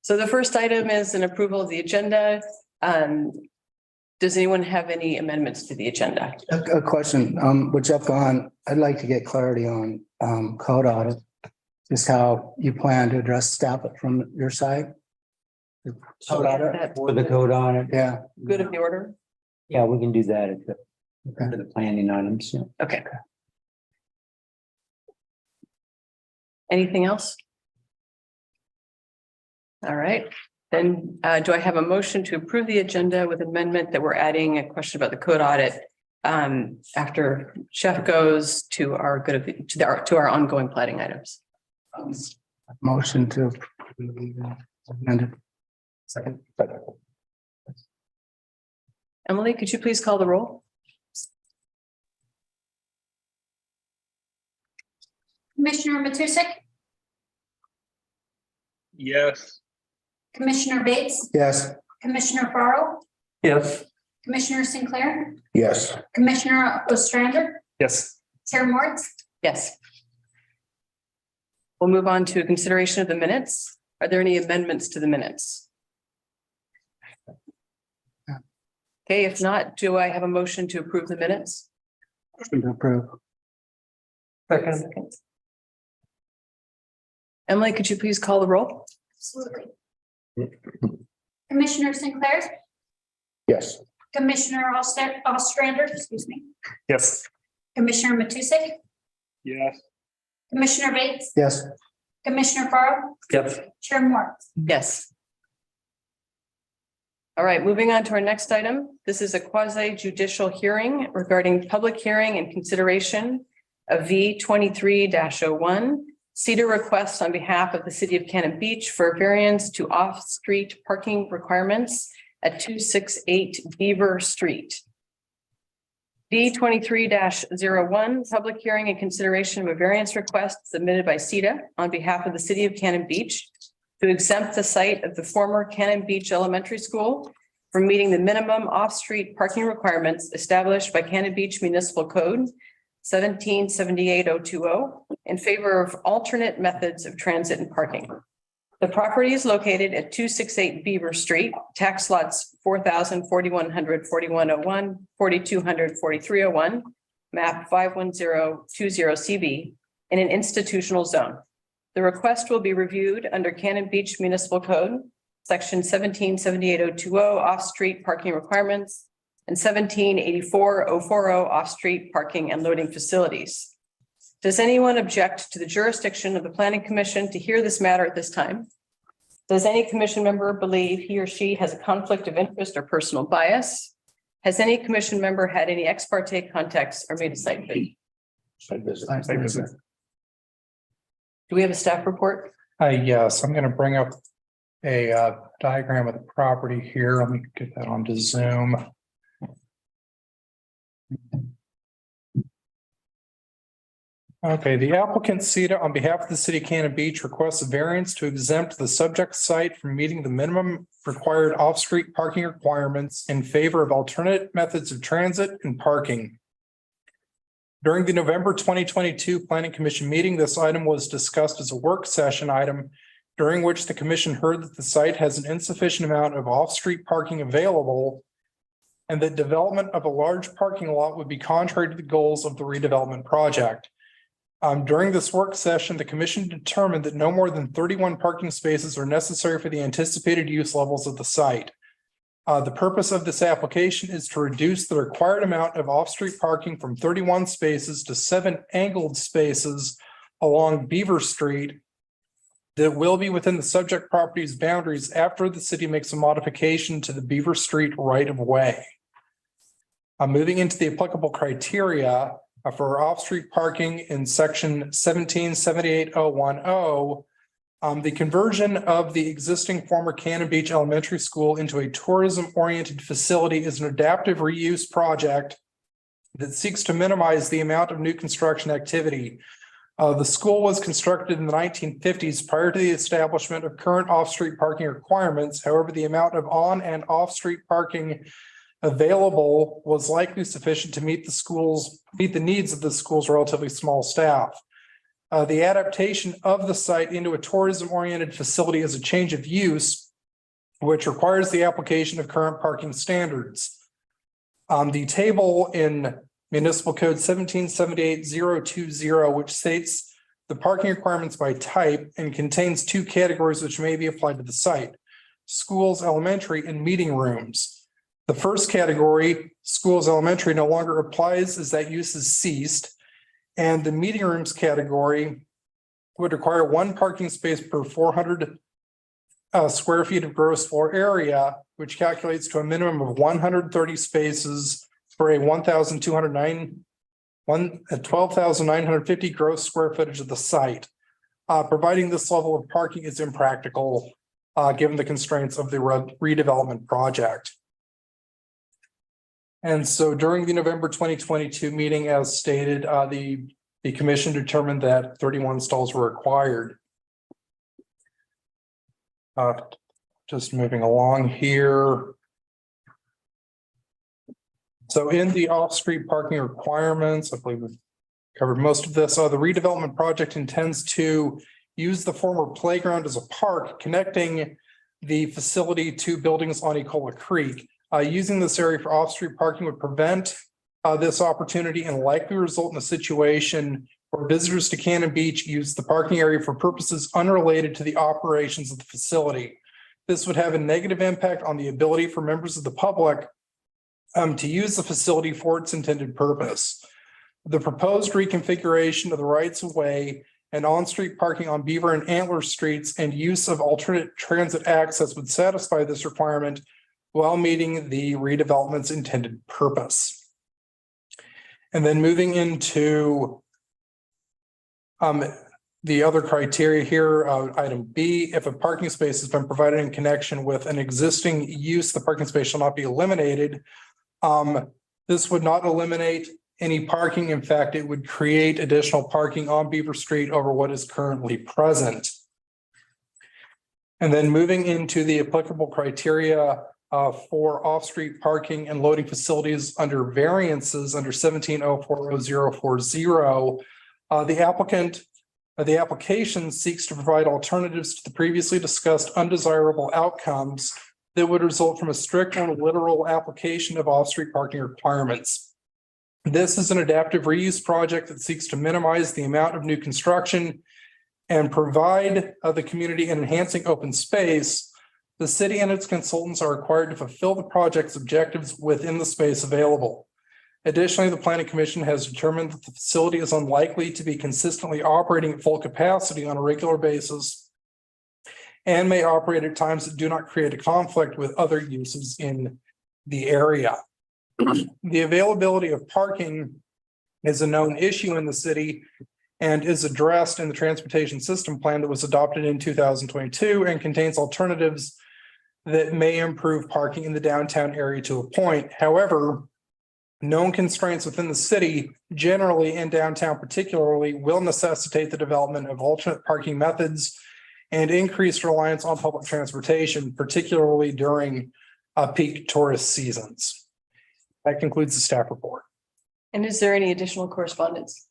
So the first item is an approval of the agenda. Does anyone have any amendments to the agenda? A question, with Jeff gone, I'd like to get clarity on, code audit. Just how you plan to address staff from your side? The Code audit, That's For the code on it. yeah. good of the order. Yeah, we can do that at the, Okay. under the planning items. Yeah. Okay. Anything else? All right, then do I have a motion to approve the agenda with amendment that we're adding a question about the code audit after Jeff goes to our good of to our ongoing planning items? Motion to. Amended. Second. Emily, could you please call the roll? Commissioner Matusik, Yes. Commissioner Bates, Yes. Commissioner Farrell, Yes. Commissioner Sinclair, Yes. Commissioner Ostrander, Yes. Chair Moritz. Yes. We'll move on to a consideration of the minutes. Are there any amendments to the minutes? Okay, if not, do I have a motion to approve the minutes? Motion to approve. Second. Emily, could you please call the roll? Absolutely. Commissioner Sinclair, Yes. Commissioner Ostrander, excuse me, Yes. Commissioner Matusik, Yes. Commissioner Bates, Yes. Commissioner Farrell, Yes. Chair Moritz. Yes. All right, moving on to our next item. This is a quasi judicial hearing regarding public hearing and consideration of V 23-01 CEDAR request on behalf of the city of Cannon Beach for a variance to off-street parking requirements at 268 Beaver Street. V 23-01 public hearing and consideration of a variance request submitted by CEDA on behalf of the city of Cannon Beach to exempt the site of the former Cannon Beach Elementary School from meeting the minimum off-street parking requirements established by Cannon Beach Municipal Code 1778-020 in favor of alternate methods of transit and parking. The property is located at 268 Beaver Street, tax lots 4,000, 4,100, 4,101, 4,200, 4,301, map 51020 CB in an institutional zone. The request will be reviewed under Cannon Beach Municipal Code, section 1778-020 off-street parking requirements and 1784-040 off-street parking and loading facilities. Does anyone object to the jurisdiction of the Planning Commission to hear this matter at this time? Does any commission member believe he or she has a conflict of interest or personal bias? Has any commission member had any ex parte contacts or made a site visit? Do we have a staff report? Yes, I'm going to bring up a diagram of the property here. Let me get that onto Zoom. Okay, the applicant CEDA on behalf of the city of Cannon Beach requests a variance to exempt the subject site from meeting the minimum required off-street parking requirements in favor of alternate methods of transit and parking. During the November 2022 Planning Commission meeting, this item was discussed as a work session item during which the commission heard that the site has an insufficient amount of off-street parking available and that development of a large parking lot would be contrary to the goals of the redevelopment project. During this work session, the commission determined that no more than 31 parking spaces are necessary for the anticipated use levels of the site. The purpose of this application is to reduce the required amount of off-street parking from 31 spaces to 7 angled spaces along Beaver Street that will be within the subject property's boundaries after the city makes a modification to the Beaver Street right-of-way. Moving into the applicable criteria for off-street parking in section 1778-010, the conversion of the existing former Cannon Beach Elementary School into a tourism-oriented facility is an adaptive reuse project that seeks to minimize the amount of new construction activity. The school was constructed in the 1950s prior to the establishment of current off-street parking requirements. However, the amount of on and off-street parking available was likely sufficient to meet the needs of the school's relatively small staff. The adaptation of the site into a tourism-oriented facility is a change of use, which requires the application of current parking standards. The table in Municipal Code 1778-020, which states the parking requirements by type and contains two categories which may be applied to the site: schools, elementary, and meeting rooms. The first category, schools elementary, no longer applies as that use is ceased. And the meeting rooms category would require one parking space per 400 square feet of gross floor area, which calculates to a minimum of 130 spaces for a 12,950 gross square footage of the site. Providing this level of parking is impractical, given the constraints of the redevelopment project. And so during the November 2022 meeting, as stated, the commission determined that 31 stalls were required. Just moving along here. So in the off-street parking requirements, I believe we've covered most of this. The redevelopment project intends to use the former playground as a park, connecting the facility to buildings on Ecola Creek. Using this area for off-street parking would prevent this opportunity and likely result in a situation where visitors to Cannon Beach use the parking area for purposes unrelated to the operations of the facility. This would have a negative impact on the ability for members of the public to use the facility for its intended purpose. The proposed reconfiguration of the rights of way and on-street parking on Beaver and Antler Streets and use of alternate transit access would satisfy this requirement while meeting the redevelopment's intended purpose. And then moving into the other criteria here, item B, if a parking space has been provided in connection with an existing use, the parking space shall not be eliminated. This would not eliminate any parking. In fact, it would create additional parking on Beaver Street over what is currently present. And then moving into the applicable criteria for off-street parking and loading facilities under variances under 17040040, the application seeks to provide alternatives to the previously discussed undesirable outcomes that would result from a strict and literal application of off-street parking requirements. This is an adaptive reuse project that seeks to minimize the amount of new construction and provide the community an enhancing open space. The city and its consultants are required to fulfill the project's objectives within the space available. Additionally, the Planning Commission has determined that the facility is unlikely to be consistently operating at full capacity on a regular basis and may operate at times that do not create a conflict with other uses in the area. The availability of parking is a known issue in the city and is addressed in the transportation system plan that was adopted in 2022 and contains alternatives that may improve parking in the downtown area to a point. However, known constraints within the city, generally and downtown particularly, will necessitate the development of alternate parking methods and increased reliance on public transportation, particularly during peak tourist seasons. That concludes the staff report. And is there any additional correspondence?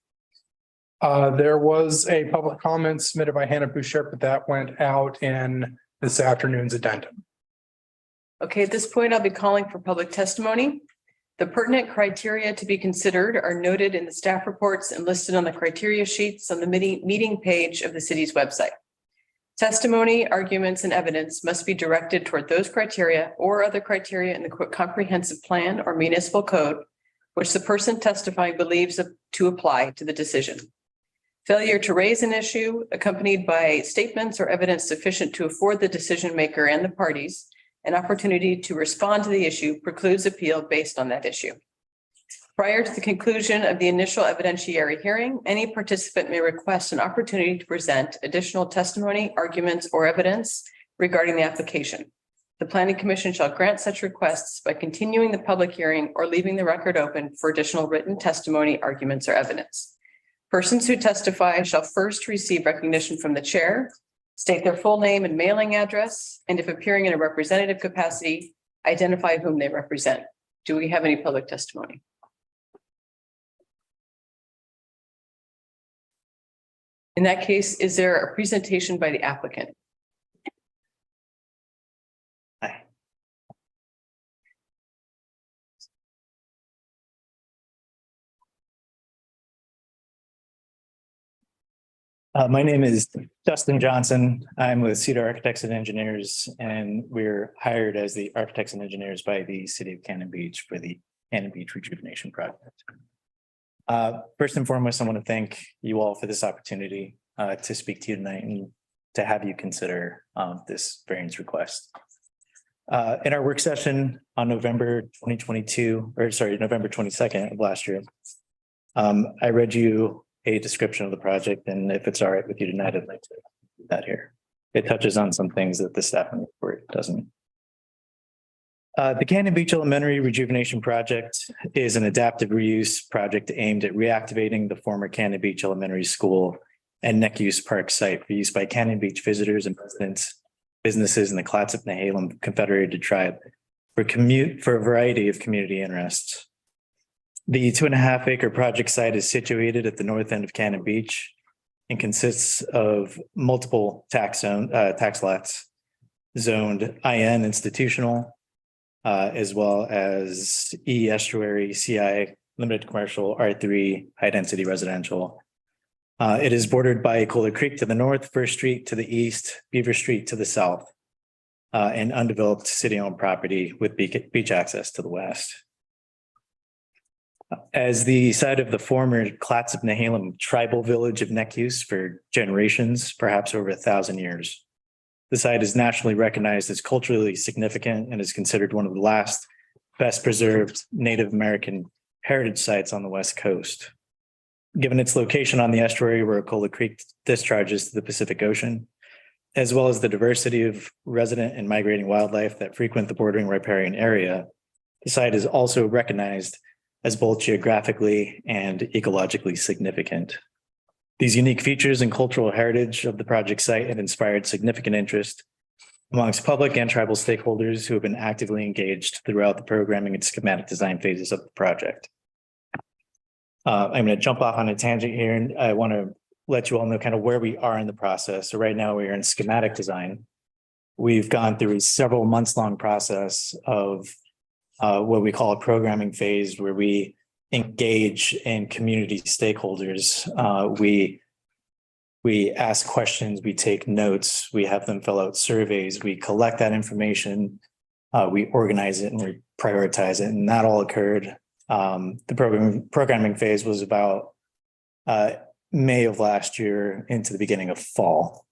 There was a public comment submitted by Hannah Bouchard, but that went out in this afternoon's addendum. Okay, at this point, I'll be calling for public testimony. The pertinent criteria to be considered are noted in the staff reports and listed on the criteria sheets on the meeting page of the city's website. Testimony, arguments, and evidence must be directed toward those criteria or other criteria in the comprehensive plan or municipal code, which the person testifying believes to apply to the decision. Failure to raise an issue accompanied by statements or evidence sufficient to afford the decision maker and the parties an opportunity to respond to the issue precludes appeal based on that issue. Prior to the conclusion of the initial evidentiary hearing, any participant may request an opportunity to present additional testimony, arguments, or evidence regarding the application. The Planning Commission shall grant such requests by continuing the public hearing or leaving the record open for additional written testimony, arguments, or evidence. Persons who testify shall first receive recognition from the chair, state their full name and mailing address, and if appearing in a representative capacity, identify whom they represent. Do we have any public testimony? In that case, is there a presentation by the applicant? Hi. My name is Dustin Johnson. I'm with Cedar Architects and Engineers, and we're hired as the architects and engineers by the city of Cannon Beach for the Cannon Beach Rejuvenation Project. First and foremost, I want to thank you all for this opportunity to speak to you tonight and to have you consider this variance request. In our work session on November 22nd of last year, I read you a description of the project, and if it's all right with you tonight, I'd like to do that here. It touches on some things that the staff report doesn't. The Cannon Beach Elementary Rejuvenation Project is an adaptive reuse project aimed at reactivating the former Cannon Beach Elementary School and Neck-Use Park site for use by Cannon Beach visitors and residents, businesses, and the Clatsop Nehalem Confederated Tribe for a variety of community interests. The 2.5 acre project site is situated at the north end of Cannon Beach and consists of multiple tax lots zoned IN institutional, as well as E estuary, CI limited commercial, R3 high density residential. It is bordered by Kohler Creek to the north, First Street to the east, Beaver Street to the south, and undeveloped city-owned property with beach access to the west. As the site of the former Clatsop Nehalem tribal village of Neck-Use for generations, perhaps over 1,000 years, the site is nationally recognized as culturally significant and is considered one of the last best preserved Native American heritage sites on the West Coast. Given its location on the estuary where Kohler Creek discharges to the Pacific Ocean, as well as the diversity of resident and migrating wildlife that frequent the bordering riparian area, the site is also recognized as both geographically and ecologically significant. These unique features and cultural heritage of the project site have inspired significant interest amongst public and tribal stakeholders who have been actively engaged throughout the programming and schematic design phases of the project. I'm going to jump off on a tangent here, and I want to let you all know kind of where we are in the process. So right now we are in schematic design. We've gone through a several months long process of what we call a programming phase, where we engage in community stakeholders. We ask questions, we take notes, we have them fill out surveys, we collect that information, we organize it and we prioritize it. And that all occurred. The programming phase was about May of last year into the beginning of fall.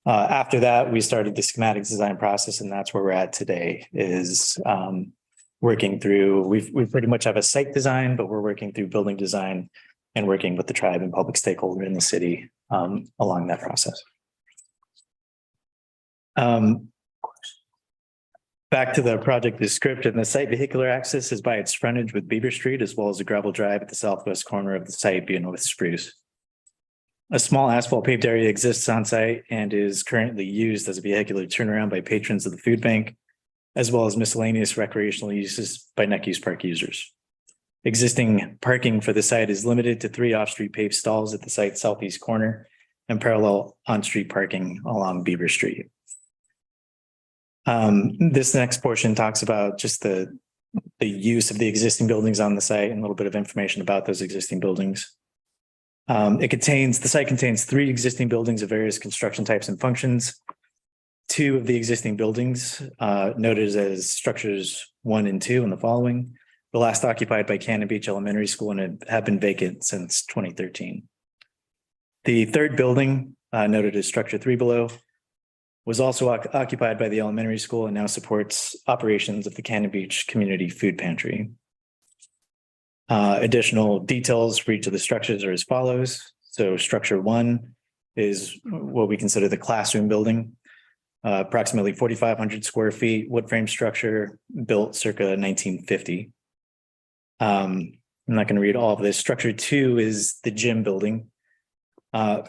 After that, we started the schematic design process, and that's where we're at today, is working through, we pretty much have a site design, but we're working through building design and working with the tribe and public stakeholder in the city along that process. Back to the project description, the site vehicular access is by its frontage with Beaver Street, as well as a gravel drive at the southwest corner of the site being with Spruce. A small asphalt paved area exists on site and is currently used as a vehicular turnaround by patrons of the food bank, as well as miscellaneous recreational uses by Neck-Use Park users. Existing parking for the site is limited to 3 off-street paved stalls at the site's southeast corner and parallel on-street parking along Beaver Street. This next portion talks about just the use of the existing buildings on the site and a little bit of information about those existing buildings. The site contains 3 existing buildings of various construction types and functions. 2 of the existing buildings noted as structures 1 and 2 in the following, the last occupied by Cannon Beach Elementary School and have been vacant since 2013. The 3rd building noted as structure 3 below was also occupied by the elementary school and now supports operations of the Cannon Beach Community Food Pantry. Additional details for each of the structures are as follows. So structure 1 is what we consider the classroom building. Approximately 4,500 square feet, wood frame structure built circa 1950. I'm not going to read all of this. Structure 2 is the gym building.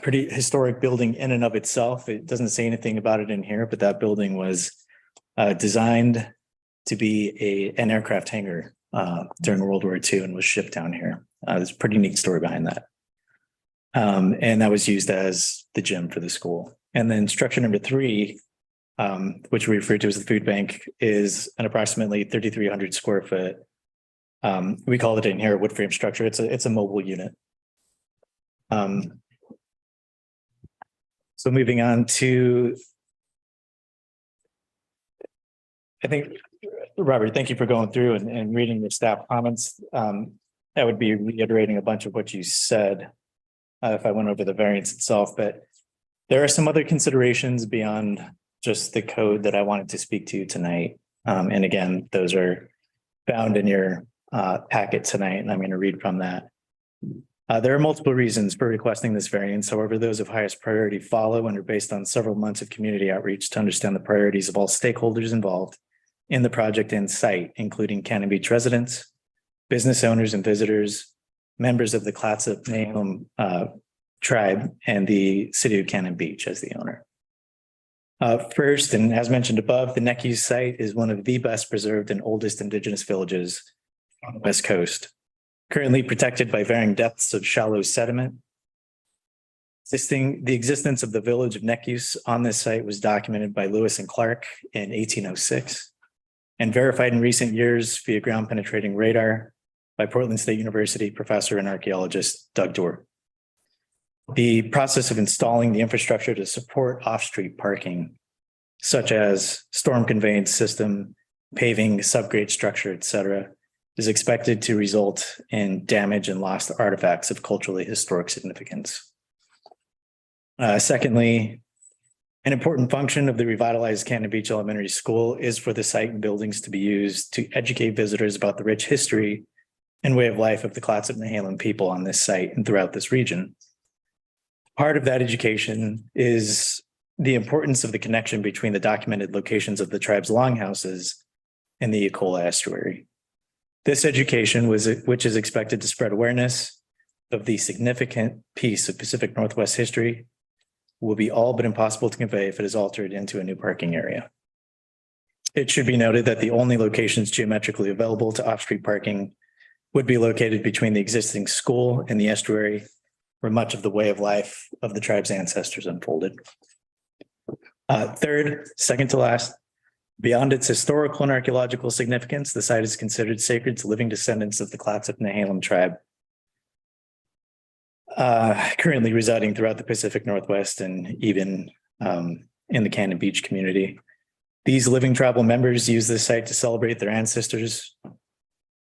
Pretty historic building in and of itself. It doesn't say anything about it in here, but that building was designed to be an aircraft hangar during World War II and was shipped down here. There's a pretty neat story behind that. And that was used as the gym for the school. And then structure number 3, which we refer to as the food bank, is an approximately 3,300 square foot. We call it in here a wood frame structure. It's a mobile unit. So moving on to, I think, Robert, thank you for going through and reading the staff comments. I would be reiterating a bunch of what you said if I went over the variance itself, but there are some other considerations beyond just the code that I wanted to speak to tonight. And again, those are found in your packet tonight, and I'm going to read from that. There are multiple reasons for requesting this variance. However, those of highest priority follow and are based on several months of community outreach to understand the priorities of all stakeholders involved in the project and site, including Cannon Beach residents, business owners and visitors, members of the Clatsop Nehalem tribe, and the city of Cannon Beach as the owner. First, and as mentioned above, the Neck-Use site is one of the best preserved and oldest indigenous villages on the West Coast, currently protected by varying depths of shallow sediment. The existence of the village of Neck-Use on this site was documented by Lewis and Clark in 1806 and verified in recent years via ground penetrating radar by Portland State University professor and archaeologist Doug Dorr. The process of installing the infrastructure to support off-street parking, such as storm conveyance system, paving, subgrade structure, et cetera, is expected to result in damage and lost artifacts of culturally historic significance. Secondly, an important function of the revitalized Cannon Beach Elementary School is for the site and buildings to be used to educate visitors about the rich history and way of life of the Clatsop Nehalem people on this site and throughout this region. Part of that education is the importance of the connection between the documented locations of the tribe's longhouses and the Ecola estuary. This education, which is expected to spread awareness of the significant piece of Pacific Northwest history, will be all but impossible to convey if it is altered into a new parking area. It should be noted that the only locations geometrically available to off-street parking would be located between the existing school and the estuary, where much of the way of life of the tribe's ancestors unfolded. Third, second to last, beyond its historical and archaeological significance, the site is considered sacred to living descendants of the Clatsop Nehalem tribe, currently residing throughout the Pacific Northwest and even in the Cannon Beach community. These living tribal members use this site to celebrate their ancestors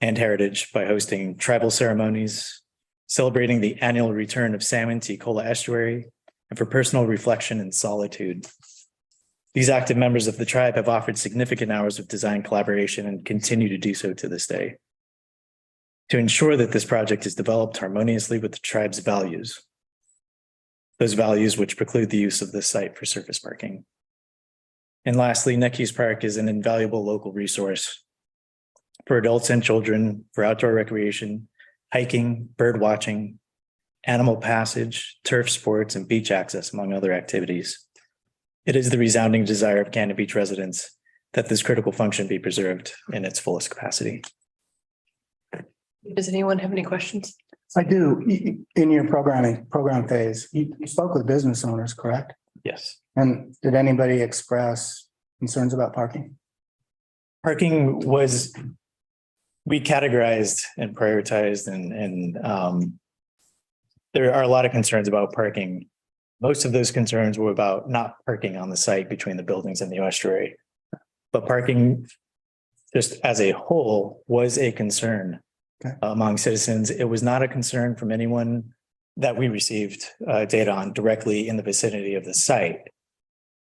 and heritage by hosting tribal ceremonies, celebrating the annual return of salmon to Ecola estuary, and for personal reflection and solitude. These active members of the tribe have offered significant hours of design collaboration and continue to do so to this day, to ensure that this project is developed harmoniously with the tribe's values. Those values which preclude the use of this site for surface parking. And lastly, Neck-Use Park is an invaluable local resource for adults and children for outdoor recreation, hiking, bird watching, animal passage, turf sports, and beach access, among other activities. It is the resounding desire of Cannon Beach residents that this critical function be preserved in its fullest capacity. Does anyone have any questions? I do. In your program phase, you spoke with business owners, correct? Yes. And did anybody express concerns about parking? Parking was, we categorized and prioritized and there are a lot of concerns about parking. Most of those concerns were about not parking on the site between the buildings and the estuary. But parking just as a whole was a concern among citizens. It was not a concern from anyone that we received data on directly in the vicinity of the site.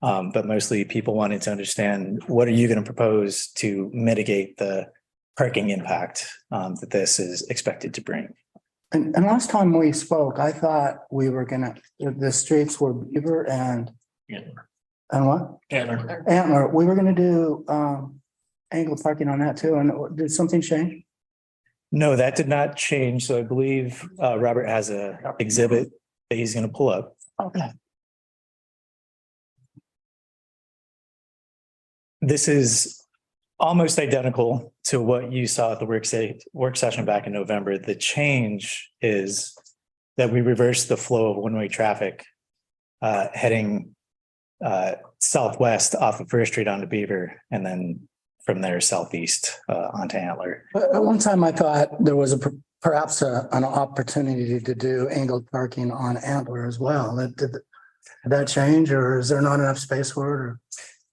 But mostly people wanted to understand, what are you going to propose to mitigate the parking impact that this is expected to bring? And last time we spoke, I thought we were the streets were Beaver and what? Antler. We were gonna do angled parking on that too. And did something change? No, that did not change. So I believe Robert has a exhibit that he's going to pull up. Okay. This is almost identical to what you saw at the work session back in November. The change is that we reverse the flow of one-way traffic heading southwest off of First Street onto Beaver, and then from there southeast onto Antler. At one time, I thought there was perhaps an opportunity to do angled parking on Antler as well. Did that change, or is there not enough space for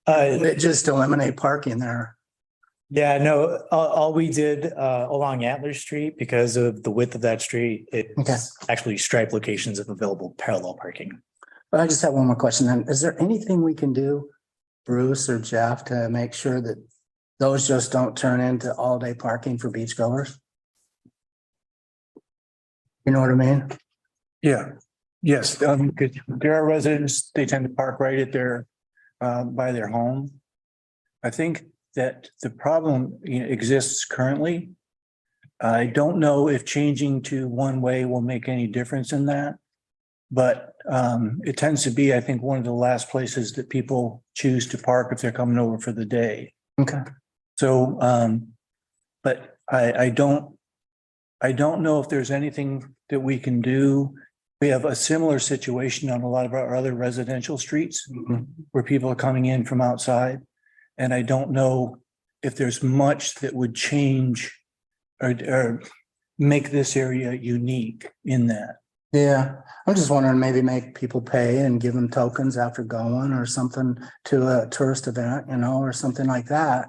it? Or would it just eliminate parking there? Yeah, no, all we did along Antler Street, because of the width of that street, Okay. it's actually striped locations of available parallel parking. But I just have one more question then. Is there anything we can do, Bruce or Jeff, to make sure that those just don't turn into all-day parking for beachgoers? You know what I mean? Yeah, yes, because there are residents, they tend to park right at their, by their home. I think that the problem exists currently. I don't know if changing to one way will make any difference in that. But it tends to be, I think, one of the last places that people choose to park if they're coming over for the day. Okay. So, but I don't know if there's anything that we can do. We have a similar situation on a lot of our other residential streets where people are coming in from outside. And I don't know if there's much that would change or make this area unique in that. Yeah, I'm just wondering, maybe make people pay and give them tokens after going or something to a tourist event, or something like that.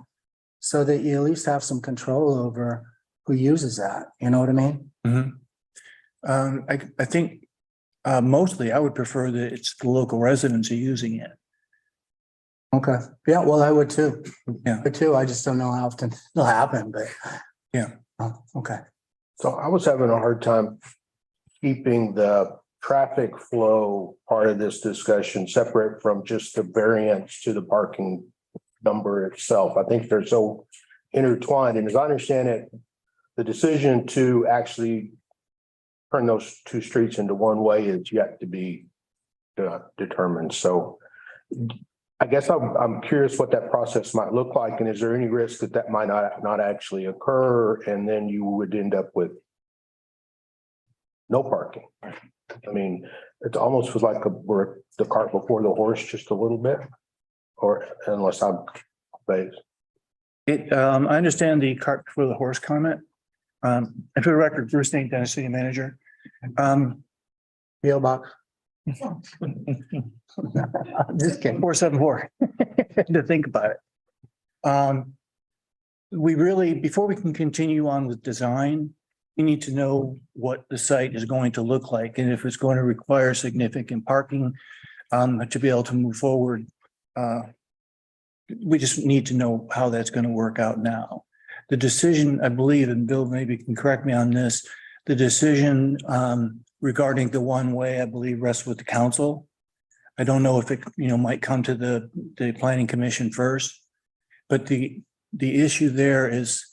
So that you at least have some control over who uses that, you know what I mean? I think mostly I would prefer that it's the local residents are using it. Okay, yeah, well, I would too. Yeah. But too, I just don't know how often it'll happen, but. Yeah. Oh, okay. So I was having a hard time keeping the traffic flow part of this discussion separate from just the variance to the parking number itself. I think they're so intertwined. And as I understand it, the decision to actually turn those two streets into one way is yet to be determined. So I guess I'm curious what that process might look like. And is there any risk that that might not actually occur? And then you would end up with no parking. I mean, it almost was like we're the cart before the horse just a little bit, or unless I'm based. I understand the cart before the horse comment. And for the record, Bruce Nate, Dennis City Manager. PO box. Just kidding. 474 to think about it. We really, before we can continue on with design, we need to know what the site is going to look like and if it's going to require significant parking to be able to move forward. We just need to know how that's going to work out now. The decision, I believe, and Bill maybe can correct me on this, the decision regarding the one way, I believe, rests with the council. I don't know if it, might come to the planning commission first, but the issue there is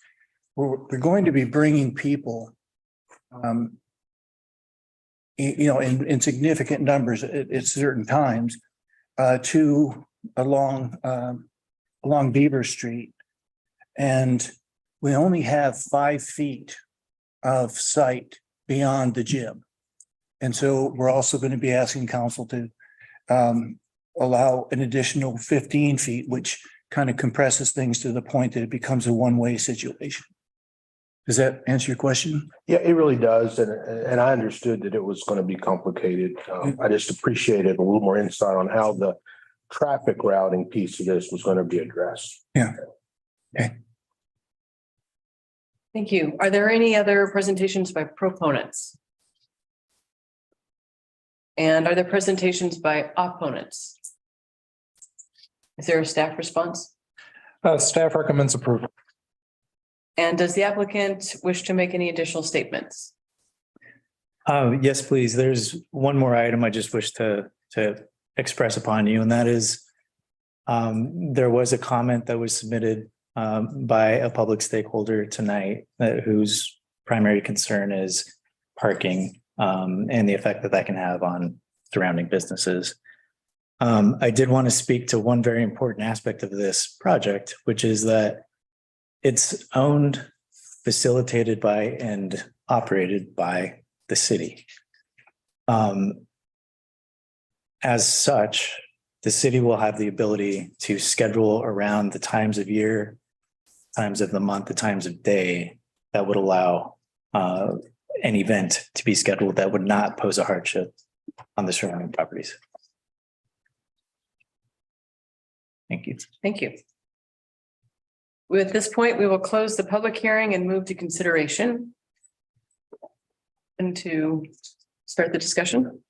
we're going to be bringing people, in significant numbers at certain times along Beaver Street, and we only have 5 feet of sight beyond the gym. And so we're also going to be asking council to allow an additional 15 feet, which kind of compresses things to the point that it becomes a one-way situation. Does that answer your question? Yeah, it really does. And I understood that it was going to be complicated. I just appreciated a little more insight on how the traffic routing piece of this was going to be addressed. Yeah. Thank you. Are there any other presentations by proponents? And are there presentations by opponents? Is there a staff response? Staff recommends approval. And does the applicant wish to make any additional statements? Yes, please. There's one more item I just wish to express upon you, and that is there was a comment that was submitted by a public stakeholder tonight whose primary concern is parking and the effect that that can have on surrounding businesses. I did want to speak to one very important aspect of this project, which is that it's owned, facilitated by, and operated by the city. As such, the city will have the ability to schedule around the times of year, times of the month, the times of day that would allow an event to be scheduled that would not pose a hardship on the surrounding properties. Thank you. Thank you. At this point, we will close the public hearing and move to consideration. And to start the discussion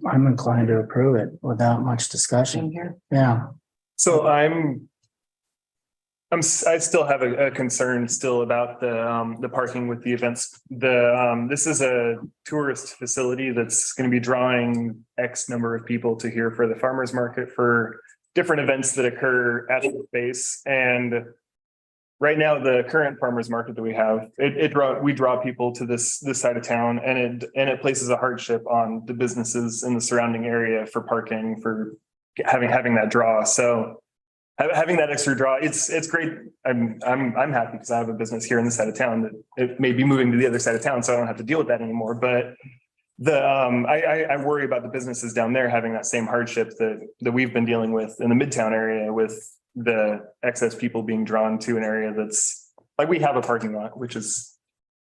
I'm inclined to approve it without much in discussion. here. Yeah. So I still have a concern still about the parking with the events. This is a tourist facility that's going to be drawing X number of people to here for the farmer's market, for different events that occur at the space. And right now, the current farmer's market that we have, we draw people to this side of town, and it places a hardship on the businesses in the surrounding area for parking, for having that draw. So having that extra draw, it's great. I'm happy because I have a business here in this side of town that it may be moving to the other side of town, so I don't have to deal with that anymore. But I worry about the businesses down there having that same hardship that we've been dealing with in the Midtown area, with the excess people being drawn to an area that's like, we have a parking lot,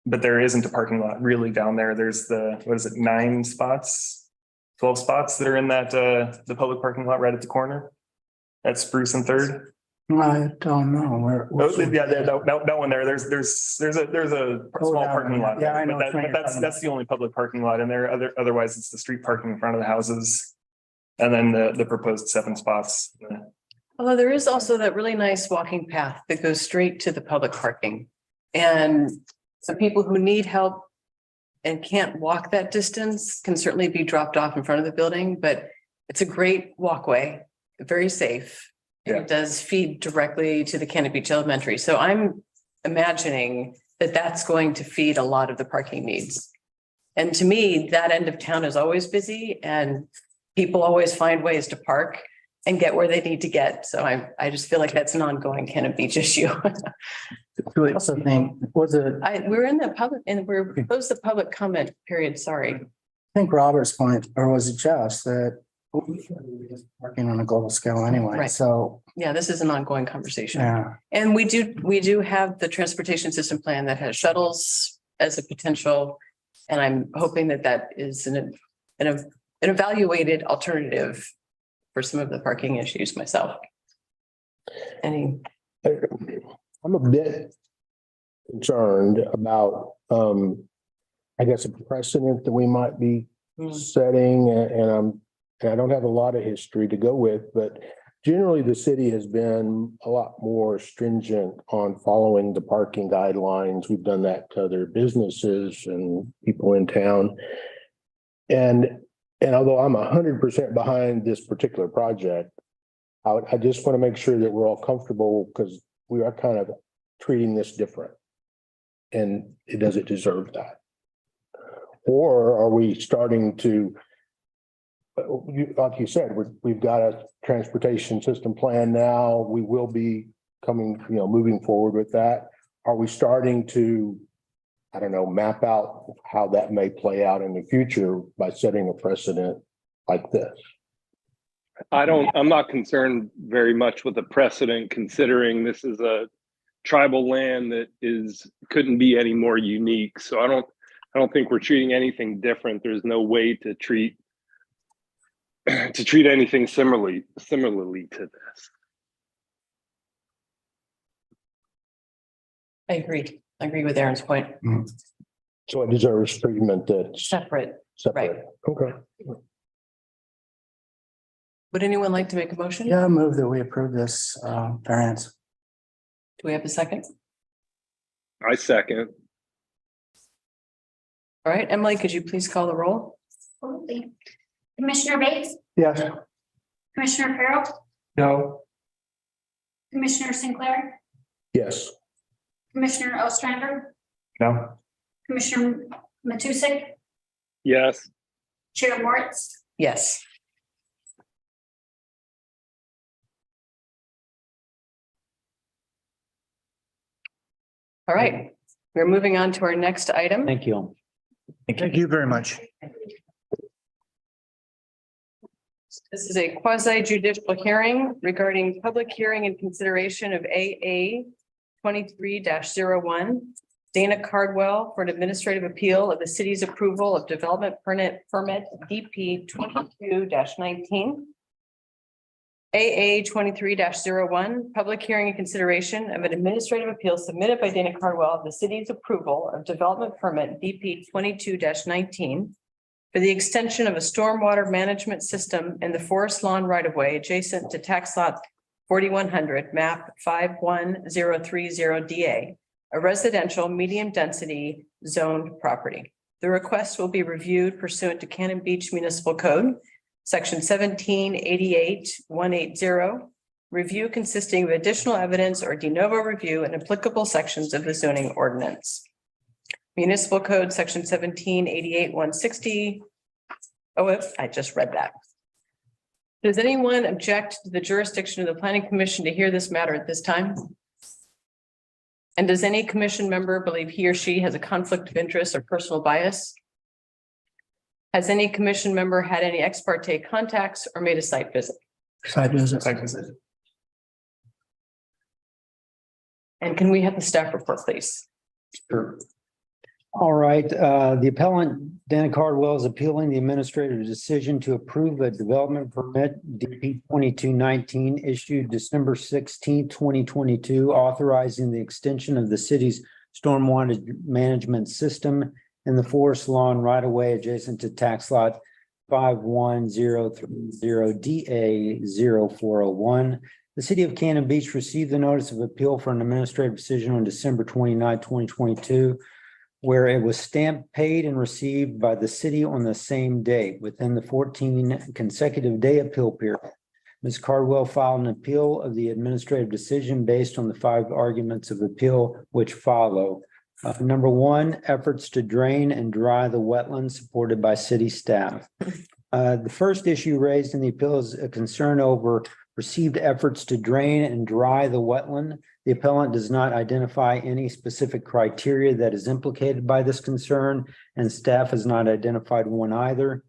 but there isn't a parking lot really down there. There's 9 spots, 12 spots that are in that the public parking lot right at the corner. At Spruce and Third. I don't know where. Yeah, that one there. There's a small parking lot. Yeah, I know. But that's the only public parking lot, and otherwise it's the street parking in front of the houses, and then the proposed 7 spots. Although there is also that really nice walking path that goes straight to the public parking. And some people who need help and can't walk that distance can certainly be dropped off in front of the building, but it's a great walkway, very safe. And it does feed directly to the Cannon Beach Elementary. So I'm imagining that that's going to feed a lot of the parking needs. And to me, that end of town is always busy and people always find ways to park and get where they need to get. So I just feel like that's an ongoing Cannon Beach issue. I also think, We're in the public and we're close the public comment period. Sorry. I think Robert's point, or was it Jeff's, that working on a global scale anyway, Right. so, Yeah, this is an ongoing conversation. yeah. And we do have the transportation system plan that has shuttles as a potential. And I'm hoping that is an evaluated alternative for some of the parking issues myself. I'm a bit concerned about, I guess, a precedent that we might be setting, and I don't have a lot of history to go with, but generally the city has been a lot more stringent on following the parking guidelines. We've done that to other businesses and people in town. And although I'm 100% behind this particular project, I just want to make sure that we're all comfortable, because we are kind of treating this different. And does it deserve that? Or are we starting to, like you said, we've got a transportation system plan now. We will be moving forward with that. Are we starting to, I don't know, map out how that may play out in the future by setting a precedent like this? I'm not concerned very much with the precedent, considering this is a tribal land that couldn't be any more unique. So I don't think we're treating anything different. There's no way to treat anything similarly to this. I agree with Aaron's point. So it deserves treatment that's Separate. separate. Okay. Would anyone like to make a motion? Yeah, I move that we approve this variance. Do we have a second? I second. All right, Emily, could you please call the roll? Absolutely. Commissioner Bates, Yes. Commissioner Farrell, No. Commissioner Sinclair, Yes. Commissioner Ostrander, No. Commissioner Matusik, Yes. Chair Moritz. Yes. All right, we're moving on to our next item. Thank you. Thank you very much. This is a quasi judicial hearing regarding public hearing and consideration of AA 23-01. Dana Cardwell for an administrative appeal of the city's approval of development permit DP 22-19. AA 23-01, public hearing and consideration of an administrative appeal submitted by Dana Cardwell of the city's approval of development permit DP 22-19 for the extension of a stormwater management system in the forest lawn right-of-way adjacent to tax lot 4100, map 51030DA, a residential medium-density zoned property. The request will be reviewed pursuant to Cannon Beach Municipal Code, Section 1788-180, review consisting of additional evidence or de novo review in applicable sections of the zoning ordinance. Municipal Code, Section 1788-160. Oh, I just read that. Does anyone object to the jurisdiction of the Planning Commission to hear this matter at this time? And does any commission member believe he or she has a conflict of interest or personal bias? Has any commission member had any ex parte contacts or made a site visit? Side visit. And can we have the staff report, please? Sure. All right, the appellant Dana Cardwell is appealing the administrator's decision to approve a development permit DP 2219 issued December 16, 2022, authorizing the extension of the city's stormwater management system in the forest lawn right away adjacent to tax lot 51030DA0401. The city of Cannon Beach received the notice of appeal for an administrative decision on December 29, 2022, where it was stamped, paid, and received by the city on the same day within the 14 consecutive day appeal period. Ms. Cardwell filed an appeal of the administrative decision based on the 5 arguments of appeal which follow. Number 1, efforts to drain and dry the wetlands supported by city staff. The first issue raised in the appeal is a concern over perceived efforts to drain and dry the wetland. The appellant does not identify any specific criteria that is implicated by this concern, and staff has not identified one either.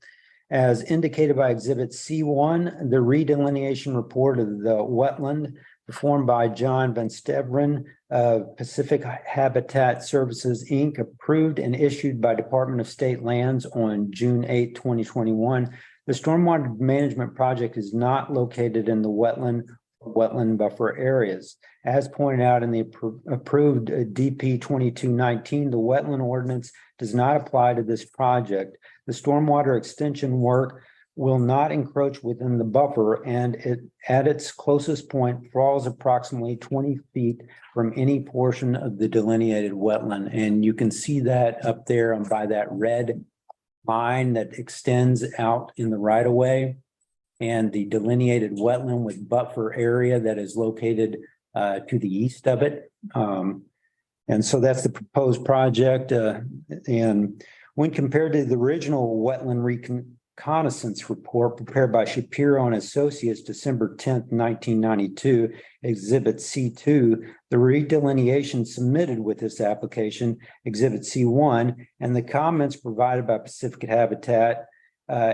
As indicated by Exhibit C1, the redelineation report of the wetland performed by John Van Steveren of Pacific Habitat Services, Inc., approved and issued by Department of State Lands on June 8, 2021. The stormwater management project is not located in the wetland buffer areas. As pointed out in the approved DP 2219, the wetland ordinance does not apply to this project. The stormwater extension work will not encroach within the buffer, and it at its closest point falls approximately 20 feet from any portion of the delineated wetland. And you can see that up there by that red line that extends out in the right of way, and the delineated wetland with buffer area that is located to the east of it. And so that's the proposed project. And when compared to the original wetland reconnaissance report prepared by Shapiro and Associates, December 10th, 1992, Exhibit C2, the redelineation submitted with this application, Exhibit C1, and the comments provided by Pacific Habitat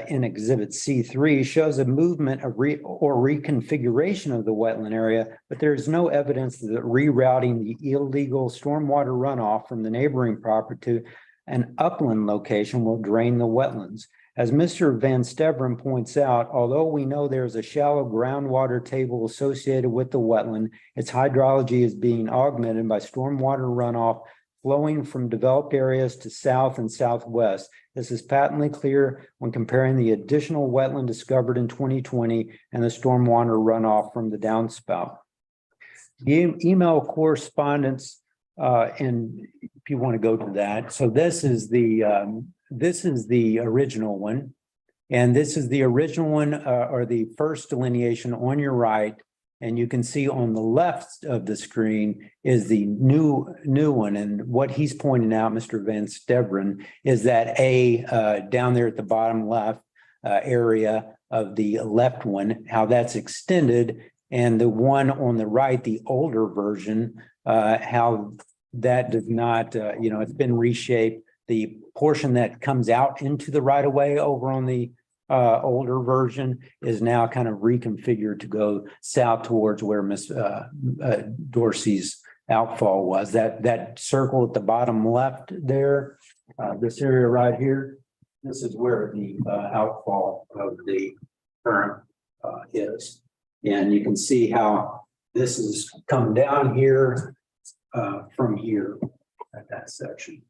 in Exhibit C3 shows a movement of reconfiguration of the wetland area, but there is no evidence that rerouting the illegal stormwater runoff from the neighboring property to an upland location will drain the wetlands. As Mr. Van Steveren points out, although we know there is a shallow groundwater table associated with the wetland, its hydrology is being augmented by stormwater runoff flowing from developed areas to south and southwest. This is patently clear when comparing the additional wetland discovered in 2020 and the stormwater runoff from the downspout. The email correspondence, and if you want to go to that, so this is the original one, and this is the original one, or the first delineation on your right. And you can see on the left of the screen is the new one. And what he's pointing out, Mr. Van Steveren, is that down there at the bottom left area of the left one, how that's extended, and the one on the right, the older version, how that does not, it's been reshaped The portion that comes out into the right of way over on the older version is now kind of reconfigured to go south towards where Miss Dorsey's outfall was. That circle at the bottom left there, this area right here, this is where the outfall of the current is. And you can see how this has come down here from here at that section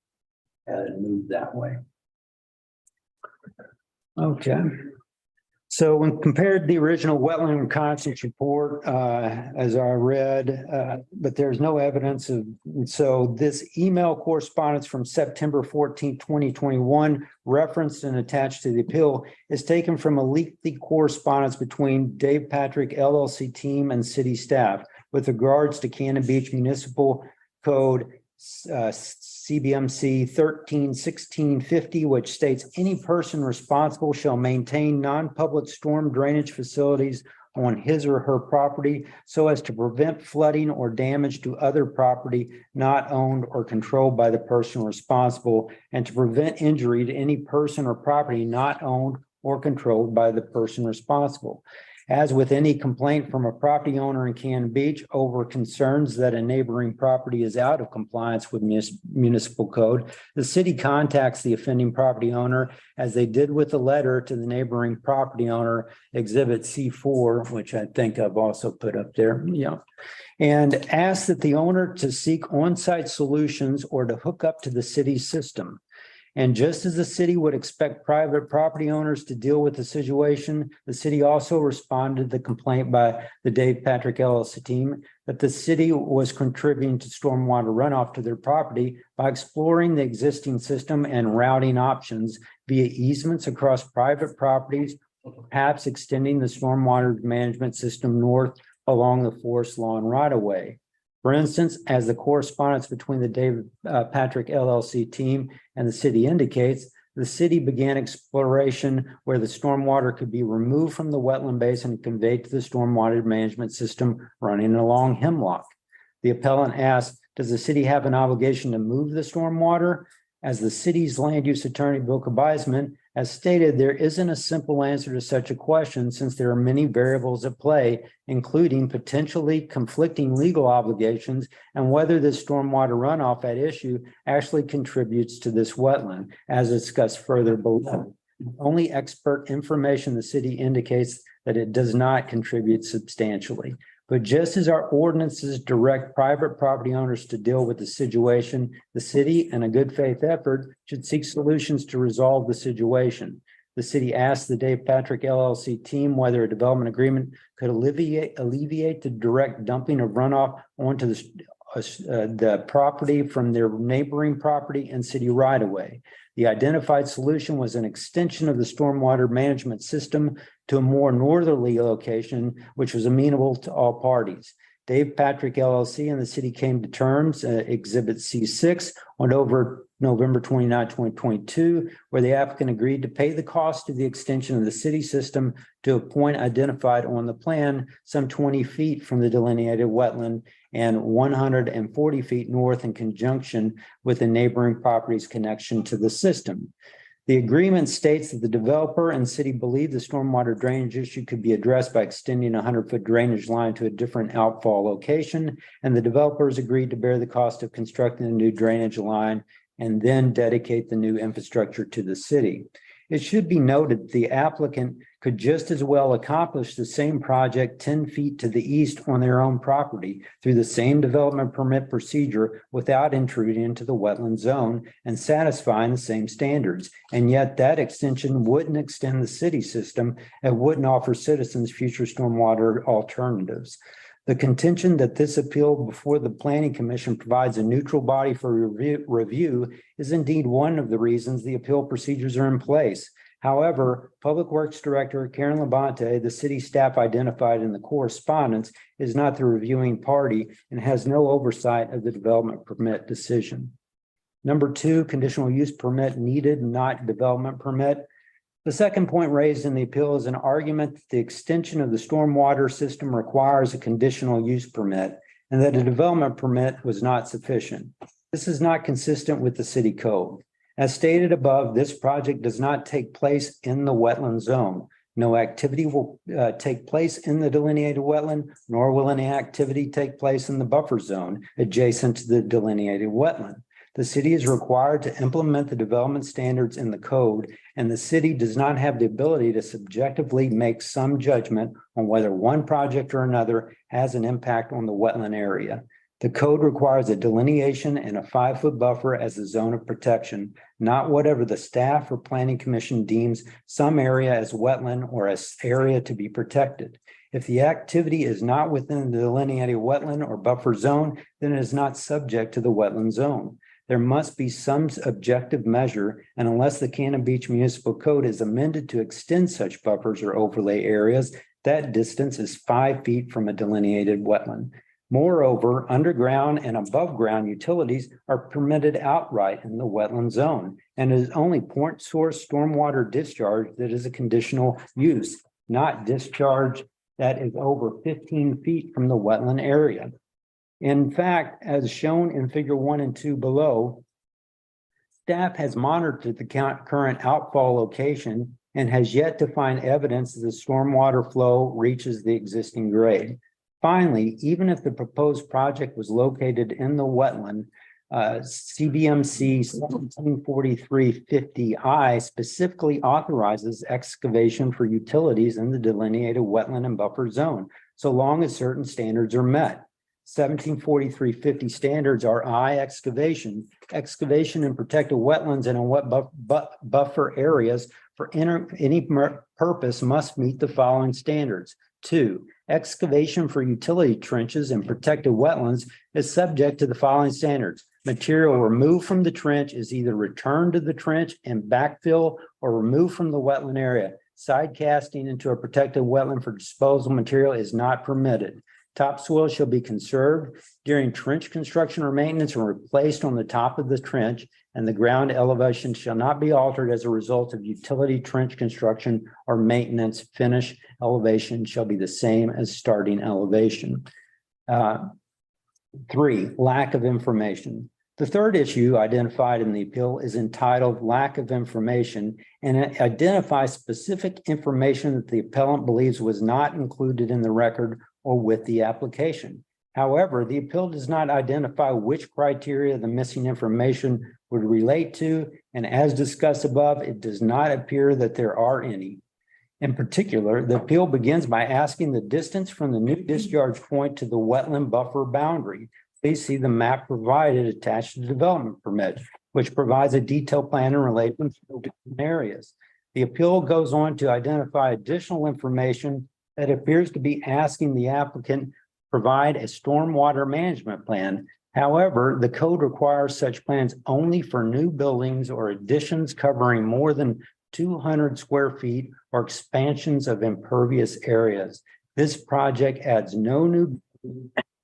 and moved that way. Okay. So when compared to the original wetland reconnaissance report, as I read, but there's no evidence of, so this email correspondence from September 14, 2021, referenced and attached to the appeal is taken from a lengthy correspondence between Dave Patrick LLC team and city staff with regards to Cannon Beach Municipal Code CBMC 131650, which states any person responsible shall maintain non-public storm drainage facilities on his or her property so as to prevent flooding or damage to other property not owned or controlled by the person responsible, and to prevent injury to any person or property not owned or controlled by the person responsible. As with any complaint from a property owner in Cannon Beach over concerns that a neighboring property is out of compliance with municipal code, the city contacts the offending property owner, as they did with the letter to the neighboring property owner, Exhibit C4, which I think I've also put up there. Yeah. And asks that the owner to seek on-site solutions or to hook up to the city system. And just as the city would expect private property owners to deal with the situation, the city also responded to the complaint by the Dave Patrick LLC team that the city was contributing to stormwater runoff to their property by exploring the existing system and routing options via easements across private properties, or perhaps extending the stormwater management system north along the forest lawn right of way. For instance, as the correspondence between the Dave Patrick LLC team and the city indicates, the city began exploration where the stormwater could be removed from the wetland basin and conveyed to the stormwater management system running along Hemlock. The appellant asked, does the city have an obligation to move the stormwater? As the city's land use attorney, Bill Kabizman, has stated, there isn't a simple answer to such a question since there are many variables at play, including potentially conflicting legal obligations and whether this stormwater runoff at issue actually contributes to this wetland, as discussed further below. Only expert information the city indicates that it does not contribute substantially. But just as our ordinances direct private property owners to deal with the situation, the city, in a good faith effort, should seek solutions to resolve the situation. The city asked the Dave Patrick LLC team whether a development agreement could alleviate the direct dumping of runoff onto the property from their neighboring property and city right of way. The identified solution was an extension of the stormwater management system to a more northerly location, which was amenable to all parties. Dave Patrick LLC and the city came to terms, Exhibit C6, on November 29, 2022, where the applicant agreed to pay the cost of the extension of the city system to a point identified on the plan, some 20 feet from the delineated wetland and 140 feet north in conjunction with the neighboring property's connection to the system. The agreement states that the developer and city believe the stormwater drainage issue could be addressed by extending a 100-foot drainage line to a different outfall location, and the developers agreed to bear the cost of constructing a new drainage line and then dedicate the new infrastructure to the city. It should be noted the applicant could just as well accomplish the same project 10 feet to the east on their own property through the same development permit procedure without intruding into the wetland zone and satisfying the same standards. And yet that extension wouldn't extend the city system and wouldn't offer citizens future stormwater alternatives. The contention that this appeal before the Planning Commission provides a neutral body for review is indeed one of the reasons the appeal procedures are in place. However, Public Works Director Karen Labonte, the city staff identified in the correspondence, is not the reviewing party and has no oversight of the development permit decision. Number 2, conditional use permit needed, not development permit. The second point raised in the appeal is an argument that the extension of the stormwater system requires a conditional use permit and that a development permit was not sufficient. This is not consistent with the city code. As stated above, this project does not take place in the wetland zone. No activity will take place in the delineated wetland, nor will any activity take place in the buffer zone adjacent to the delineated wetland. The city is required to implement the development standards in the code, and the city does not have the ability to subjectively make some judgment on whether one project or another has an impact on the wetland area. The code requires a delineation and a 5-foot buffer as a zone of protection, not whatever the staff or planning commission deems some area as wetland or as area to be protected. If the activity is not within the delineated wetland or buffer zone, then it is not subject to the wetland zone. There must be some objective measure, and unless the Cannon Beach Municipal Code is amended to extend such buffers or overlay areas, that distance is 5 feet from a delineated wetland. Moreover, underground and above ground utilities are permitted outright in the wetland zone, and it is only point source stormwater discharge that is a conditional use, not discharge that is over 15 feet from the wetland area. In fact, as shown in figure 1 and 2 below, staff has monitored the current outfall location and has yet to find evidence that the stormwater flow reaches the existing grade. Finally, even if the proposed project was located in the wetland, CBMC 174350I specifically authorizes excavation for utilities in the delineated wetland and buffer zone, so long as certain standards are met. 174350 standards are excavation in protected wetlands and in wet buffer areas for any purpose must meet the following standards. 2, excavation for utility trenches and protected wetlands is subject to the following standards. Material removed from the trench is either returned to the trench and backfill or removed from the wetland area. Side casting into a protected wetland for disposal material is not permitted. Topsoil shall be conserved during trench construction or maintenance and replaced on the top of the trench, and the ground elevation shall not be altered as a result of utility trench construction or maintenance. Finish elevation shall be the same as starting elevation. 3, lack of information. The third issue identified in the appeal is entitled lack of information, and it identifies specific information that the appellant believes was not included in the record or with the application. However, the appeal does not identify which criteria the missing information would relate to, and as discussed above, it does not appear that there are any. In particular, the appeal begins by asking the distance from the new discharge point to the wetland buffer boundary. Please see the map provided attached to the development permit, which provides a detailed plan in relation to different areas. The appeal goes on to identify additional information that appears to be asking the applicant provide a stormwater management plan. However, the code requires such plans only for new buildings or additions covering more than 200 square feet or expansions of impervious areas. This project adds no new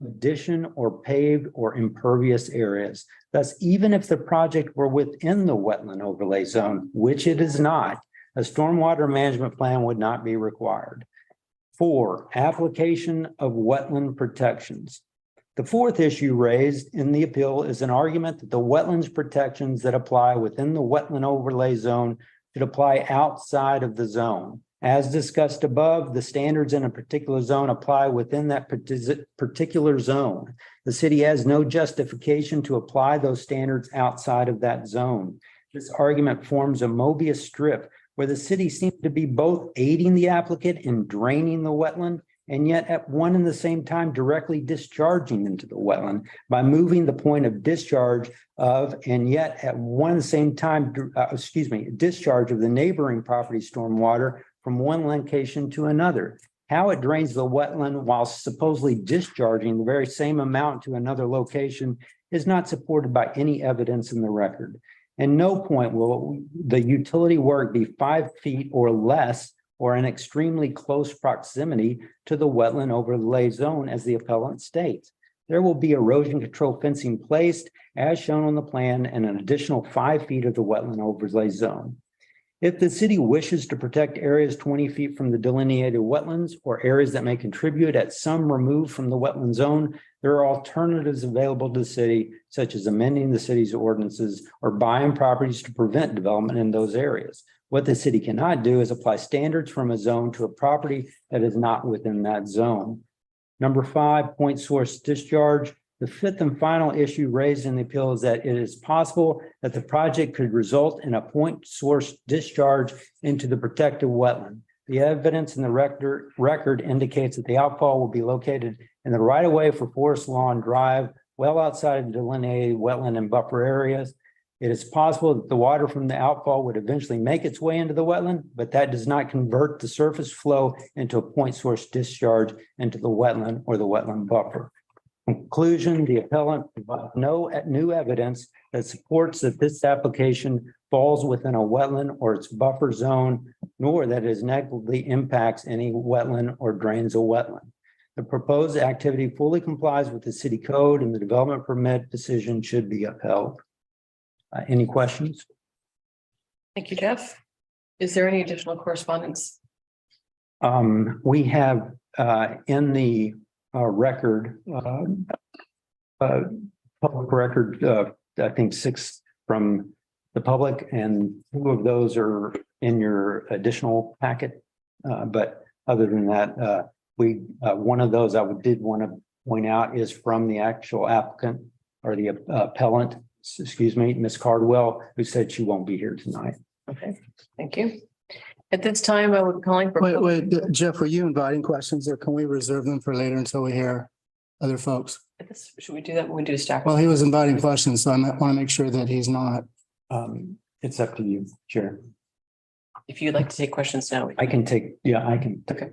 addition or paved or impervious areas. Thus, even if the project were within the wetland overlay zone, which it is not, a stormwater management plan would not be required. 4, application of wetland protections. The fourth issue raised in the appeal is an argument that the wetlands protections that apply within the wetland overlay zone should apply outside of the zone. As discussed above, the standards in a particular zone apply within that particular zone. The city has no justification to apply those standards outside of that zone. This argument forms a Mobius strip where the city seems to be both aiding the applicant in draining the wetland and yet at one and the same time directly discharging into the wetland by moving the point of discharge of, and yet at one and the same time, discharge of the neighboring property stormwater from one location to another. How it drains the wetland while supposedly discharging the very same amount to another location is not supported by any evidence in the record. At no point will the utility work be 5 feet or less or in extremely close proximity to the wetland overlay zone, as the appellant states. There will be erosion control fencing placed as shown on the plan and an additional 5 feet of the wetland overlay zone. If the city wishes to protect areas 20 feet from the delineated wetlands or areas that may contribute at some remove from the wetland zone, There are alternatives available to the city, such as amending the city's ordinances or buying properties to prevent development in those areas. What the city cannot do is apply standards from a zone to a property that is not within that zone. Number 5, point source discharge. The fifth and final issue raised in the appeal is that it is possible that the project could result in a point source discharge into the protected wetland. The evidence in the record indicates that the outfall will be located in the right of way for Forest Lawn Drive, well outside of delineated wetland and buffer areas. It is possible that the water from the outfall would eventually make its way into the wetland, but that does not convert the surface flow into a point source discharge into the wetland or the wetland buffer. Conclusion, the appellant provides no new evidence that supports that this application falls within a wetland or its buffer zone, nor that it negatively impacts any wetland or drains a wetland. The proposed activity fully complies with the city code, and the development permit decision should be upheld. Any questions? Thank you, Jeff. Is there any additional correspondence? We have in the record, public record, I think 6 from the public, and 2 of those are in your additional packet. But other than that, one of those did want to point out is from the actual applicant or the appellant, excuse me, Ms. Cardwell, who said she won't be here tonight. Okay, thank you. At this time, I would be calling for. Wait, Jeff, were you inviting questions or can we reserve them for later until we hear other folks? Should we do that when we do staff? Well, he was inviting questions, so I want to make sure that he's not. It's up to you, Chair. If you'd like to take questions now. I can take, yeah, I can. Okay.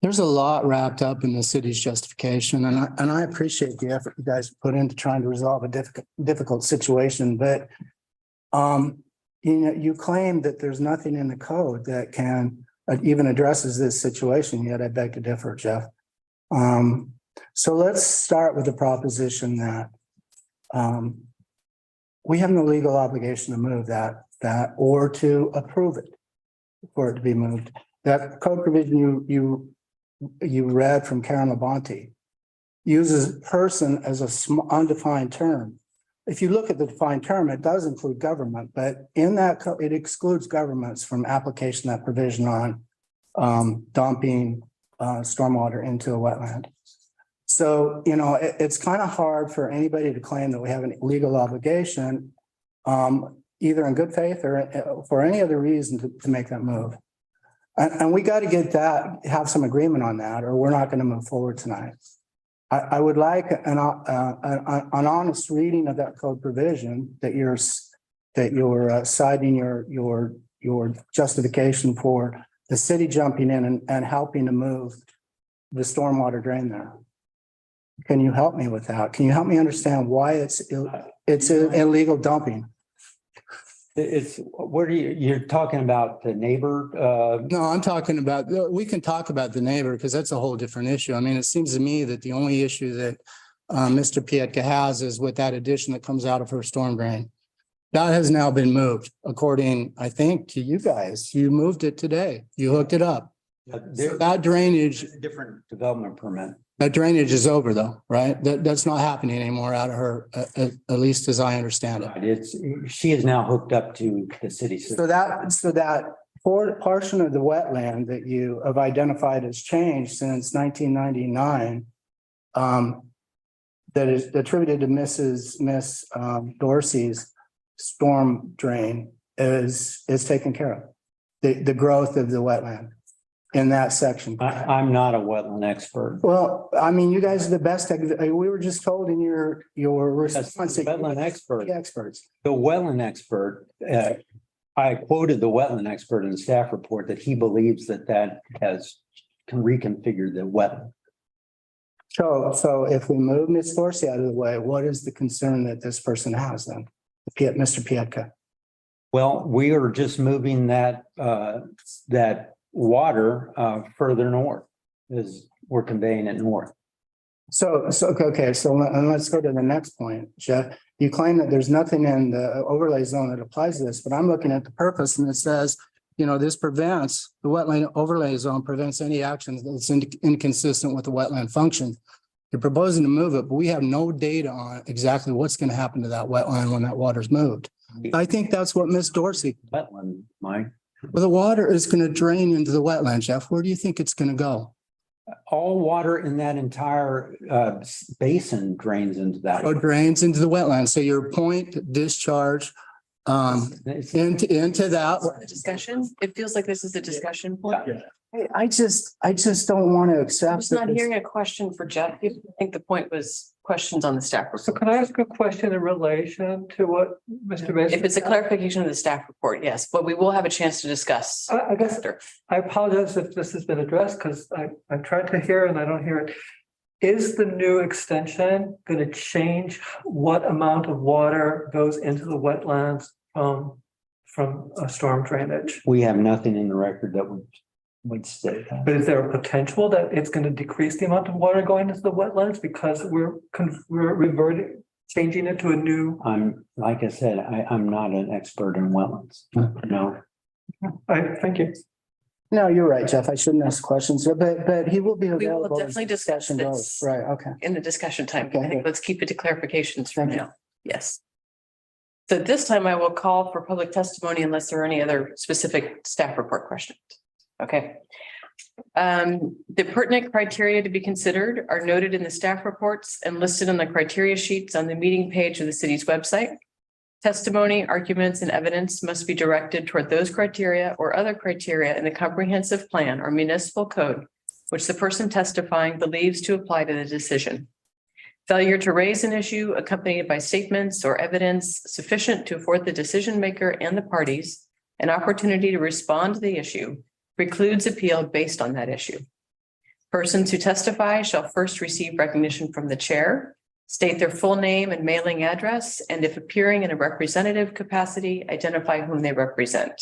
There's a lot wrapped up in the city's justification, and I appreciate the effort you guys put into trying to resolve a difficult situation, but you claim that there's nothing in the code that can even addresses this situation, yet I beg to differ, Jeff. So let's start with the proposition that we have no legal obligation to move that or to approve it for it to be moved. That code provision you read from Karen Labonte uses person as a undefined term. If you look at the defined term, it does include government, but in that it excludes governments from application of that provision on dumping stormwater into a wetland. So, it's kind of hard for anybody to claim that we have a legal obligation, either in good faith or for any other reason to make that move. And we got to have some agreement on that, or we're not going to move forward tonight. I would like an honest reading of that code provision that you're citing your justification for the city jumping in and helping to move the stormwater drain there. Can you help me with that? Can you help me understand why it's illegal dumping? You're talking about the neighbor? No, I'm talking about, we can talk about the neighbor because that's a whole different issue. I mean, it seems to me that the only issue that Mr. Pietka has is with that addition that comes out of her storm drain. That has now been moved according, I think, to you guys. You moved it today. You hooked it up. That drainage. Different development permit. That drainage is over though, right? That's not happening anymore out of her, at least as I understand it. She is now hooked up to the city system. So that portion of the wetland that you have identified as changed since 1999, that is attributed to Miss Dorsey's storm drain is taken care of. The growth of the wetland in that section. I'm not a wetland expert. Well, I mean, you guys are the best. We were just told in your response. Wetland expert. Experts. The wetland expert, I quoted the wetland expert in the staff report that he believes that can reconfigure the wetland. So if we move Ms. Dorsey out of the way, what is the concern that this person has then? Mr. Pietka? Well, we are just moving that water further north as we're conveying it north. So let's go to the next point, Jeff. You claim that there's nothing in the overlay zone that applies to this, but I'm looking at the purpose and it says this prevents, the wetland overlay zone prevents any action that's inconsistent with the wetland function. You're proposing to move it, but we have no data on exactly what's going to happen to that wetland when that water's moved. I think that's what Miss Dorsey, Wetland, Mike. well, the water is going to drain into the wetland, Jeff. Where do you think it's going to go? All water in that entire basin drains into that. It drains into the wetland. So your point discharge into that. The discussion, it feels like this is a discussion point. I just don't want to I accept. was not hearing a question for Jeff. I think the point was questions on the staff So report. can I ask a question in relation to what Mr. Mason? If it's a clarification of the staff report, yes, but we will have a chance to discuss. I guess after. I apologize if this has been addressed because I'm trying to hear and I don't hear it. Is the new extension going to change what amount of water goes into the wetlands from a storm drainage? We have nothing in the record that would state that. But is there a potential that it's going to decrease the amount of water going into the wetlands because we're reverting, changing it to a new? Like I said, I'm not an expert in wetlands. No. Thank you. No, you're right, Jeff. I shouldn't ask questions, but he will be We will available. as definitely discuss discussion goes. this. Right, okay. In the discussion time. Okay. I think let's keep it to clarifications for Thank you. now. Yes. So this time I will call for public testimony unless there are any other specific staff report questions. Okay. The pertinent criteria to be considered are noted in the staff reports and listed on the criteria sheets on the meeting page of the city's website. Testimony, arguments, and evidence must be directed toward those criteria or other criteria in the comprehensive plan or municipal code, which the person testifying believes to apply to the decision. Failure to raise an issue accompanied by statements or evidence sufficient to afford the decision maker and the parties an opportunity to respond to the issue precludes appeal based on that issue. Persons who testify shall first receive recognition from the chair, state their full name and mailing address, and if appearing in a representative capacity, identify whom they represent.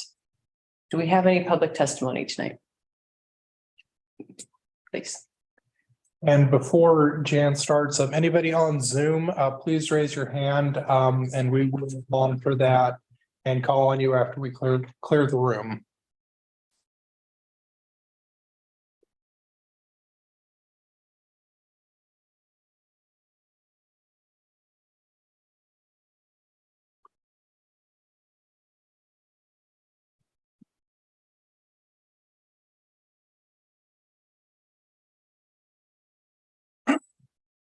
Do we have any public testimony tonight? Please. And before Jan starts, anybody on Zoom, please raise your hand and we will monitor that and call on you after we clear the room.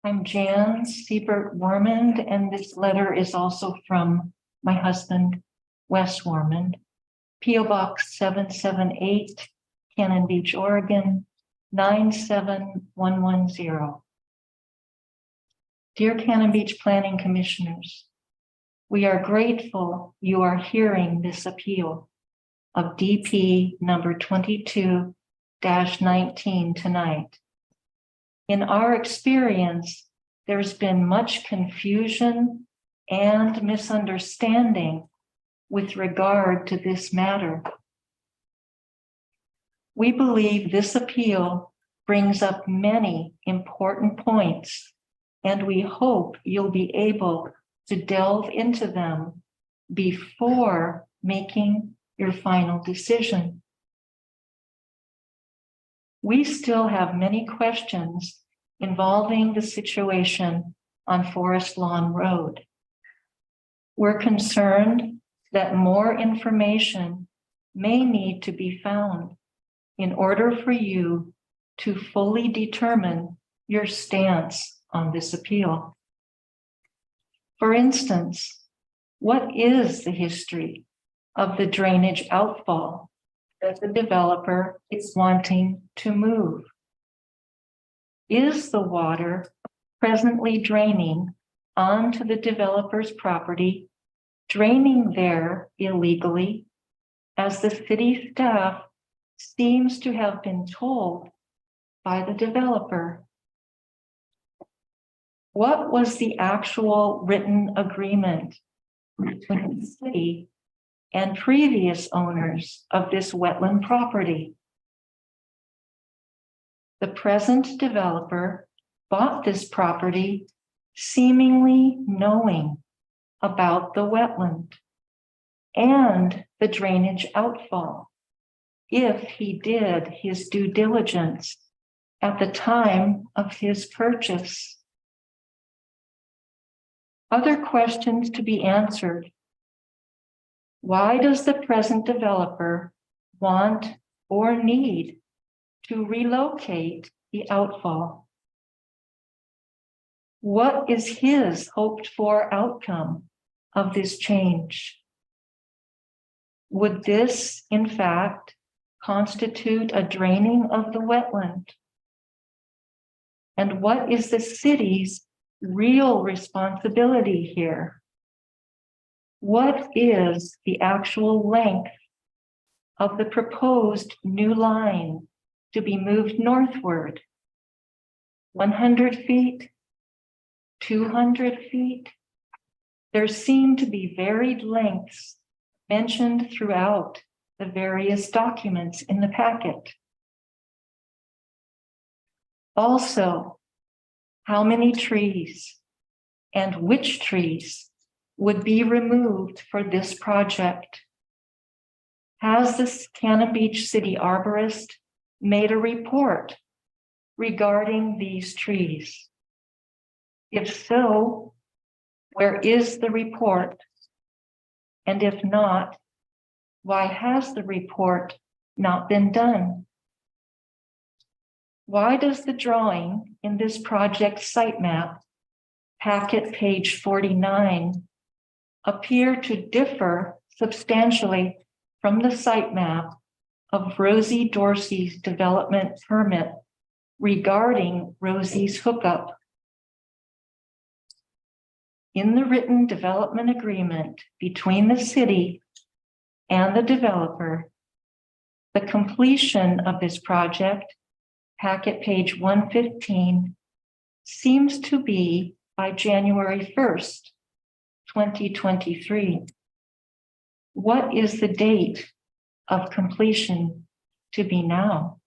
I'm Jan Siebert Warmond, and this letter is also from my husband, Wes Warmond. P.O. Box 778, Cannon Beach, Oregon, 97110. Dear Cannon Beach Planning Commissioners, we are grateful you are hearing this appeal of DP number 22-19 tonight. In our experience, there's been much confusion and misunderstanding with regard to this matter. We believe this appeal brings up many important points, and we hope you'll be able to delve into them before making your final decision. We still have many questions involving the situation on Forest Lawn Road. We're concerned that more information may need to be found in order for you to fully determine your stance on this appeal. For instance, what is the history of the drainage outfall that the developer is wanting to move? Is the water presently draining onto the developer's property, draining there illegally, as the city staff seems to have been told by the developer? What was the actual written agreement between the city and previous owners of this wetland property? The present developer bought this property seemingly knowing about the wetland and the drainage outfall. if he did his due diligence at the time of his purchase. Other questions to be answered. Why does the present developer want or need to relocate the outfall? What is his hoped for outcome of this change? Would this, in fact, constitute a draining of the wetland? And what is the city's real responsibility here? What is the actual length of the proposed new line to be moved northward? 100 feet? 200 feet? There seem to be varied lengths mentioned throughout the various documents in the packet. Also, how many trees and which trees would be removed for this project? Has the Cannon Beach City Arborist made a report regarding these trees? If so, where is the report? And if not, why has the report not been done? Why does the drawing in this project site map, packet page 49, appear to differ substantially from the site map of Rosie Dorsey's development permit regarding Rosie's hookup? In the written development agreement between the city and the developer, the completion of this project, packet page 115, seems to be by January 1st, 2023. What is the date of completion to be now?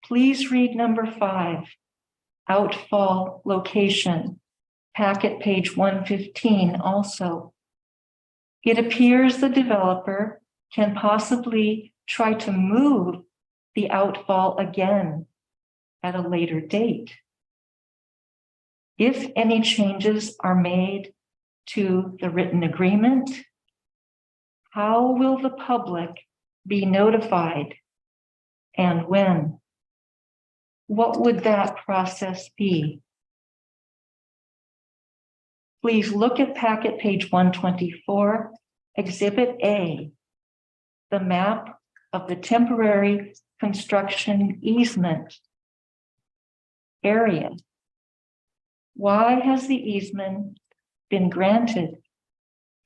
Please read number 5, outfall location, packet page 115 also. It appears the developer can possibly try to move the outfall again at a later date. If any changes are made to the written agreement, how will the public be notified and when? What would that process be? Please look at packet page 124, Exhibit A, the map of the temporary construction easement area. Why has the easement been granted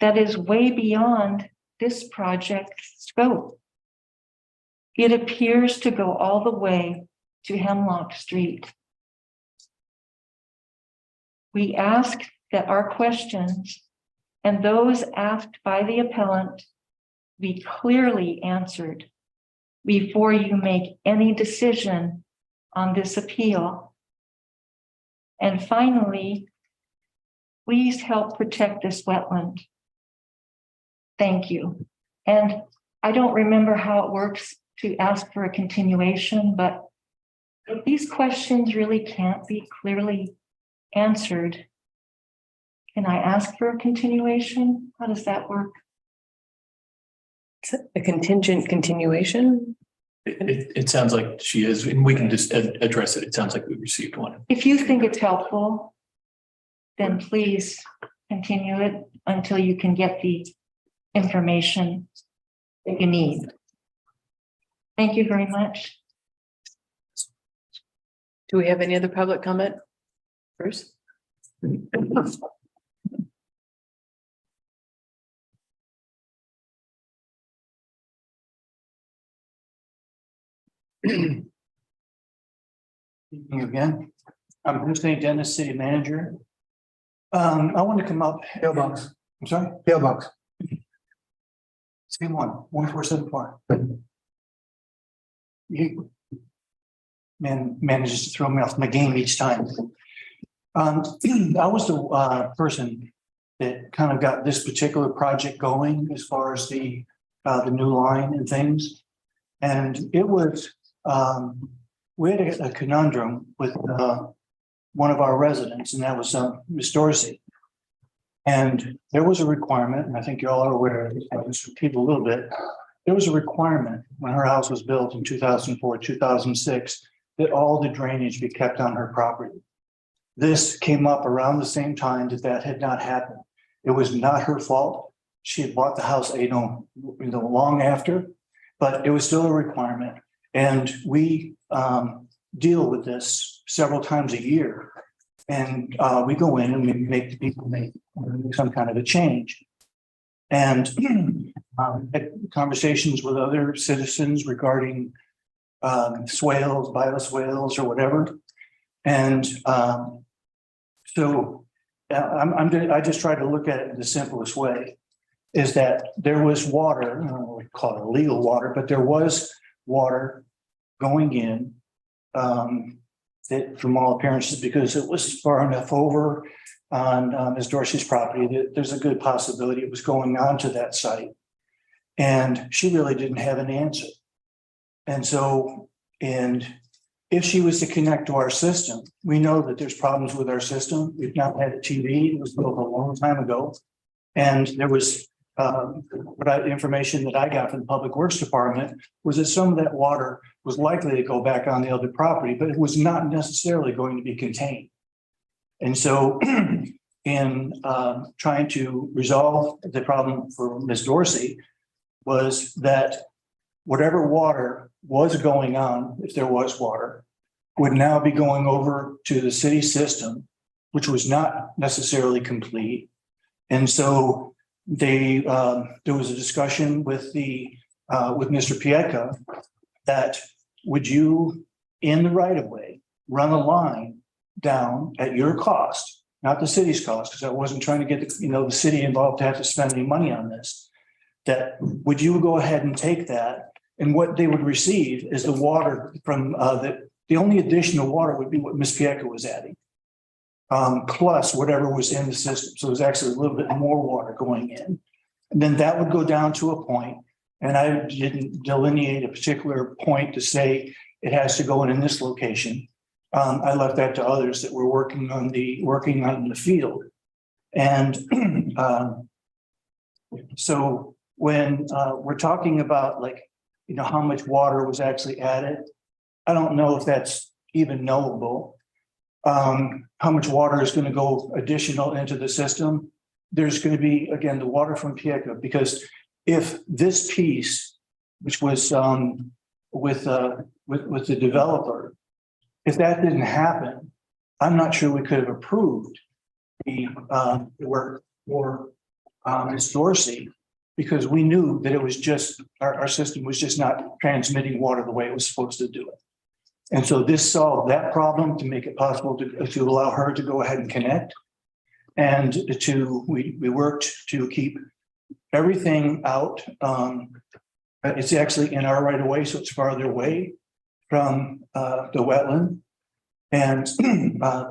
that is way beyond this project's scope? It appears to go all the way to Hemlock Street. We ask that our questions and those asked by the appellant be clearly answered before you make any decision on this appeal. And finally, please help protect this wetland. Thank you. And I don't remember how it works to ask for a continuation, but if these questions really can't be clearly answered, can I ask for a continuation? How does that work? A contingent continuation? It sounds like she is, and we can just address it. It sounds like we received one. If you think it's helpful, then please continue it until you can get the information that you need. Thank you very much. Do we have any other public comment? Bruce? Evening again. I'm Bruce A. Dennis, City Manager. I want to come up. Pillbox. I'm sorry? Pillbox. Same one, 1474. You manages to throw me off my game each time. I was the person that kind of got this particular project going as far as the the new line and things. And it was, we had a conundrum with one of our residents, and that was Ms. Dorsey. And there was a requirement, and I think you all are aware of this, I'll just repeat a little bit. There was a requirement when her house was built in 2004, 2006, that all the drainage be kept on her property. This came up around the same time that had not happened. It was not her fault. She had bought the house, long after, but it was still a requirement. And we deal with this several times a year. And we go in and we make the people make some kind of a change. And had conversations with other citizens regarding swales, bioswales, or whatever. And I just try to look at it in the simplest way, is that there was water, I don't know what we call it illegal water, but there was water going in that from all appearances, because it was far enough over on Ms. Dorsey's property that there's a good possibility it was going onto that site. And she really didn't have an answer. And so, and if she was to connect to our system, we know that there's problems with our system. We've not had a TV. It was built a long time ago. And there was information that I got from the Public Works Department was that some of that water was likely to go back on the other property, but it was not necessarily going to be contained. And so in trying to resolve the problem for Ms. Dorsey was that whatever water was going on, if there was water, would now be going over to the city system, which was not necessarily complete. And so there was a discussion with Mr. Pieka that would you, in the right of way, run a line down at your cost, not the city's cost, because I wasn't trying to get the city involved to have to spend any money on this. That would you go ahead and take that, and what they would receive is the water from the only additional water would be what Ms. Pieka was adding, plus whatever was in the system. So it was actually a little bit more water going in, and then that would go down to a point. And I didn't delineate a particular point to say it has to go in this location. I left that to others that were working on the field. And so when we're talking about how much water was actually added, I don't know if that's even knowable. How much water is going to go additional into the system? There's going to be, again, the water from Pieka, because if this piece, which was with the developer, if that didn't happen, I'm not sure we could have approved the work for Ms. Dorsey, because we knew that it was just our system was just not transmitting water the way it was supposed to do it. And so this solved that problem to make it possible to allow her to go ahead and connect. And we worked to keep everything out. It's actually in our right of way, so it's farther away from the wetland, and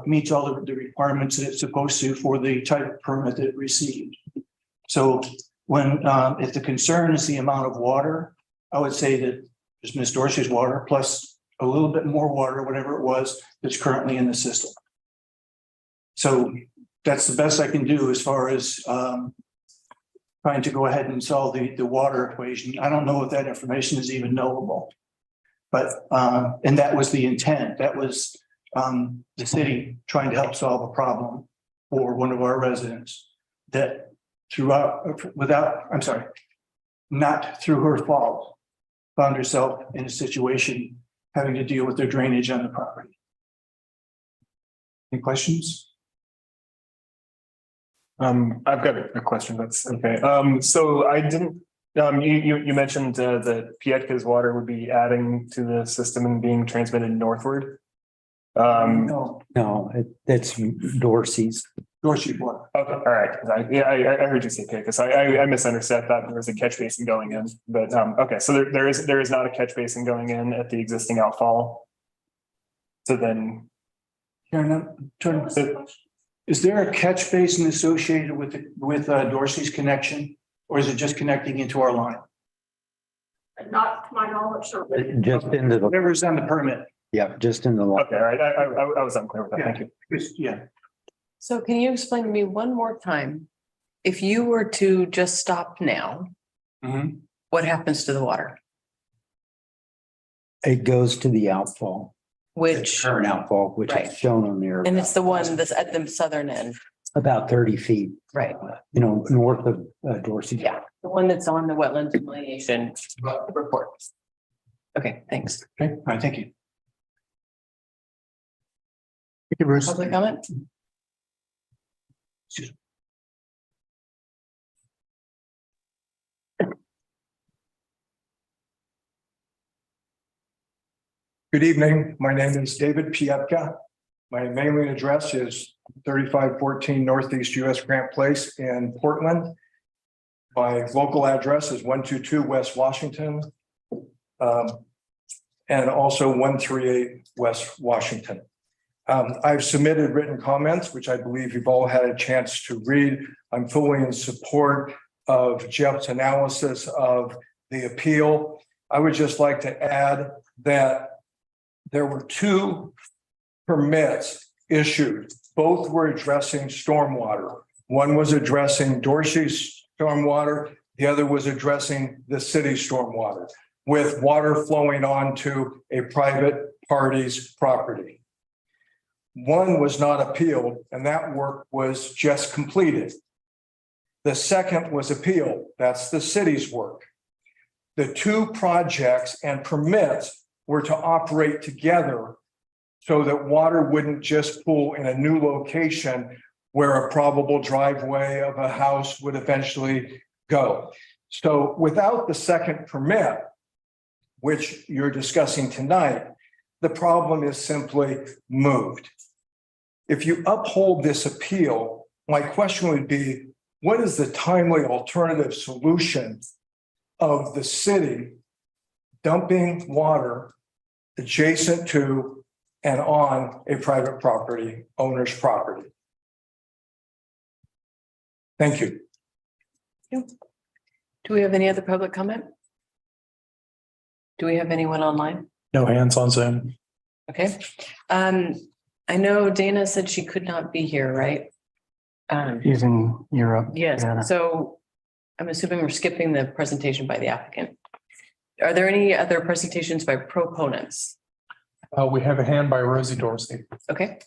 meets all of the requirements that it's supposed to for the type of permit that it received. So when if the concern is the amount of water, I would say that there's Ms. Dorsey's water plus a little bit more water, whatever it was, that's currently in the system. So that's the best I can do as far as trying to go ahead and solve the water equation. I don't know if that information is even knowable, but and that was the intent. That was the city trying to help solve a problem for one of our residents that not through her fault, found herself in a situation having to deal with their drainage on the property. Any questions? I've got a question. That's okay. So I didn't. You mentioned that Pietka's water would be adding to the system and being transmitted northward. No, That's Dorsey's. Dorsey water. Okay, all right. I heard you say Pietka, so I misunderstood. I thought there was a catch basin going in, but okay. So there is not a catch basin going in at the existing outfall. So then, is there a catch basin associated with Dorsey's connection, or is it just connecting into our line? Not to my knowledge. Just into the, Whatever's on the permit. yeah, just in the law. Okay, all right. I was unclear with that. Thank you. Yeah. So can you explain to me one more time? If you were to just stop now, Mhm. what happens to the water? It goes to the outfall, Which, current outfall, which Right. is shown on there. and it's the one that's at the southern end, About 30 feet, right? north of Dorsey. Yeah, the one that's on the wetland delineation report. Okay, thanks. Okay, all right, thank you. Thank you, Bruce. Public comment? Good evening. My name is David Piepka. My mailing address is 3514 Northeast US Grant Place in Portland. My local address is 122 West Washington. And also 138 West Washington. I've submitted written comments, which I believe you've all had a chance to read. I'm fully in support of Jeff's analysis of the appeal. I would just like to add that there were two permits issued. Both were addressing stormwater. One was addressing Dorsey's stormwater. The other was addressing the city's stormwater, with water flowing onto a private party's property. One was not appealed, and that work was just completed. The second was appealed. That's the city's work. The two projects and permits were to operate together so that water wouldn't just pool in a new location where a probable driveway of a house would eventually go. So without the second permit, which you're discussing tonight, the problem is simply moved. If you uphold this appeal, my question would be, what is the timely alternative solution of the city dumping water adjacent to and on a private property owner's property? Thank you. Do we have any other public comment? Do we have anyone online? No hands on Zoom. Okay. I know Dana said she could not be here, right? Using Europe. Yes, Yeah. so I'm assuming we're skipping the presentation by the applicant. Are there any other presentations by proponents? We have a hand by Rosie Dorsey. Okay.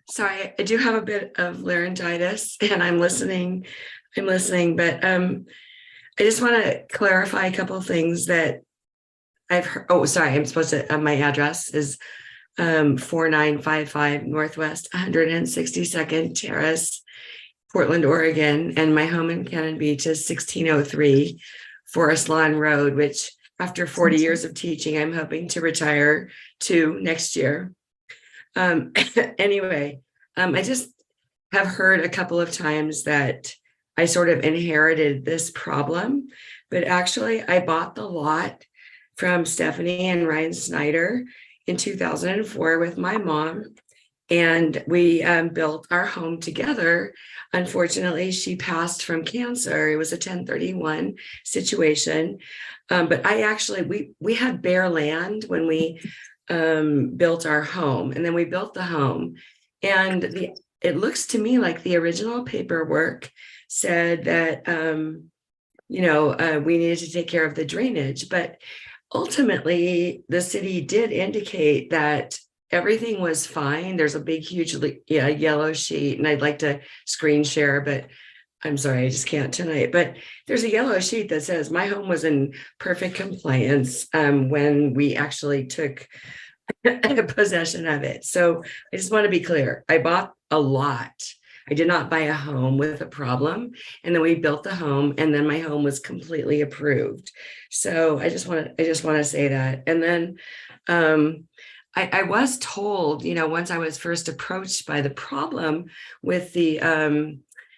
Sorry, I do have a bit of laryngitis and I'm listening, but I just want to clarify a couple of things that I've heard. Oh, sorry, I'm supposed to, my address is 4955 Northwest 162nd Terrace, Portland, Oregon, and my home in Cannon Beach is 1603 Forest Lawn Road, which after 40 years of teaching, I'm hoping to retire to next year. Anyway, I just have heard a couple of times that I sort of inherited this problem, but actually I bought the lot from Stephanie and Ryan Snyder in 2004 with my mom, and we built our home together. Unfortunately, she passed from cancer. It was a 1031 situation, but we had bare land when we built our home, and then we built the home, and it looks to me like the original paperwork said that we needed to take care of the drainage, but ultimately the city did indicate that everything was fine. There's a big huge yellow sheet, and I'd like to screen share, but I'm sorry, I just can't tonight. But there's a yellow sheet that says my home was in perfect compliance when we actually took possession of it. So I just want to be clear. I bought a lot. I did not buy a home with a problem. And then we built the home, and then my home was completely approved. So I just want to say that. And then I was told, once I was first approached by the problem with the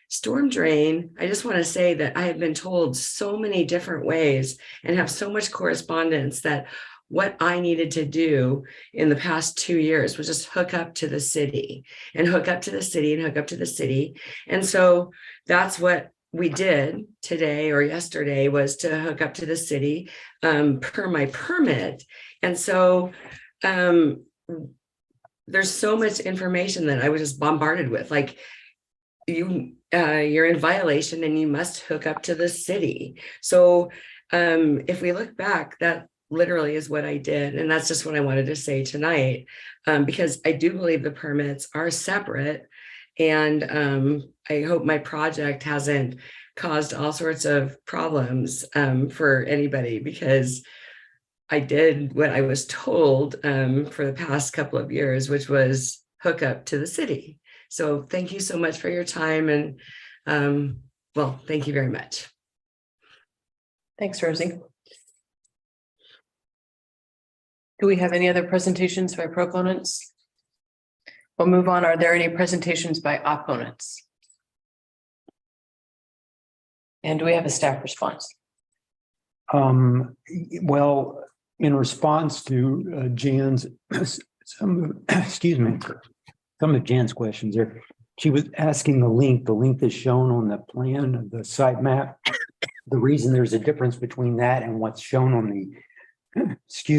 storm drain, I just want to say that I have been told so many different ways and have so much correspondence that what I needed to do in the past 2 years was just hook up to the city and hook up to the city and hook up to the city. And so that's what we did today or yesterday, was to hook up to the city per my permit. And so there's so much information that I was just bombarded with, like, you're in violation and you must hook up to the city. So if we look back, that literally is what I did. And that's just what I wanted to say tonight, because I do believe the permits are separate. And I hope my project hasn't caused all sorts of problems for anybody, because I did what I was told for the past couple of years, which was hook up to the city. So thank you so much for your time. And well, thank you very much. Thanks, Rosie. Do we have any other presentations by proponents? We'll move on. Are there any presentations by opponents? And do we have a staff response? Well, in response to Jan's, some of Jan's questions there, she was asking the length that's shown on the plan of the site map. The reason there's a difference between that and what's shown on the,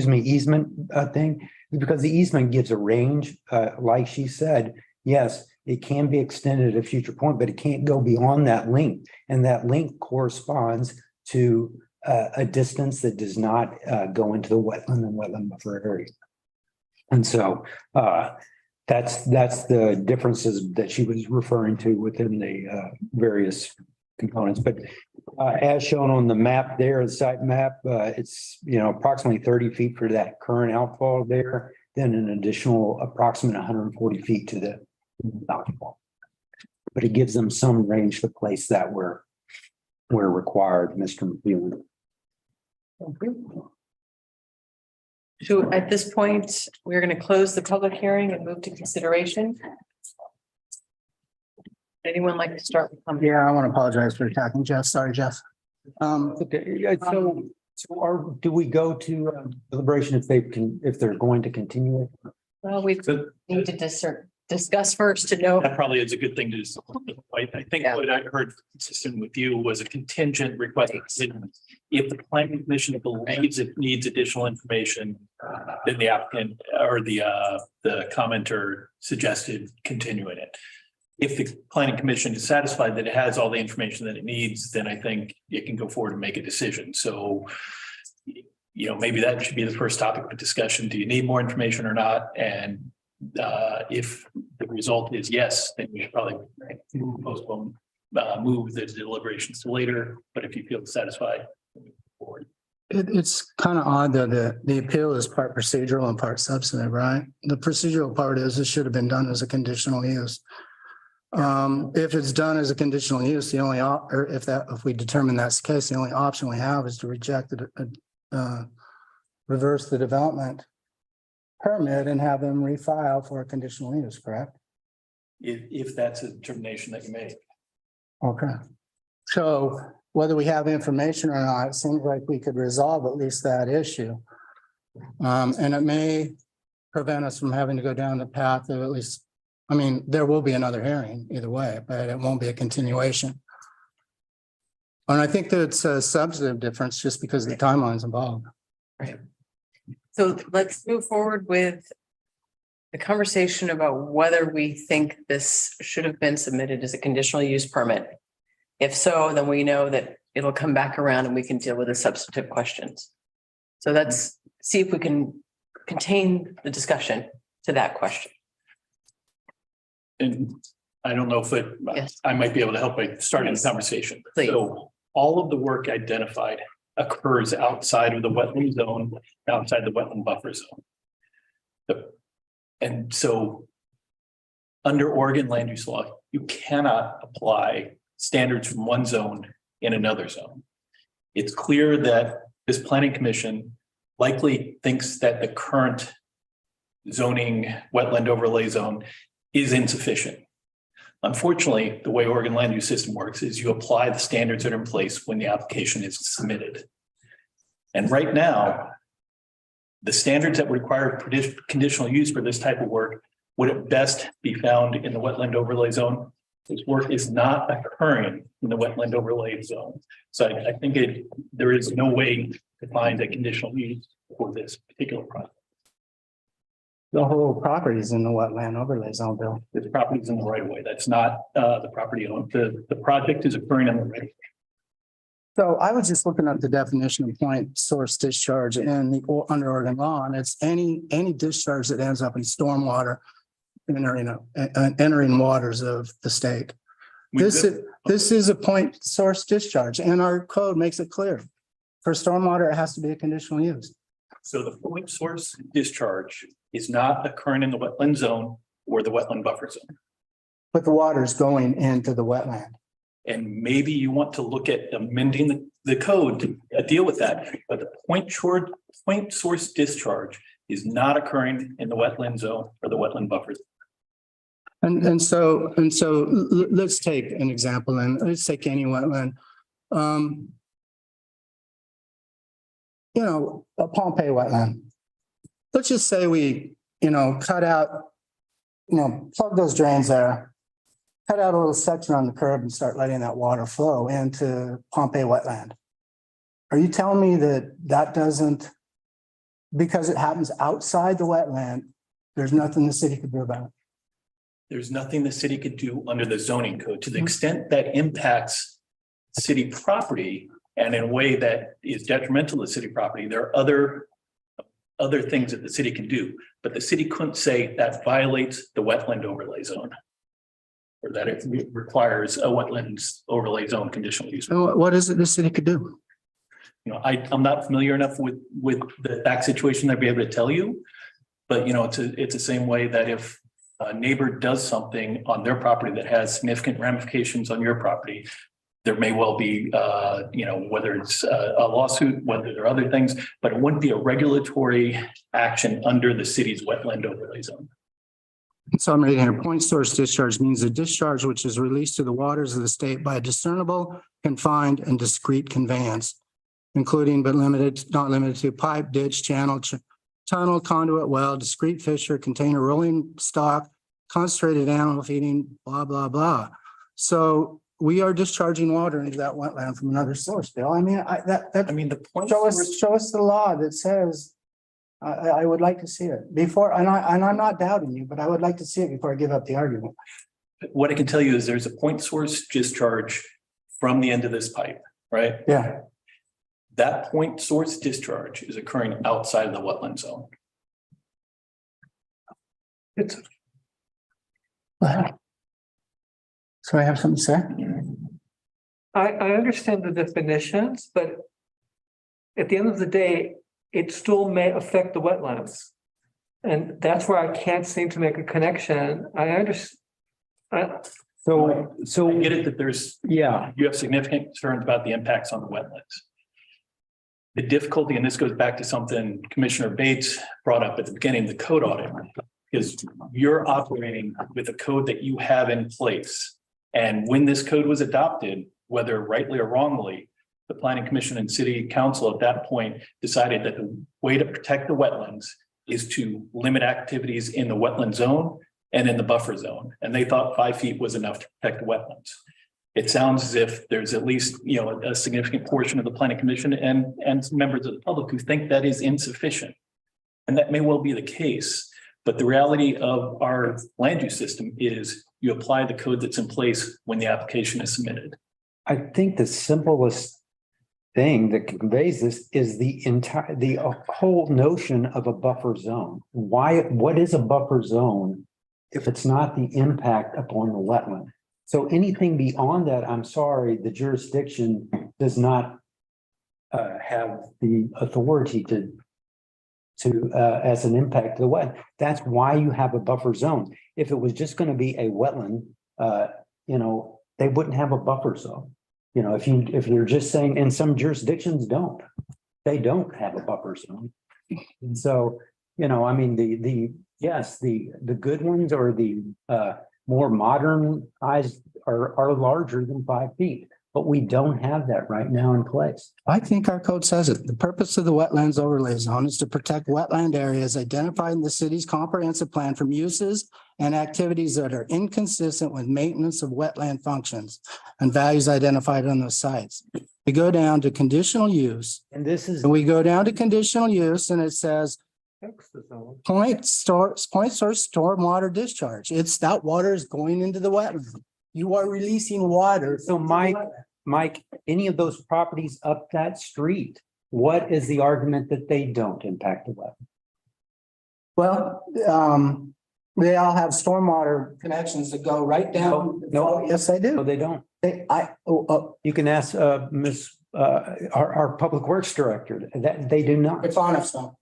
easement thing is because the easement gives a range. Like she said, yes, it can be extended at a future point, but it can't go beyond that length. And that length corresponds to a distance that does not go into the wetland and wetland buffer area. And so that's the differences that she was referring to within the various components. But as shown on the map there, the site map, it's approximately 30 feet for that current outfall there, then an additional approximate 140 feet to the outfall. But it gives them some range to place that where required, Mr. McFeeland. So at this point, we're going to close the public hearing and move to consideration. Anyone like to start with comment? Yeah, I want to apologize for attacking Jeff. Sorry, Jeff. Okay, so do we go to deliberation if they're going to continue it? Well, we need to discuss first to know. That probably is a good thing to do. I think what I heard consistent with you was a contingent request. If the planning commission believes it needs additional information, then the applicant or the commenter suggested continuing it. If the planning commission is satisfied that it has all the information that it needs, then I think it can go forward and make a decision. So, maybe that should be the first topic of discussion. Do you need more information or not? And if the result is yes, then you should probably postpone, move the deliberations to later. But if you feel satisfied, move forward. It's kind of odd that the appeal is part procedural and part substantive, right? The procedural part is it should have been done as a conditional use. If it's done as a conditional use, the only if we determine that's the case, the only option we have is to reject reverse the development permit and have them refile for a conditional use, correct? If that's a determination that you make. Okay. So whether we have information or not, it seems like we could resolve at least that issue. And it may prevent us from having to go down the path of at least, there will be another hearing either way, but it won't be a continuation. And I think that it's a substantive difference just because of the timelines involved. Right. So let's move forward with the conversation about whether we think this should have been submitted as a conditional use permit. If so, then we know that it'll come back around and we can deal with the substantive questions. So let's see if we can contain the discussion to that question. And I don't know if I might be able to help by starting the conversation. Please. So all of the work identified occurs outside of the wetland zone, outside the wetland buffer zone. And so under Oregon land use law, you cannot apply standards from one zone in another zone. It's clear that this planning commission likely thinks that the current zoning wetland overlay zone is insufficient. Unfortunately, the way Oregon land use system works is you apply the standards that are in place when the application is submitted. And right now, The standards that require conditional use for this type of work would at best be found in the wetland overlay zone. This work is not occurring in the wetland overlay zone. So I think there is no way to find a conditional use for this particular project. The whole property is in the wetland overlay zone, Bill. This property is in the right of way. That's not the property owned. The project is occurring in the right of way. So I was just looking at the definition of point source discharge in the under Oregon law, and it's any discharge that ends up in stormwater entering waters of the state. This is a point source discharge, and our code makes it clear. For stormwater, it has to be a conditional use. So the point source discharge is not occurring in the wetland zone or the wetland buffer zone. But the water is going into the wetland. And maybe you want to look at amending the code to deal with that, but the point source discharge is not occurring in the wetland zone or the wetland buffer zone. And so let's take an example, and let's take any wetland. A Pompeii wetland. Let's just say we, cut out, plug those drains there, cut out a little section on the curb and start letting that water flow into Pompeii wetland. Are you telling me that doesn't, because it happens outside the wetland, there's nothing the city could do about it? There's nothing the city could do under the zoning code to the extent that impacts city property and in a way that is detrimental to city property. There are other things that the city can do, but the city couldn't say that violates the wetland overlay zone or that it requires a wetlands overlay zone conditional use. What is it the city could do? I'm not familiar enough with the back situation to be able to tell you, but it's the same way that if a neighbor does something on their property that has significant ramifications on your property, there may well be, whether it's a lawsuit, whether there are other things, but it wouldn't be a regulatory action under the city's wetland overlay zone. So I'm reading here, point source discharge means a discharge which is released to the waters of the state by a discernible, confined, and discrete conveyance, including but not limited to pipe, ditch, channel, tunnel, conduit, well, discrete fissure, container, rolling stock, concentrated animal feeding, blah, blah, blah. So we are discharging water into that wetland from another source, Bill. The point show us the law that says, I would like to see it before, and I'm not doubting you, but I would like to see it before I give up the argument. What I can tell you is there's a point source discharge from the end of this pipe, right? Yeah. That point source discharge is occurring outside of the wetland zone. So I have something to say? I understand the definitions, but at the end of the day, it still may affect the wetlands. And that's where I can't seem to make a connection. I understand. So I get it that you have significant concerns about the impacts on the wetlands. The difficulty, and this goes back to something Commissioner Bates brought up at the beginning, the code audit, is you're operating with a code that you have in place. And when this code was adopted, whether rightly or wrongly, the Planning Commission and City Council at that point decided that the way to protect the wetlands is to limit activities in the wetland zone and in the buffer zone. And they thought 5 feet was enough to protect the wetlands. It sounds as if there's at least, a significant portion of the Planning Commission and members of the public who think that is insufficient. And that may well be the case, but the reality of our land use system is you apply the code that's in place when the application is submitted. I think the simplest thing that conveys this is the whole notion of a buffer zone. What is a buffer zone if it's not the impact upon the wetland? So anything beyond that, I'm sorry, the jurisdiction does not have the authority to as an impact to the wetland. That's why you have a buffer zone. If it was just going to be a wetland, they wouldn't have a buffer zone. If you're just saying, and some jurisdictions don't have a buffer zone. And so, the good ones or the more modernized are larger than 5 feet. But we don't have that right now in place. I think our code says it. The purpose of the wetlands overlay zone is to protect wetland areas identified in the city's comprehensive plan from uses and activities that are inconsistent with maintenance of wetland functions and values identified on those sites. We go down to conditional use, And this is, and we go down to conditional use, and it says point source stormwater discharge. It's that water is going into the wetland. You are releasing water. so Mike, any of those properties up that street, what is the argument that they don't impact the wetland? Well, they all have stormwater connections that go right down. No. Yes, they No, do. they don't. Oh, You can ask our public works director, that they do not. it's on us though.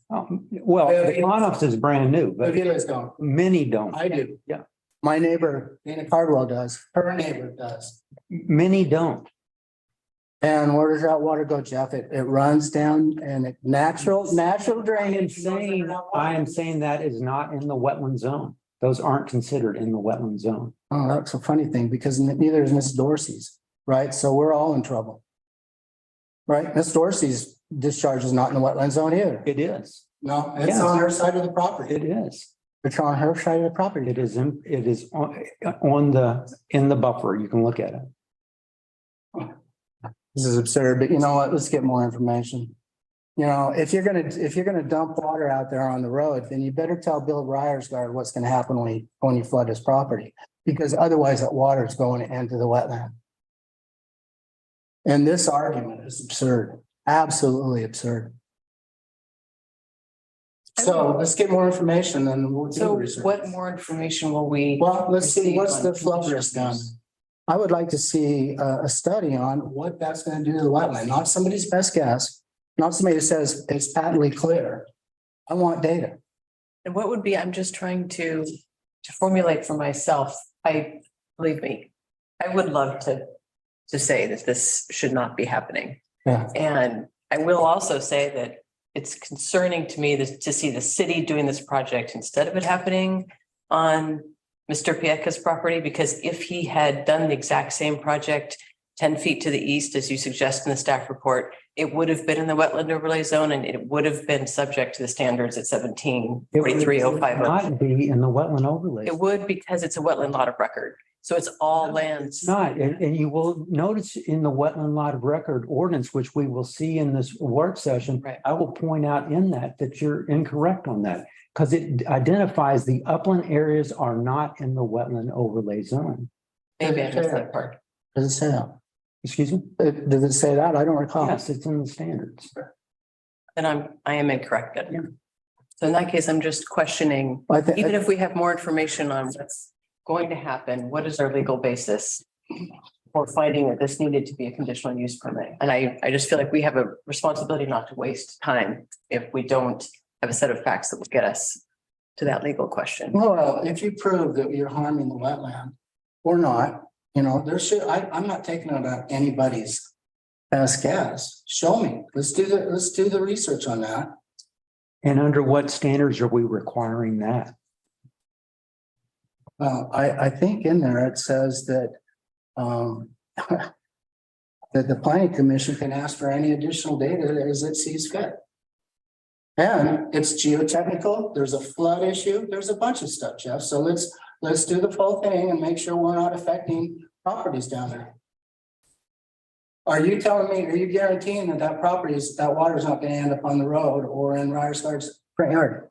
Well, the Conops is brand new, The but villas don't. many don't. I do. Yeah. My neighbor, Dana Cardwell does. Her neighbor does. Many don't. And where does that water go, Jeff? It runs down and it natural drainage. I am saying that is not in the wetland zone. Those aren't considered in the wetland zone. Oh, that's a funny thing because neither is Miss Dorsey's, right? So we're all in trouble. Right? Miss Dorsey's discharge is not in the wetland zone either. It is. No, it's Yes. on her side of the property. It is. It's on her side of the property. It is in the buffer. You can look at it. This is absurd, but you know what? Let's get more information. You know, if you're gonna dump water out there on the road, then you better tell Bill Ryersgard what's gonna happen when you flood his property. Because otherwise that water is going into the wetland. And this argument is absurd, absolutely absurd. So let's get more information and we'll do the So research. what more information will we? Well, let's see, receive what's on the flood risk done? I would like to see a study on what that's gonna do to the wetland, not somebody's best guess, not somebody who says it's patently clear. I want data. And what would be, I'm just trying to formulate for myself, believe me, I would love to say that this should not be happening. Yeah. And I will also say that it's concerning to me to see the city doing this project instead of it happening on Mr. Pieka's property, because if he had done the exact same project 10 feet to the east, as you suggest in the staff report, it would have been in the wetland overlay zone and it would have been subject to the standards at 1743.050. Not be in the wetland overlay. It would, because it's a wetland lot of record. So it's all lands. It's not, and you will notice in the wetland lot of record ordinance, which we will see in this work session. Right. I will point out in that you're incorrect on that, because it identifies the upland areas are not in the wetland overlay zone. Maybe I missed that part. Does it say that? Excuse me? Does it say that? I don't recall. Yes, it's in the standards. Then I am incorrect. Then. So in that case, I'm just questioning, I think, even if we have more information on what's going to happen, what is our legal basis for finding that this needed to be a conditional use permit? And I just feel like we have a responsibility not to waste time if we don't have a set of facts that will get us to that legal question. well, if you prove that you're harming the wetland or not, you know, I'm not taking it about anybody's best guess. Show me. Let's do the research on that. And under what standards are we requiring that? Well, I think in there it says that that the planning commission can ask for any additional data as it sees fit. And it's geotechnical, there's a flood issue, there's a bunch of stuff, Jeff. So let's do the full thing and make sure we're not affecting properties down there. Are you telling me, are you guaranteeing that that water is not going to end up on the road or in Ryersgard's front yard?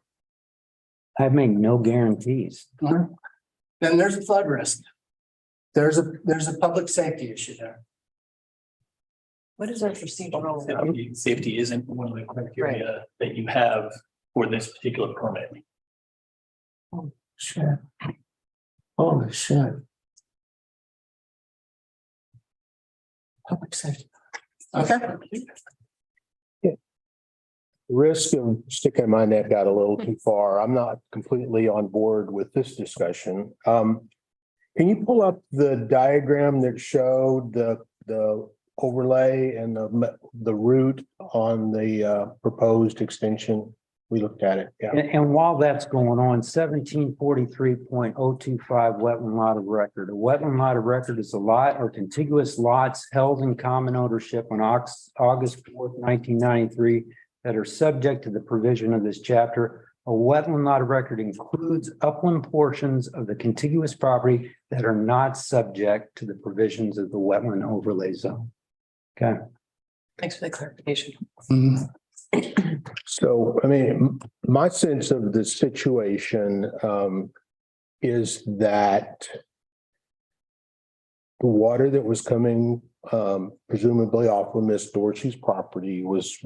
I make no guarantees. Then there's a flood risk. There's a public safety issue there. What is our procedural? Safety isn't one of the criteria that you have for this particular permit. Oh, shit. Holy shit. Public safety. Okay. Risk of sticking my neck out a little too far. I'm not completely on board with this discussion. Can you pull up the diagram that showed the overlay and the route on the proposed extension? We looked at it, yeah. And while that's going on, 1743.025 wetland lot of record. A wetland lot of record is a lot or contiguous lots held in common ownership on August 4th, 1993 that are subject to the provision of this chapter. A wetland lot of record includes upland portions of the contiguous property that are not subject to the provisions of the wetland overlay zone. Okay. Thanks for the clarification. Mhm. So, I mean, my sense of the situation is that the water that was coming presumably off of Miss Dorsey's property was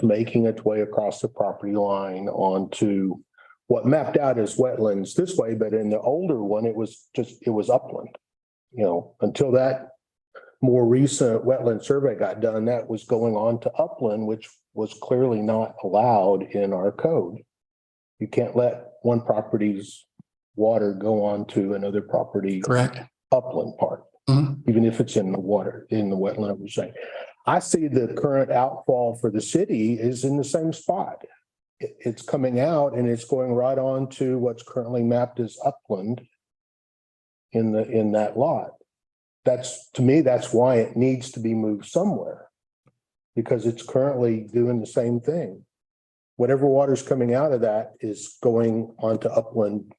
making its way across the property line onto what mapped out as wetlands this way, but in the older one, it was upland. You know, until that more recent wetland survey got done, that was going on to upland, which was clearly not allowed in our code. You can't let one property's water go on to another property. Correct. Upland part, even if it's in the water, in the wetland oversight. I see the current outfall for the city is in the same spot. It's coming out and it's going right on to what's currently mapped as upland in that lot. That's, to me, that's why it needs to be moved somewhere. Because it's currently doing the same thing. Whatever water's coming out of that is going onto upland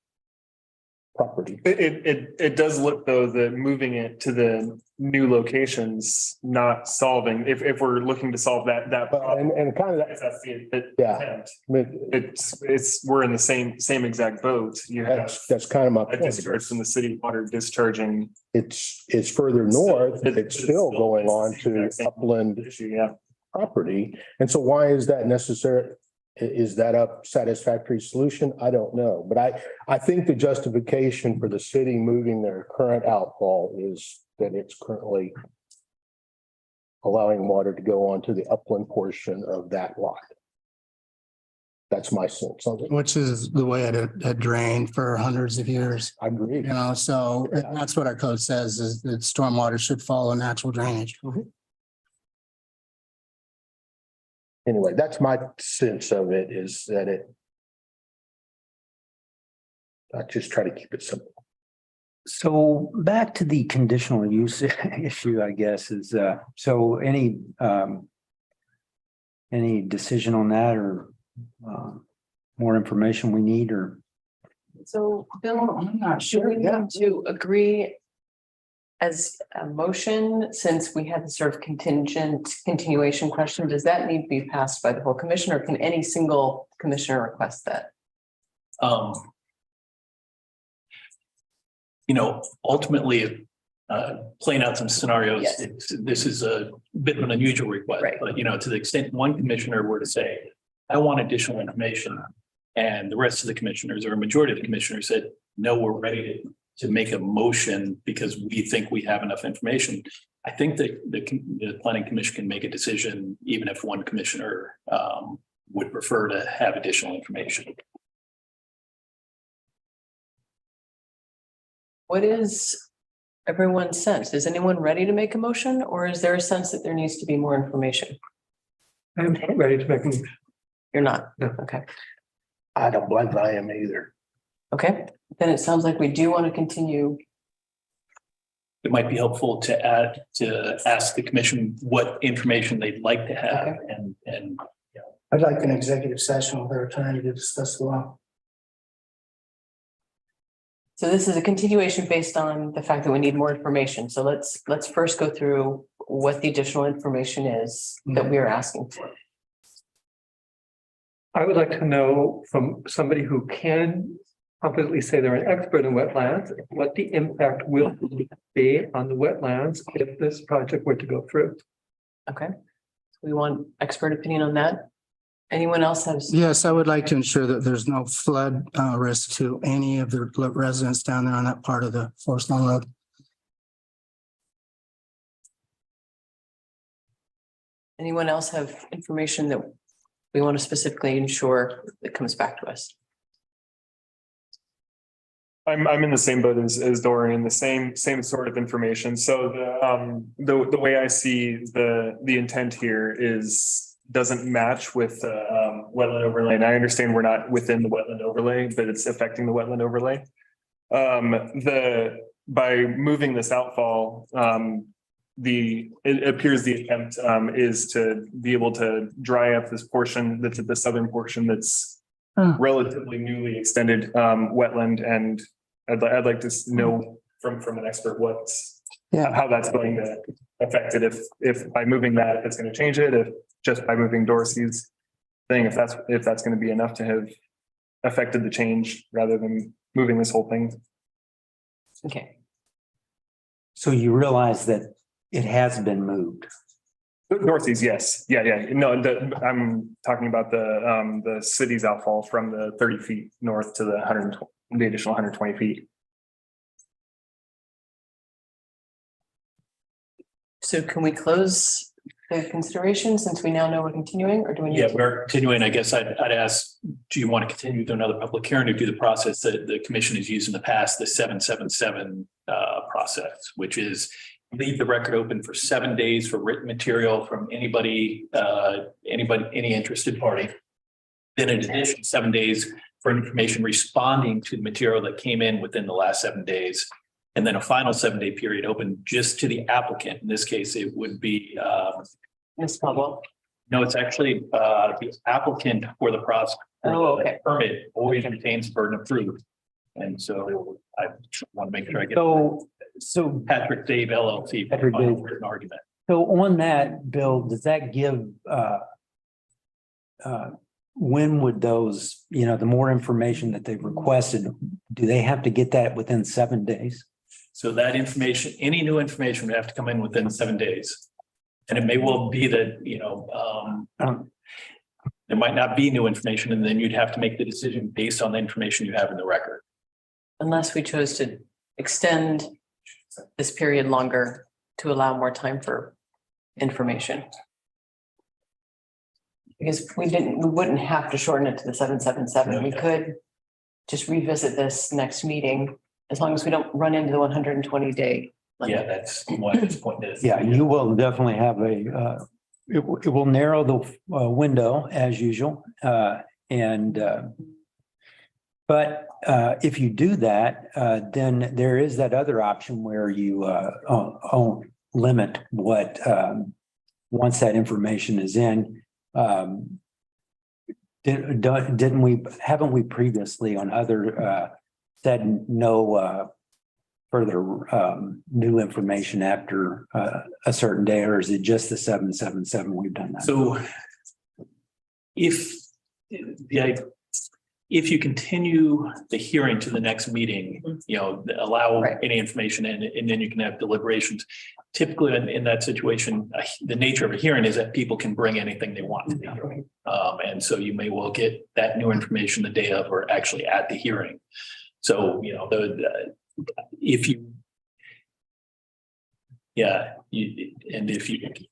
property. It does look though that moving it to the new locations, not solving, if we're looking to solve that problem. And kind of That's the yeah. It's we're in the same exact boat. You have That's kind of my a point. discharge from the city water discharging. It's further north, but it's still going on to upland Issue, yeah. property. And so why is that necessary? Is that a satisfactory solution? I don't know. But I think the justification for the city moving their current outfall is that it's currently allowing water to go onto the upland portion of that lot. That's my sense of it. Which is the way it had drained for hundreds of years. I agree. You know, so that's what our code says is that stormwater should follow natural drainage. Anyway, that's my sense of it, is that I just try to keep it simple. So back to the conditional use issue, I guess, is so any decision on that or more information we need or? So Bill, I'm not should sure. we want to agree as a motion, since we had the sort of continuation question, does that need to be passed by the whole commission or can any single commissioner request that? You know, ultimately, playing out some scenarios, Yes. this is a bit of an unusual request, Right. but you know, to the extent one commissioner were to say, I want additional information, and the rest of the commissioners or a majority of the commissioners said, no, we're ready to make a motion because we think we have enough information. I think that the planning commission can make a decision, even if one commissioner would prefer to have additional information. What is everyone's sense? Is anyone ready to make a motion or is there a sense that there needs to be more information? I'm ready to make a motion. You're not? No. Okay. I don't believe I am either. Okay, then it sounds like we do want to continue. It might be helpful to ask the commission what information they'd like to have Okay. and I'd like an executive session with our attorney to discuss the law. So this is a continuation based on the fact that we need more information. So let's first go through what the additional information is that we are asking for. I would like to know from somebody who can confidently say they're an expert in wetlands, what the impact will be on the wetlands if this project were to go through. Okay, so we want expert opinion on that. Anyone else has? Yes, I would like to ensure that there's no flood risk to any of the residents down there on that part of the Forest Lawn Road. Anyone else have information that we want to specifically ensure that comes back to us? I'm in the same boat as Dorian, the same sort of information. So the way I see the intent here doesn't match with wetland overlay, and I understand we're not within the wetland overlay, but it's affecting the wetland overlay. By moving this outfall, it appears the attempt is to be able to dry up this portion that's at the southern portion that's relatively newly extended wetland, and I'd like to know from an expert how that's going to affect it, if by moving that, if it's going to change it, if just by moving Dorsey's thing, if that's going to be enough to have affected the change rather than moving this whole thing. Okay. So you realize that it has been moved. Dorsey's, yes. Yeah. No, I'm talking about the city's outfall from the 30 feet north to the additional 120 feet. So can we close the consideration since we now know we're continuing, or do we need? Yeah, we're continuing. I guess I'd ask, do you want to continue to another public hearing or do the process that the commission has used in the past, the 777 process, which is leave the record open for 7 days for written material from any interested party. Then in addition, 7 days for information responding to the material that came in within the last 7 days. And then a final 7-day period open just to the applicant. In this case, it would be Ms. Caldwell. no, it's actually the applicant for the process. Oh, okay. Permit always retains burden of proof. And so I want to make sure I get. So Patrick Dave LLC. Patrick Dave. Written argument. So on that, Bill, does that give, when would those, the more information that they've requested, do they have to get that within 7 days? So that information, any new information would have to come in within 7 days. And it may well be that, there might not be new information, and then you'd have to make the decision based on the information you have in the record. Unless we chose to extend this period longer to allow more time for information. Because we wouldn't have to shorten it to the 777. We could just revisit this next meeting, as long as we don't run into the 120 day. Yeah, that's what this point is. Yeah, you will definitely have it will narrow the window as usual. But if you do that, then there is that other option where you limit what, once that information is in. Haven't we previously on other said no further new information after a certain day, or is it just the 777 we've done that? So if you continue the hearing to the next meeting, allow any information in, and then you can have deliberations. Typically in that situation, the nature of a hearing is that people can bring anything they want to the hearing. And so you may well get that new information the day of or actually at the hearing. So, if you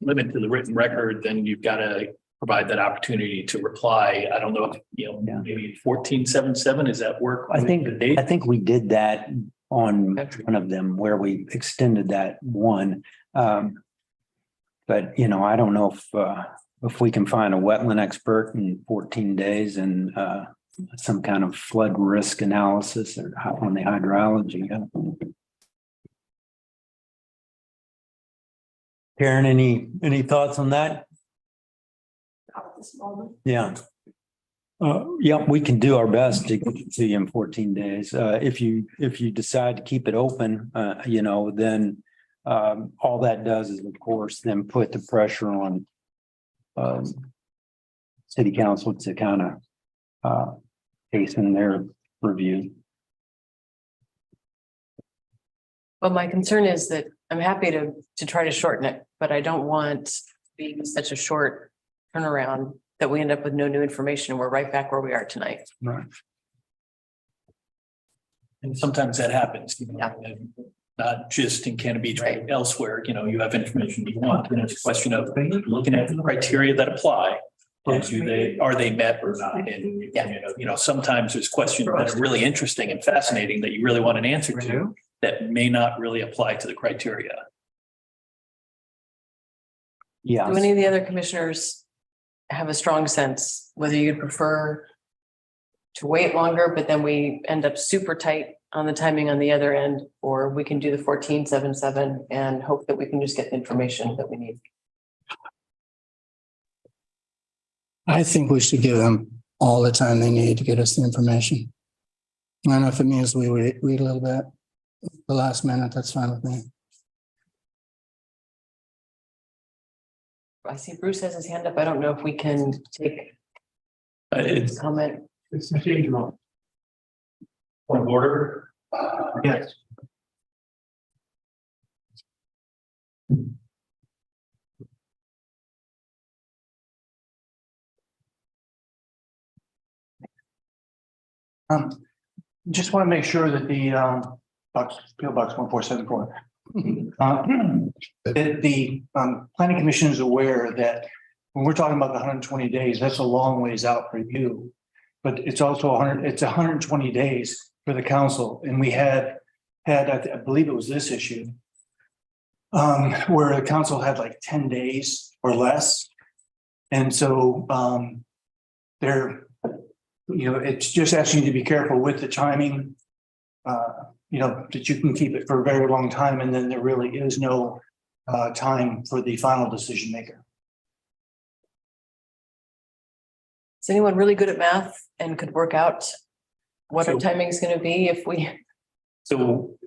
limit to the written record, then you've got to provide that opportunity to reply. I don't know if, maybe 1477, does that work? I think we did that on one of them where we extended that one. But I don't know if we can find a wetland expert in 14 days and some kind of flood risk analysis or on the hydrology. Karen, any thoughts on that? Yeah. We can do our best to get it to you in 14 days. If you decide to keep it open, then all that does is, of course, then put the pressure on city council to kind of hasten their review. Well, my concern is that I'm happy to try to shorten it, but I don't want to be such a short turnaround that we end up with no new information and we're right back where we are tonight. Right. And sometimes that happens, and not just in Cannon Beach, but elsewhere, you have information you want. And it's a question of looking at the criteria that apply. And are they met or not? And, sometimes there's questions that are really interesting and fascinating that you really want an answer to that may not really apply to the criteria. Yeah. Do any of the other commissioners have a strong sense whether you'd prefer to wait longer, but then we end up super tight on the timing on the other end, or we can do the 14-7-7 and hope that we can just get the information that we need. I think we should give them all the time they need to get us the information. I don't know if it means we wait a little bit, the last minute, that's fine with me. I see Bruce has his hand up. I don't know if we can take It's comment. procedural. Point of order. Yes. Just want to make sure that the PO Box 1474. That the planning commission is aware that when we're talking about the 120 days, that's a long ways out for you. But it's also 120 days for the council. And we had, I believe it was this issue, where the council had like 10 days or less. And so it's just asking you to be careful with the timing. That you can keep it for a very long time, and then there really is no time for the final decision maker. Is anyone really good at math and could work out what our timing is going to be if we? So,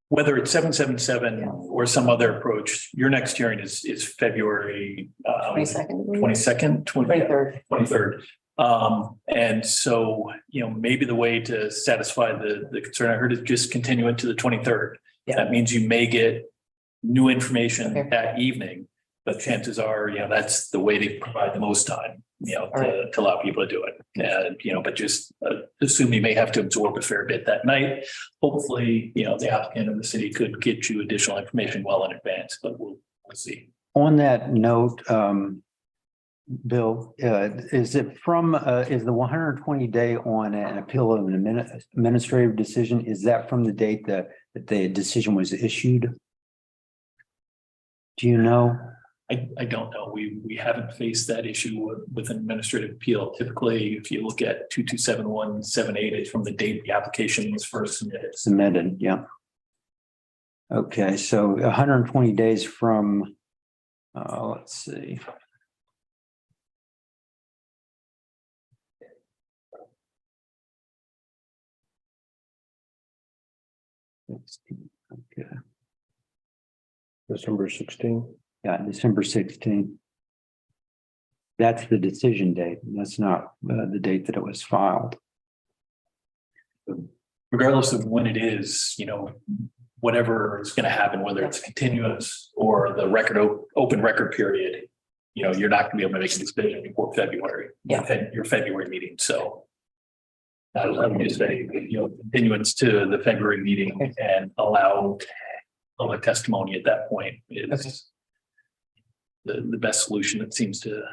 whether it's 777 or some other approach, your next hearing is February 22nd, 23rd. And so, maybe the way to satisfy the concern I heard is just continue it to the 23rd. Yeah. That means you may get new information that evening, but chances are, that's the way to provide the most time, to allow people to do it. And, but just assume you may have to absorb a fair bit that night. Hopefully, the applicant and the city could get you additional information well in advance, but we'll see. On that note, Bill, is it from, is the 120 day on an appeal of an administrative decision, is that from the date that the decision was issued? Do you know? I don't know. We haven't faced that issue with an administrative appeal. Typically, if you look at 227178, it's from the date the application was first submitted. Submitted, yeah. Okay, so 120 days from, let's see. Okay. December 16. Yeah, December 16. That's the decision date. That's not the date that it was filed. Regardless of when it is, whatever is going to happen, whether it's continuous or the open record period, you're not going to be able to make a decision before February. Your February meeting. So I would just say, continuance to the February meeting and allow public testimony at that point is the best solution that seems to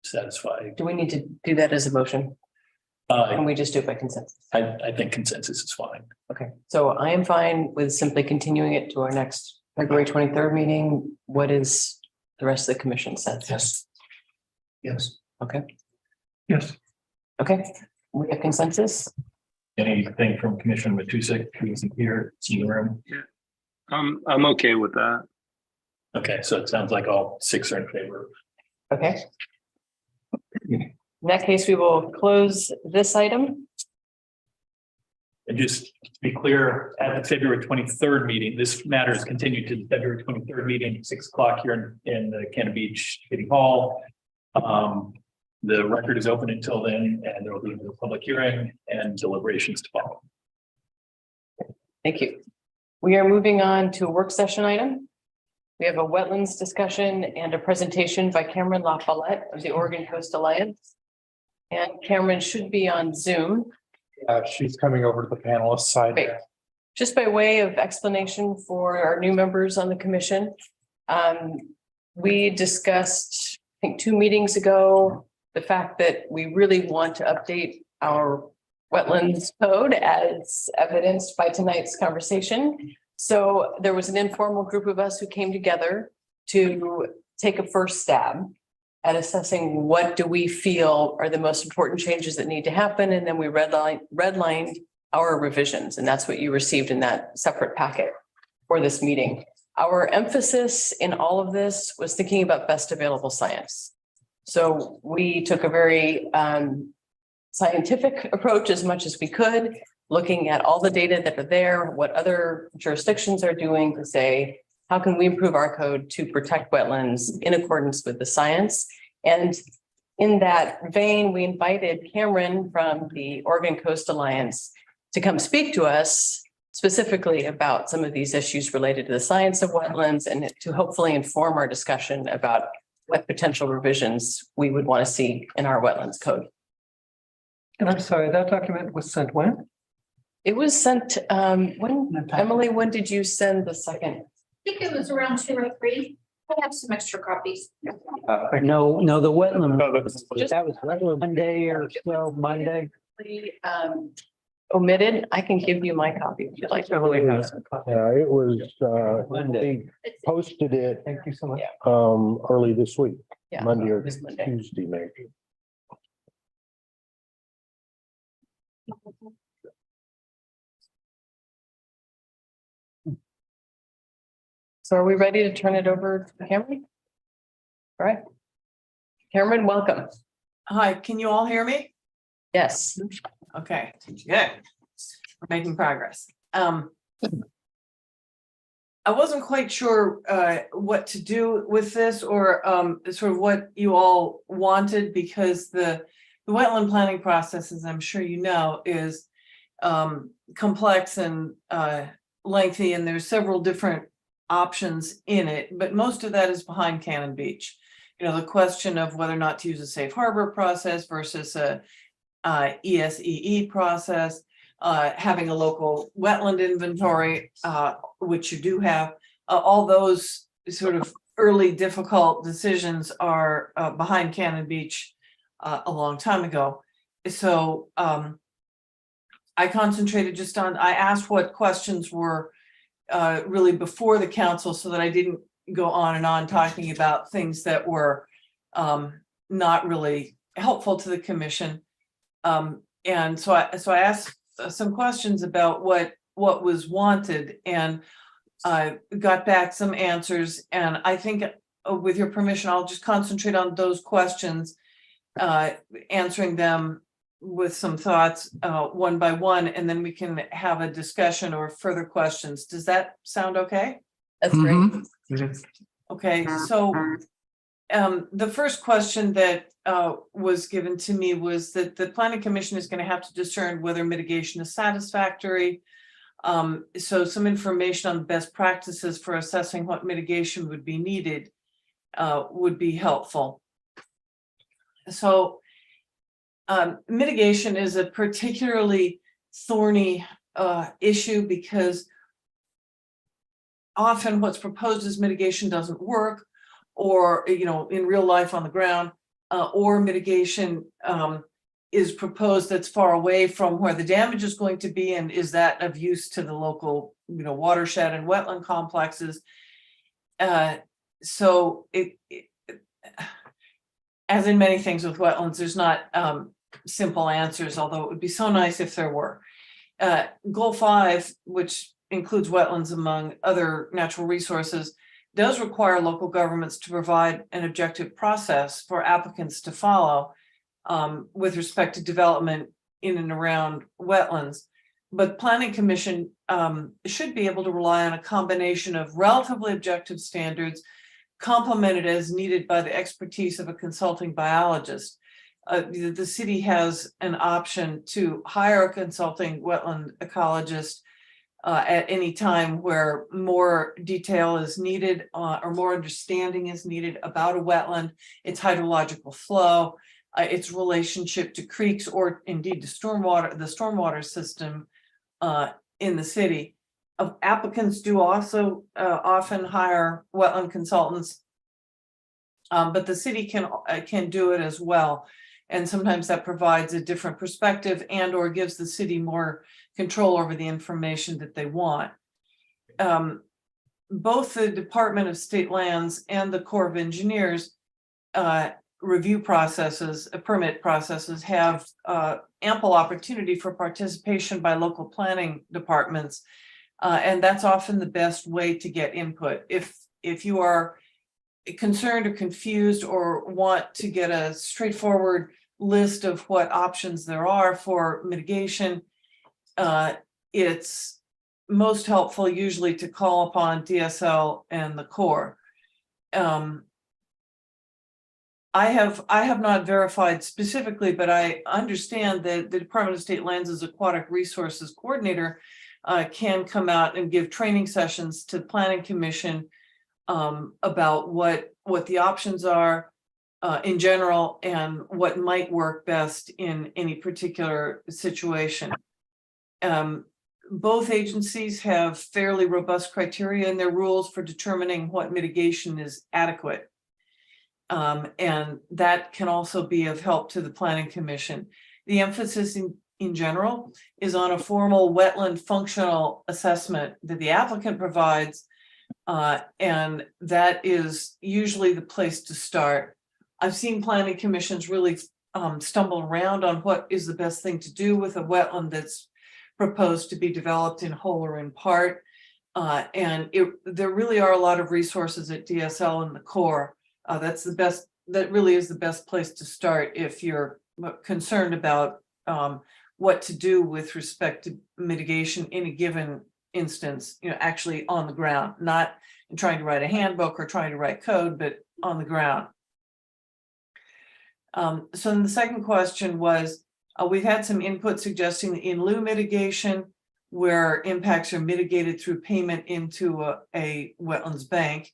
satisfy. Do we need to do that as a motion? Can we just do it by consensus? I think consensus is fine. Okay, so I am fine with simply continuing it to our next February 23rd meeting. What is the rest of the commission sense? Yes. Okay. Yes. Okay, we have consensus. Anything from Commissioner Matusik, who isn't here, in the room? I'm okay with that. Okay, so it sounds like all six are in favor. Okay. In that case, we will close this item. And just to be clear, at the February 23rd meeting, this matter is continued to the February 23rd meeting, 6 o'clock here in the Cannon Beach City Hall. The record is open until then, and there will be a public hearing and deliberations to follow. Thank you. We are moving on to a work session item. We have a wetlands discussion and a presentation by Cameron LaFollette of the Oregon Coast Alliance. And Cameron should be on Zoom. She's coming over to the panelist side. Great. Just by way of explanation for our new members on the commission, we discussed, I think 2 meetings ago, the fact that we really want to update our wetlands code as evidenced by tonight's conversation. So there was an informal group of us who came together to take a first stab at assessing what do we feel are the most important changes that need to happen, and then we redlined our revisions, and that's what you received in that separate packet for this meeting. Our emphasis in all of this was thinking about best available science. So we took a very scientific approach as much as we could, looking at all the data that are there, what other jurisdictions are doing to say, how can we improve our code to protect wetlands in accordance with the science? And in that vein, we invited Cameron from the Oregon Coast Alliance to come speak to us specifically about some of these issues related to the science of wetlands and to hopefully inform our discussion about what potential revisions we would want to see in our wetlands code. And I'm sorry, that document was sent when? It was sent, Emily, when did you send the second? I think it was around 2 or 3. I have some extra copies. No, the wetland, that was regular Monday or so, Monday. Omitted. I can give you my copy if you'd like. Emily has a copy. It was, Monday. they posted it, Thank you so much. early this week, Yeah, Monday or it was Monday. Tuesday, maybe. So are we ready to turn it over to Cameron? All right. Cameron, welcome. Hi, can you all hear me? Yes. Okay, good. We're making progress. I wasn't quite sure what to do with this or sort of what you all wanted, because the wetland planning process, as I'm sure you know, is complex and lengthy, and there's several different options in it, but most of that is behind Cannon Beach. You know, the question of whether or not to use a safe harbor process versus a ESEE process, having a local wetland inventory, which you do have, all those sort of early difficult decisions are behind Cannon Beach a long time ago. So I concentrated just on, I asked what questions were really before the council so that I didn't go on and on talking about things that were not really helpful to the commission. And so I asked some questions about what was wanted, and got back some answers. And I think with your permission, I'll just concentrate on those questions, answering them with some thoughts one by one, and then we can have a discussion or further questions. Does that sound okay? That's great. Okay, so the first question that was given to me was that the planning commission is going to have to discern whether mitigation is satisfactory. So some information on best practices for assessing what mitigation would be needed would be helpful. So mitigation is a particularly thorny issue, because often what's proposed as mitigation doesn't work, or, you know, in real life on the ground, or mitigation is proposed that's far away from where the damage is going to be, and is that of use to the local, you know, watershed and wetland complexes. So as in many things with wetlands, there's not simple answers, although it would be so nice if there were. Goal 5, which includes wetlands among other natural resources, does require local governments to provide an objective process for applicants to follow with respect to development in and around wetlands. But Planning Commission should be able to rely on a combination of relatively objective standards, complemented as needed by the expertise of a consulting biologist. The city has an option to hire a consulting wetland ecologist at any time where more detail is needed or more understanding is needed about a wetland, its hydrological flow, its relationship to creeks, or indeed to the stormwater system in the city. Applicants do also often hire wetland consultants, but the city can do it as well. And sometimes that provides a different perspective and or gives the city more control over the information that they want. Both the Department of State Lands and the Corps of Engineers review processes, permit processes have ample opportunity for participation by local planning departments. And that's often the best way to get input. If you are concerned or confused or want to get a straightforward list of what options there are for mitigation, it's most helpful usually to call upon DSL and the Corps. I have not verified specifically, but I understand that the Department of State Lands' Aquatic Resources Coordinator can come out and give training sessions to the Planning Commission about what the options are in general and what might work best in any particular situation. Both agencies have fairly robust criteria in their rules for determining what mitigation is adequate. And that can also be of help to the Planning Commission. The emphasis in general is on a formal wetland functional assessment that the applicant provides. And that is usually the place to start. I've seen planning commissions really stumble around on what is the best thing to do with a wetland that's proposed to be developed in whole or in part. And there really are a lot of resources at DSL and the Corps. That really is the best place to start if you're concerned about what to do with respect to mitigation in a given instance, actually on the ground, not in trying to write a handbook or trying to write code, but on the ground. So then the second question was, we've had some input suggesting that in lieu mitigation, where impacts are mitigated through payment into a wetlands bank,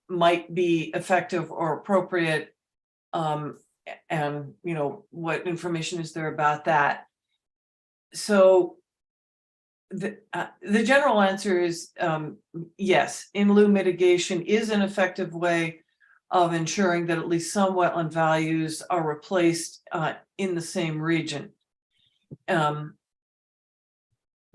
might be effective or appropriate. And what information is there about that? So the general answer is yes, in lieu mitigation is an effective way of ensuring that at least some wetland values are replaced in the same region.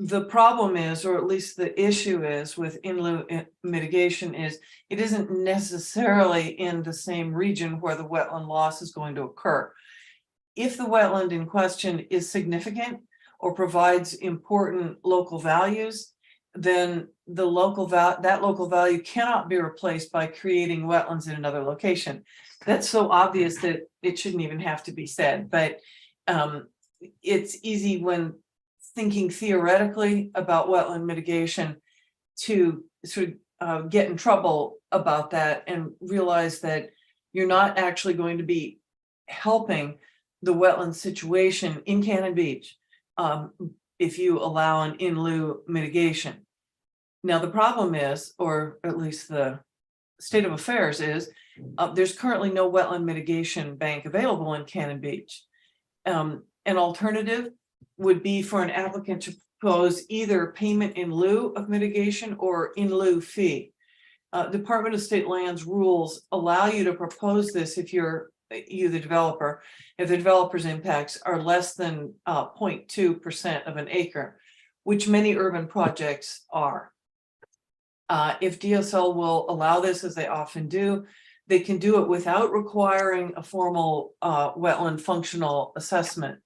The problem is, or at least the issue is with in lieu mitigation is it isn't necessarily in the same region where the wetland loss is going to occur. If the wetland in question is significant or provides important local values, then that local value cannot be replaced by creating wetlands in another location. That's so obvious that it shouldn't even have to be said, but it's easy when thinking theoretically about wetland mitigation to sort of get in trouble about that and realize that you're not actually going to be helping the wetland situation in Cannon Beach if you allow an in lieu mitigation. Now, the problem is, or at least the state of affairs is, there's currently no wetland mitigation bank available in Cannon Beach. An alternative would be for an applicant to propose either payment in lieu of mitigation or in lieu fee. Department of State Lands rules allow you to propose this if you're the developer, if the developer's impacts are less than 0.2% of an acre, which many urban projects are. If DSL will allow this, as they often do, they can do it without requiring a formal wetland functional assessment.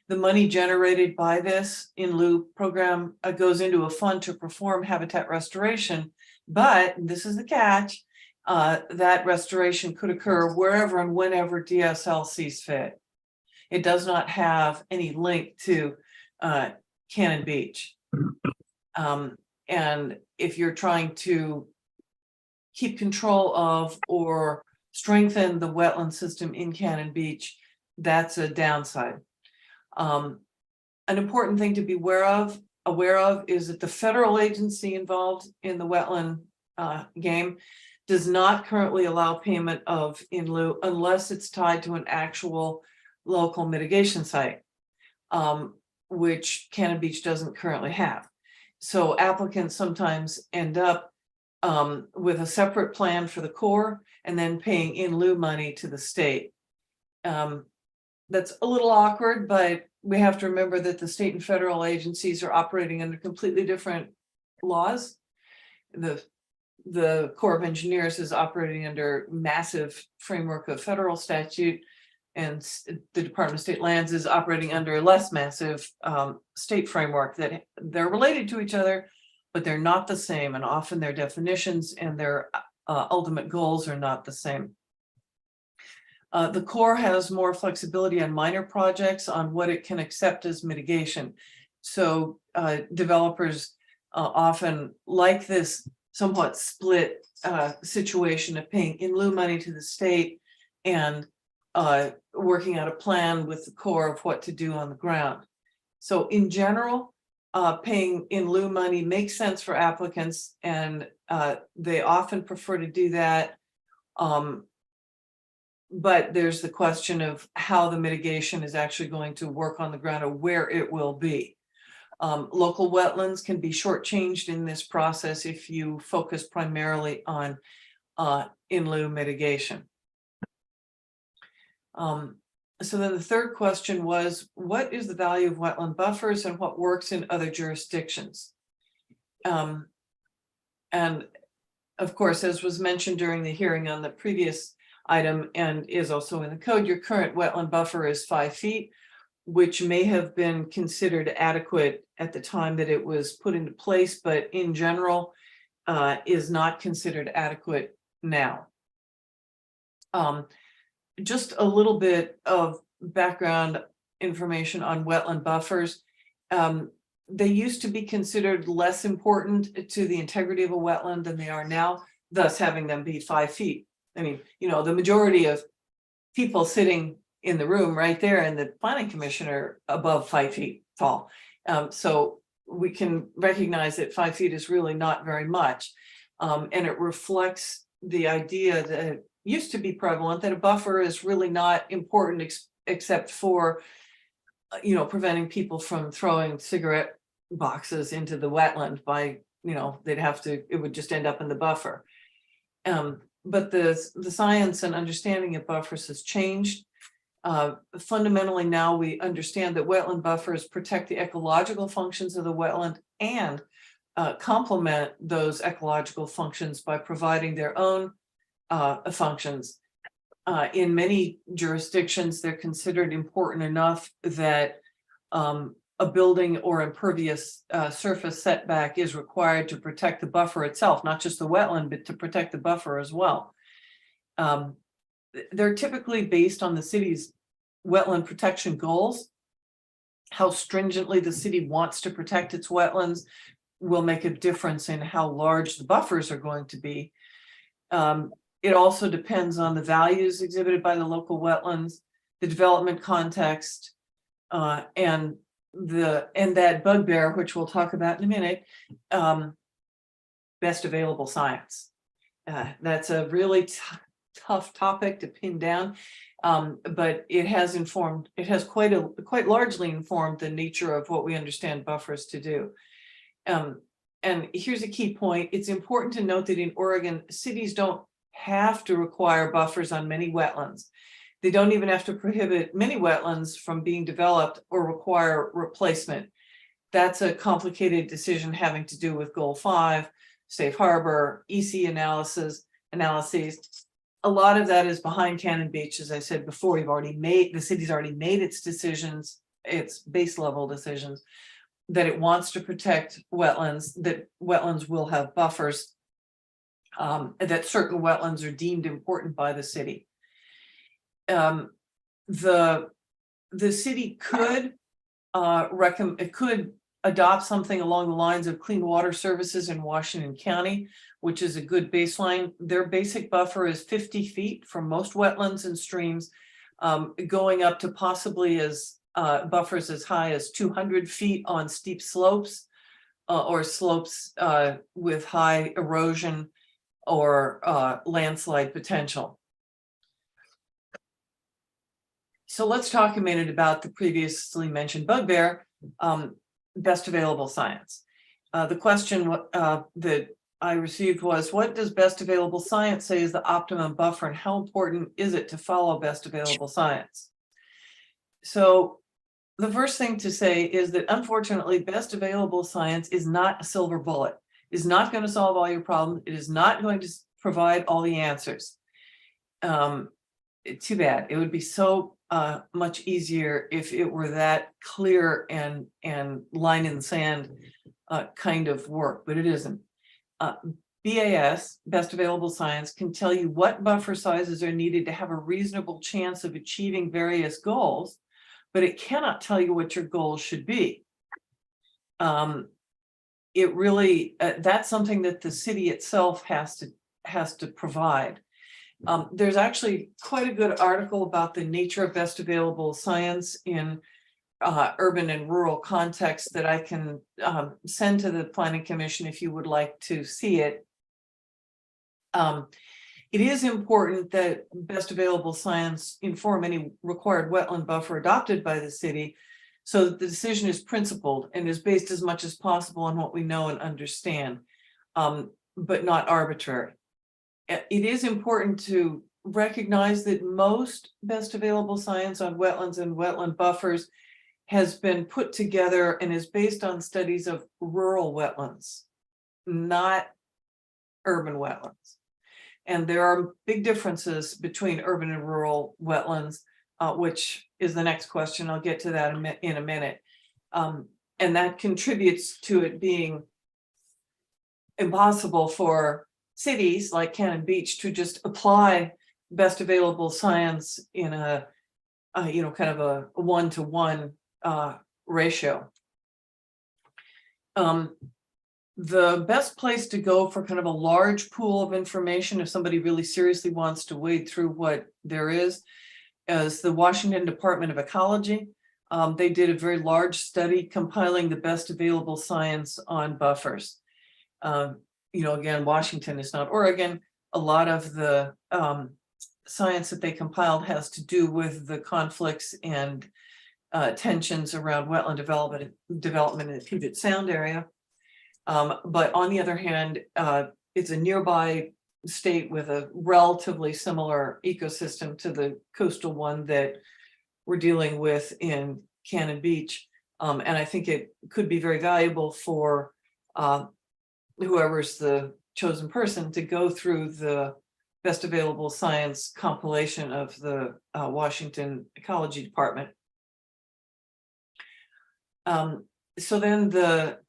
The money generated by this in lieu program goes into a fund to perform habitat restoration, but this is the catch, that restoration could occur wherever and whenever DSL sees fit. It does not have any link to Cannon Beach. And if you're trying to keep control of or strengthen the wetland system in Cannon Beach, that's a downside. An important thing to be aware of is that the federal agency involved in the wetland game does not currently allow payment of in lieu unless it's tied to an actual local mitigation site, which Cannon Beach doesn't currently have. So applicants sometimes end up with a separate plan for the Corps and then paying in lieu money to the state. That's a little awkward, but we have to remember that the state and federal agencies are operating under completely different laws. The the Corps of Engineers is operating under massive framework of federal statute. And the Department of State Lands is operating under a less massive state framework, that they're related to each other, but they're not the same. And often their definitions and their ultimate goals are not the same. The Corps has more flexibility on minor projects on what it can accept as mitigation. So developers often like this somewhat split situation of paying in lieu money to the state and working out a plan with the Corps of what to do on the ground. So in general, paying in lieu money makes sense for applicants, and they often prefer to do that. But there's the question of how the mitigation is actually going to work on the ground, or where it will be. Local wetlands can be shortchanged in this process if you focus primarily on in lieu mitigation. So then the third question was, what is the value of wetland buffers and what works in other jurisdictions? And of course, as was mentioned during the hearing on the previous item and is also in the code, your current wetland buffer is 5 feet, which may have been considered adequate at the time that it was put into place, but in general is not considered adequate now. Just a little bit of background information on wetland buffers. They used to be considered less important to the integrity of a wetland than they are now, thus having them be 5 feet. I mean, you know, the majority of people sitting in the room right there and the planning commission are above 5 feet tall. So we can recognize that 5 feet is really not very much. And it reflects the idea that used to be prevalent, that a buffer is really not important except for, you know, preventing people from throwing cigarette boxes into the wetland by, you know, they'd have to, it would just end up in the buffer. But the science and understanding of buffers has changed. Fundamentally now we understand that wetland buffers protect the ecological functions of the wetland and complement those ecological functions by providing their own functions. In many jurisdictions, they're considered important enough that a building or impervious surface setback is required to protect the buffer itself, not just the wetland, but to protect the buffer as well. They're typically based on the city's wetland protection goals. How stringently the city wants to protect its wetlands will make a difference in how large the buffers are going to be. It also depends on the values exhibited by the local wetlands, the development context, and that bugbear, which we'll talk about in a minute, best available science. That's a really tough topic to pin down, but it has quite largely informed the nature of what we understand buffers to do. And here's a key point. It's important to note that in Oregon, cities don't have to require buffers on many wetlands. They don't even have to prohibit many wetlands from being developed or require replacement. That's a complicated decision having to do with Goal 5, Safe Harbor, EC analyses. A lot of that is behind Cannon Beach. As I said before, the city's already made its decisions, its base level decisions, that it wants to protect wetlands, that wetlands will have buffers, that certain wetlands are deemed important by the city. The city could adopt something along the lines of Clean Water Services in Washington County, which is a good baseline. Their basic buffer is 50 feet from most wetlands and streams, going up to possibly as buffers as high as 200 feet on steep slopes or slopes with high erosion or landslide potential. So let's talk a minute about the previously mentioned bugbear, best available science. The question that I received was, what does best available science say is the optimum buffer, and how important is it to follow best available science? So the first thing to say is that unfortunately, best available science is not a silver bullet. is not going to solve all your problems. It is not going to provide all the answers. Too bad. It would be so much easier if it were that clear and line in the sand kind of work, but it isn't. BAS, Best Available Science, can tell you what buffer sizes are needed to have a reasonable chance of achieving various goals, but it cannot tell you what your goals should be. It really, that's something that the city itself has to provide. There's actually quite a good article about the nature of best available science in urban and rural context that I can send to the Planning Commission if you would like to see it. It is important that best available science inform any required wetland buffer adopted by the city, so that the decision is principled and is based as much as possible on what we know and understand, but not arbitrary. It is important to recognize that most best available science on wetlands and wetland buffers has been put together and is based on studies of rural wetlands, not urban wetlands. And there are big differences between urban and rural wetlands, which is the next question. I'll get to that in a minute. And that contributes to it being impossible for cities like Cannon Beach to just apply best available science in a kind of a 1-to-1 ratio. The best place to go for kind of a large pool of information, if somebody really seriously wants to wade through what there is the Washington Department of Ecology. They did a very large study compiling the best available science on buffers. Again, Washington is not Oregon. A lot of the science that they compiled has to do with the conflicts and tensions around wetland development in the Puget Sound area. But on the other hand, it's a nearby state with a relatively similar ecosystem to the coastal one that we're dealing with in Cannon Beach. And I think it could be very valuable for whoever's the chosen person to go through the best available science compilation of the Washington Ecology Department. So then the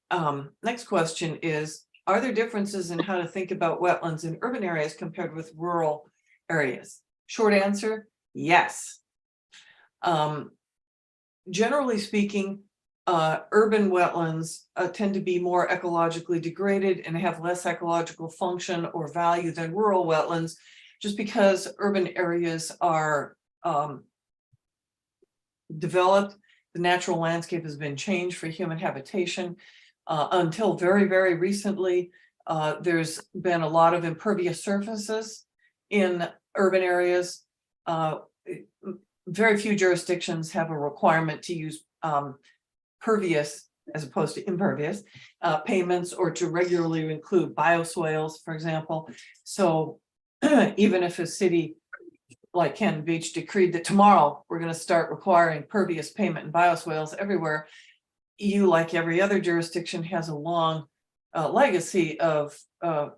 next question is, are there differences in how to think about wetlands in urban areas compared with rural areas? Short answer, yes. Generally speaking, urban wetlands tend to be more ecologically degraded and have less ecological function or value than rural wetlands, just because urban areas are developed. The natural landscape has been changed for human habitation. Until very, very recently, there's been a lot of impervious surfaces in urban areas. Very few jurisdictions have a requirement to use pervious as opposed to impervious pavements, or to regularly include bioswales, for example. So even if a city like Cannon Beach decreed that tomorrow we're going to start requiring pervious pavement and bioswales everywhere, you, like every other jurisdiction, has a long legacy of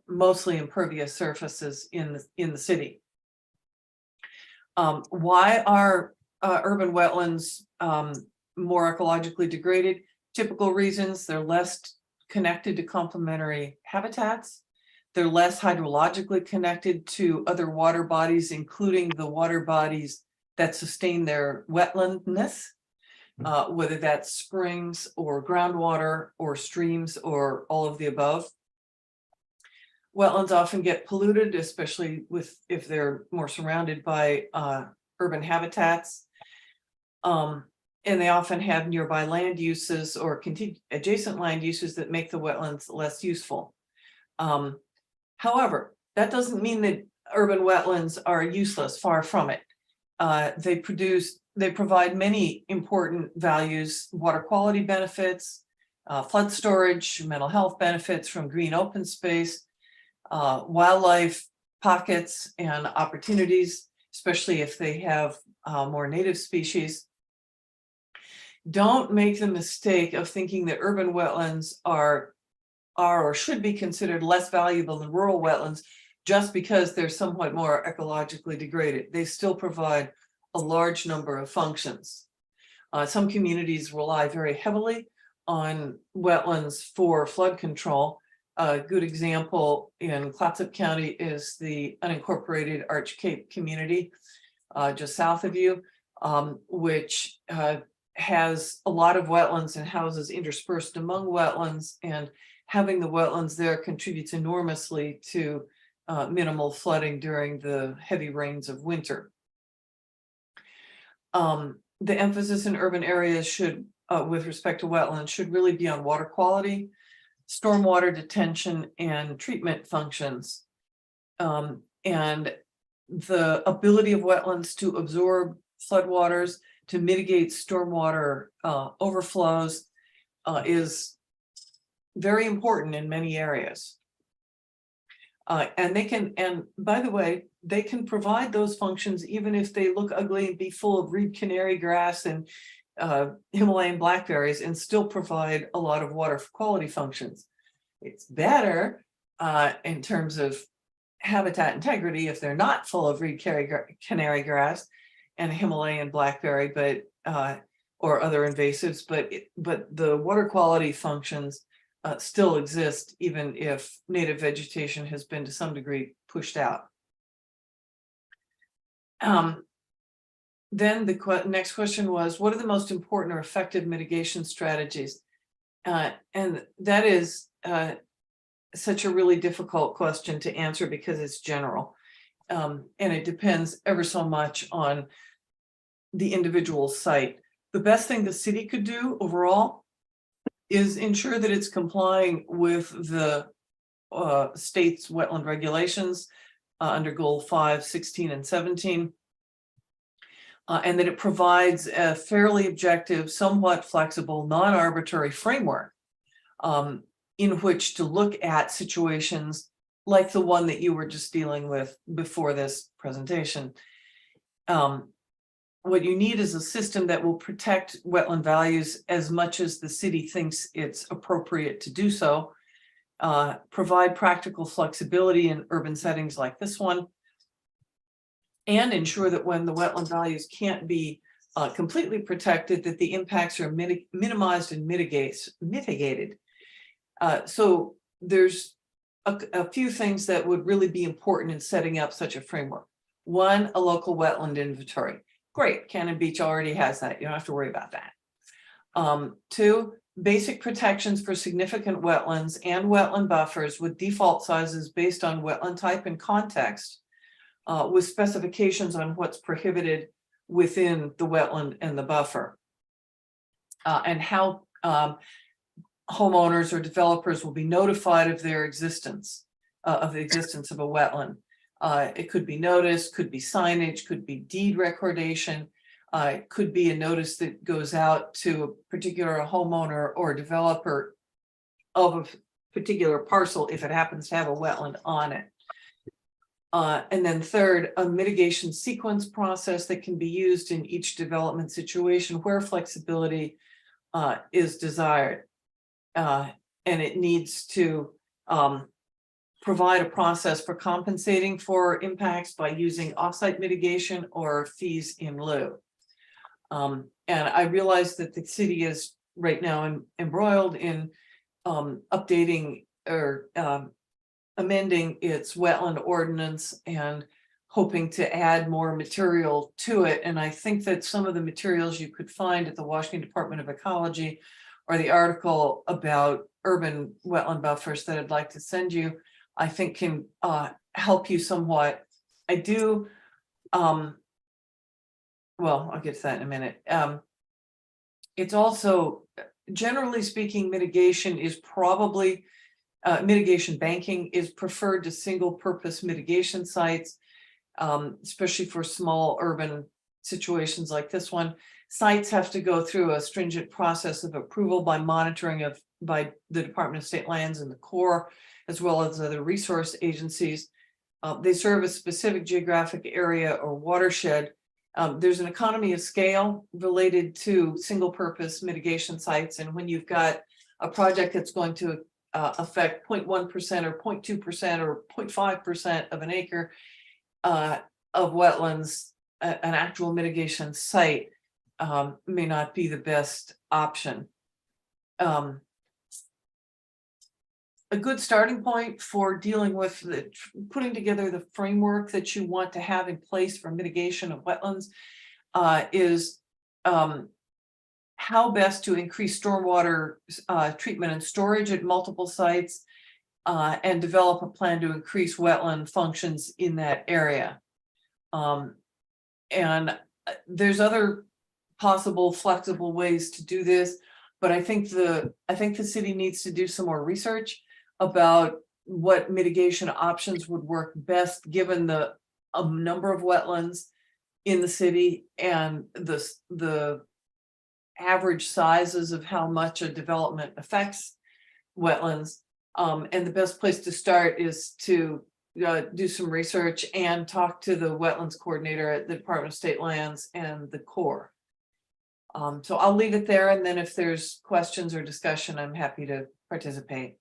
mostly impervious surfaces in the city. Why are urban wetlands more ecologically degraded? Typical reasons: they're less connected to complementary habitats. They're less hydrologically connected to other water bodies, including the water bodies that sustain their wetlandness. Whether that's springs or groundwater or streams or all of the above. Wetlands often get polluted, especially if they're more surrounded by urban habitats. And they often have nearby land uses or adjacent land uses that make the wetlands less useful. However, that doesn't mean that urban wetlands are useless, far from it. They provide many important values: water quality benefits, flood storage, mental health benefits from green open space, wildlife pockets and opportunities, especially if they have more native species. Don't make the mistake of thinking that urban wetlands are are or should be considered less valuable than rural wetlands just because they're somewhat more ecologically degraded. They still provide a large number of functions. Some communities rely very heavily on wetlands for flood control. A good example in Clatsop County is the unincorporated Arch Cape community just south of you, which has a lot of wetlands and houses interspersed among wetlands, and having the wetlands there contributes enormously to minimal flooding during the heavy rains of winter. The emphasis in urban areas should, with respect to wetlands, should really be on water quality, stormwater detention, and treatment functions. And the ability of wetlands to absorb floodwaters, to mitigate stormwater overflows is very important in many areas. And they can, and by the way, they can provide those functions even if they look ugly and be full of reed canary grass and Himalayan blackberries, and still provide a lot of water quality functions. It's better in terms of habitat integrity if they're not full of reed canary grass and Himalayan blackberry, but or other invasives, but the water quality functions still exist even if native vegetation has been to some degree pushed out. Then the next question was, what are the most important or effective mitigation strategies? And that is such a really difficult question to answer because it's general. And it depends ever so much on the individual site. The best thing the city could do overall is ensure that it's complying with the state's wetland regulations under Goal 5, 16, and 17. And that it provides a fairly objective, somewhat flexible, non-arbitrary framework in which to look at situations like the one that you were just dealing with before this presentation. What you need is a system that will protect wetland values as much as the city thinks it's appropriate to do so, provide practical flexibility in urban settings like this one, and ensure that when the wetland values can't be completely protected, that the impacts are minimized and mitigated. So there's a few things that would really be important in setting up such a framework. One, a local wetland inventory. Great, Cannon Beach already has that. You don't have to worry about that. Two, basic protections for significant wetlands and wetland buffers with default sizes based on wetland type and context, with specifications on what's prohibited within the wetland and the buffer, and how homeowners or developers will be notified of their existence, of the existence of a wetland. It could be notice, could be signage, could be deed recordation, it could be a notice that goes out to a particular homeowner or developer of a particular parcel if it happens to have a wetland on it. And then third, a mitigation sequence process that can be used in each development situation where flexibility is desired. And it needs to provide a process for compensating for impacts by using offsite mitigation or fees in lieu. And I realize that the city is right now embroiled in updating or amending its wetland ordinance and hoping to add more material to it. And I think that some of the materials you could find at the Washington Department of Ecology or the article about urban wetland buffers that I'd like to send you, I think can help you somewhat. I do, well, I'll get to that in a minute. It's also, generally speaking, mitigation is probably, mitigation banking is preferred to single purpose mitigation sites, especially for small urban situations like this one. Sites have to go through a stringent process of approval by monitoring by the Department of State Lands and the Corps, as well as other resource agencies. They serve a specific geographic area or watershed. There's an economy of scale related to single purpose mitigation sites. And when you've got a project that's going to affect 0.1% or 0.2% or 0.5% of an acre of wetlands, an actual mitigation site may not be the best option. A good starting point for dealing with putting together the framework that you want to have in place for mitigation of wetlands is how best to increase stormwater treatment and storage at multiple sites and develop a plan to increase wetland functions in that area. And there's other possible flexible ways to do this, but I think the city needs to do some more research about what mitigation options would work best given the number of wetlands in the city and the average sizes of how much a development affects wetlands. And the best place to start is to do some research and talk to the wetlands coordinator at the Department of State Lands and the Corps. So I'll leave it there, and then if there's questions or discussion, I'm happy to participate.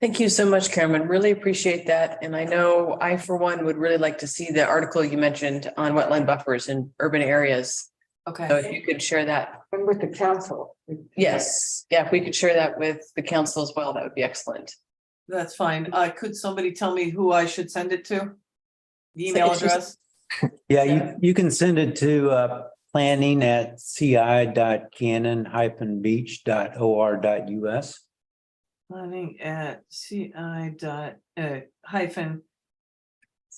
Thank you so much, Cameron. Really appreciate that. And I know I, for one, would really like to see the article you mentioned on wetland buffers in urban areas. Okay. So if you could share that. And with the council. Yes. Yeah, if we could share that with the council as well, that would be excellent. That's fine. Could somebody tell me who I should send it to? The email it's just- address? Yeah, you can send it to planning@ci.cannon-beach.or.us. Planning at ci.-.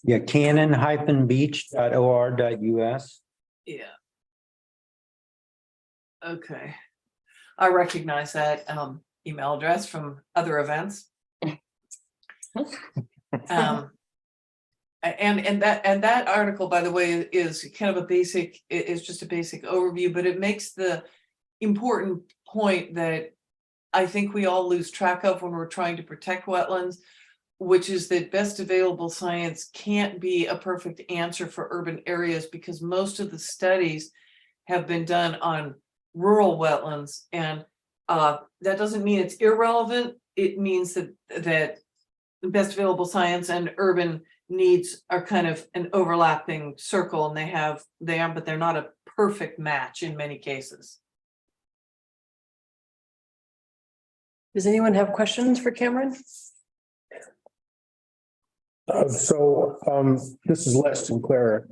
Yeah, cannon-beach.or.us. Yeah. Okay. I recognize that email address from other events. And that article, by the way, is kind of a basic, it's just a basic overview, but it makes the important point that I think we all lose track of when we're trying to protect wetlands, which is that best available science can't be a perfect answer for urban areas because most of the studies have been done on rural wetlands. And that doesn't mean it's irrelevant. It means that the best available science and urban needs are kind of an overlapping circle, and but they're not a perfect match in many cases. Does anyone have questions for Cameron? This is Les Sinclair.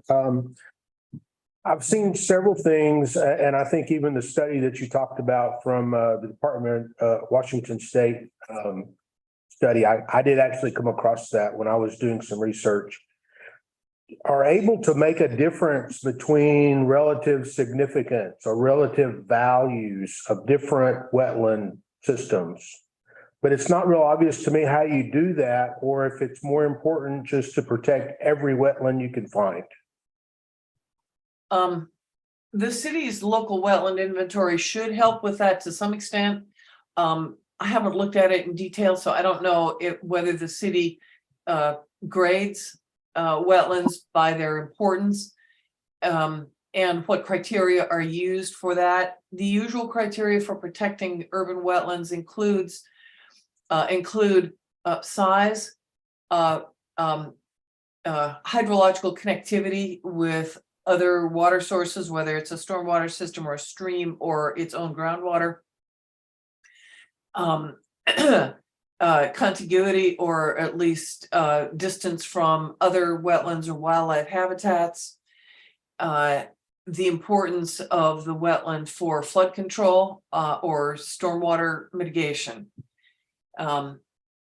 I've seen several things, and I think even the study that you talked about from the Department of Washington State study, I did actually come across that when I was doing some research, are able to make a difference between relative significance or relative values of different wetland systems. But it's not real obvious to me how you do that, or if it's more important just to protect every wetland you can find. The city's local wetland inventory should help with that to some extent. I haven't looked at it in detail, so I don't know whether the city grades wetlands by their importance and what criteria are used for that. The usual criteria for protecting urban wetlands include size, hydrological connectivity with other water sources, whether it's a stormwater system or a stream or its own groundwater, contiguity or at least distance from other wetlands or wildlife habitats, the importance of the wetland for flood control or stormwater mitigation. And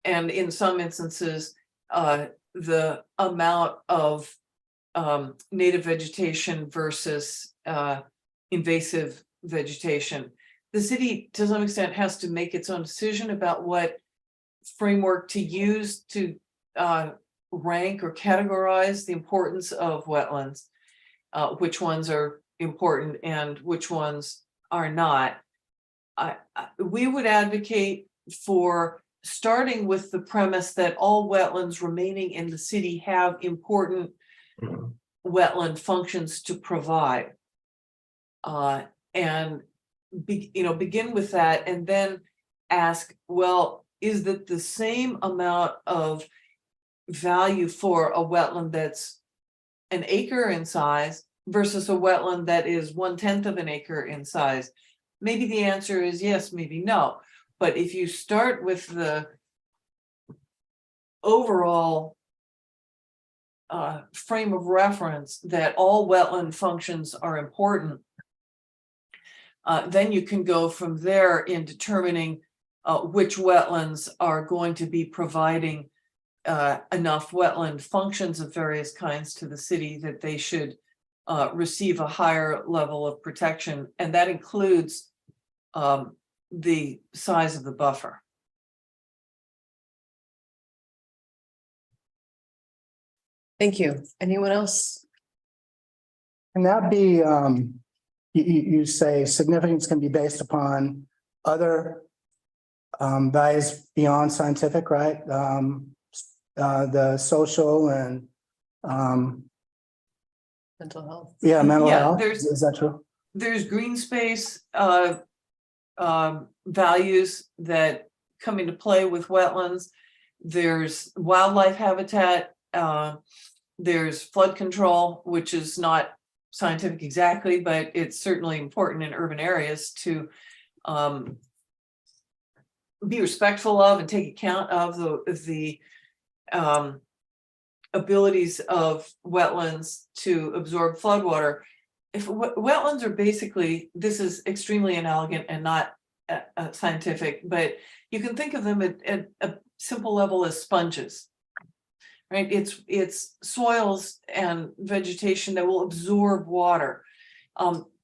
in some instances, the amount of native vegetation versus invasive vegetation. The city, to some extent, has to make its own decision about what framework to use to rank or categorize the importance of wetlands, which ones are important and which ones are not. We would advocate for starting with the premise that all wetlands remaining in the city have important wetland functions to provide, and begin with that, and then ask, well, is that the same amount of value for a wetland that's an acre in size versus a wetland that is 1/10 of an acre in size? Maybe the answer is yes, maybe no. But if you start with the overall frame of reference that all wetland functions are important, then you can go from there in determining which wetlands are going to be providing enough wetland functions of various kinds to the city that they should receive a higher level of protection. And that includes the size of the buffer. Thank you. Anyone else? Can that be, you say significance can be based upon other values beyond scientific, right? The social and Mental health. yeah, mental Yeah, health. there's- Is that true? There's green space values that come into play with wetlands. There's wildlife habitat. There's flood control, which is not scientific exactly, but it's certainly important in urban areas to be respectful of and take account of the abilities of wetlands to absorb floodwater. If wetlands are basically, this is extremely inelegant and not scientific, but you can think of them at a simple level as sponges, right? It's soils and vegetation that will absorb water.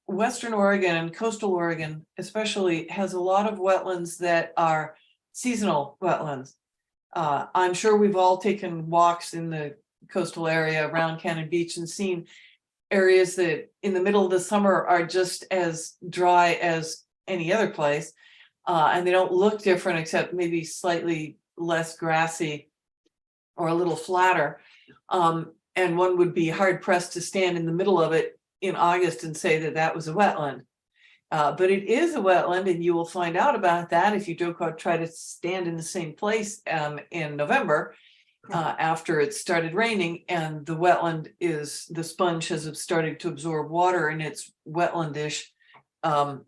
Western Oregon and coastal Oregon especially has a lot of wetlands that are seasonal wetlands. I'm sure we've all taken walks in the coastal area around Cannon Beach and seen areas that in the middle of the summer are just as dry as any other place. And they don't look different except maybe slightly less grassy or a little flatter. And one would be hard pressed to stand in the middle of it in August and say that that was a wetland. But it is a wetland, and you will find out about that if you don't go try to stand in the same place in November after it started raining, and the wetland is, the sponge has started to absorb water and its wetlandish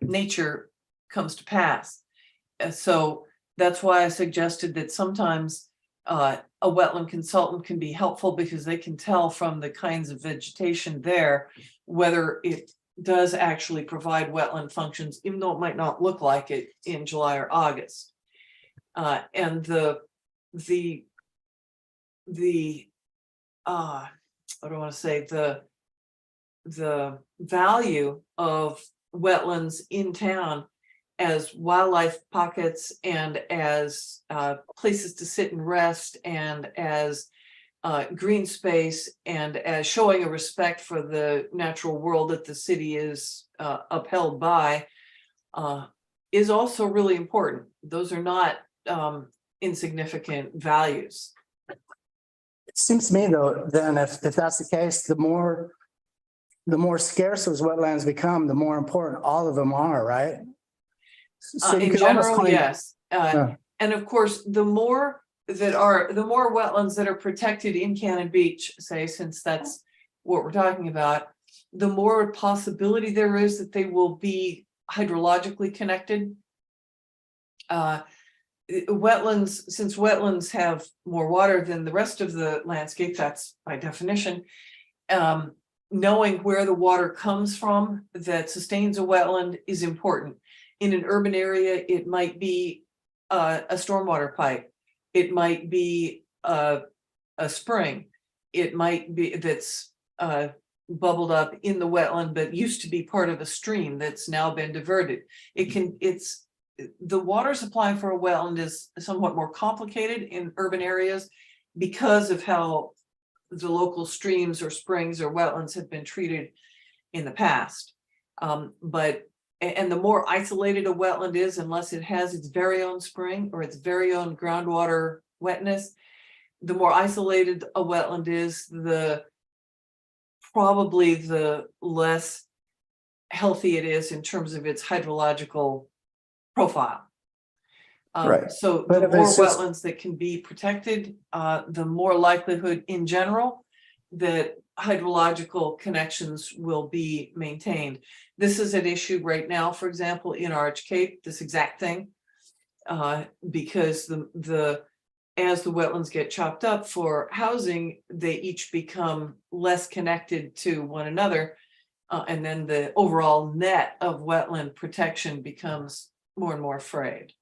nature comes to pass. And so that's why I suggested that sometimes a wetland consultant can be helpful, because they can tell from the kinds of vegetation there whether it does actually provide wetland functions, even though it might not look like it in July or August. And what do I want to say, the value of wetlands in town as wildlife pockets and as places to sit and rest and as green space and as showing a respect for the natural world that the city is upheld by is also really important. Those are not insignificant values. It seems to me though, then if that's the case, the more scarce those wetlands become, the more important all of them are, right? So you In could almost general, claim- yes. And of course, the more wetlands that are protected in Cannon Beach, say, since that's what we're talking about, the more possibility there is that they will be hydrologically connected. Wetlands, since wetlands have more water than the rest of the landscape, that's by definition, knowing where the water comes from that sustains a wetland is important. In an urban area, it might be a stormwater pipe. It might be a spring. It might be that's bubbled up in the wetland, but used to be part of a stream that's now been diverted. The water supply for a wetland is somewhat more complicated in urban areas because of how the local streams or springs or wetlands have been treated in the past. And the more isolated a wetland is, unless it has its very own spring or its very own groundwater wetness, the more isolated a wetland is, probably the less healthy it is in terms of its hydrological profile. Right. So But the if more it's just- wetlands that can be protected, the more likelihood in general that hydrological connections will be maintained. This is an issue right now, for example, in Arch Cape, this exact thing. Because as the wetlands get chopped up for housing, they each become less connected to one another. And then the overall net of wetland protection becomes more and more frayed.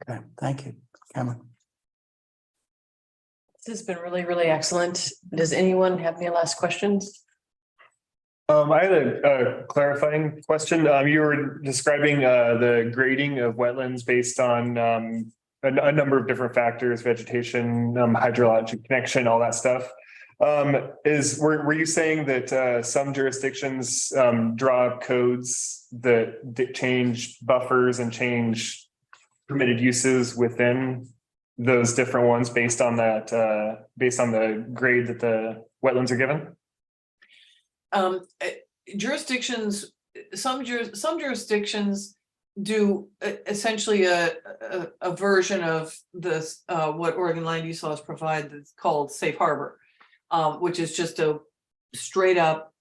Okay, thank you, Cameron. This has been really, really excellent. Does anyone have any last questions? I had a clarifying question. You were describing the grading of wetlands based on a number of different factors, vegetation, hydrologic connection, all that stuff. Were you saying that some jurisdictions draw up codes that change buffers and change permitted uses within those different ones based on that, based on the grade that the wetlands are given? Jurisdictions, some jurisdictions do essentially a version of this, what Oregon land use laws provide, that's called safe harbor, which is just a straight up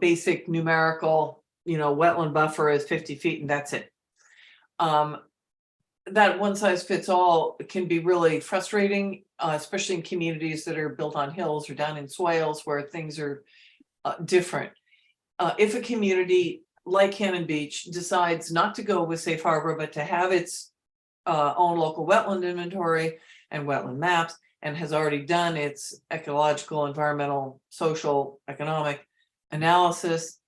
basic numerical, wetland buffer is 50 feet and that's it. That one size fits all can be really frustrating, especially in communities that are built on hills or down in swales where things are different. If a community like Cannon Beach decides not to go with safe harbor, but to have its own local wetland inventory and wetland maps, and has already done its ecological, environmental, social, economic analysis,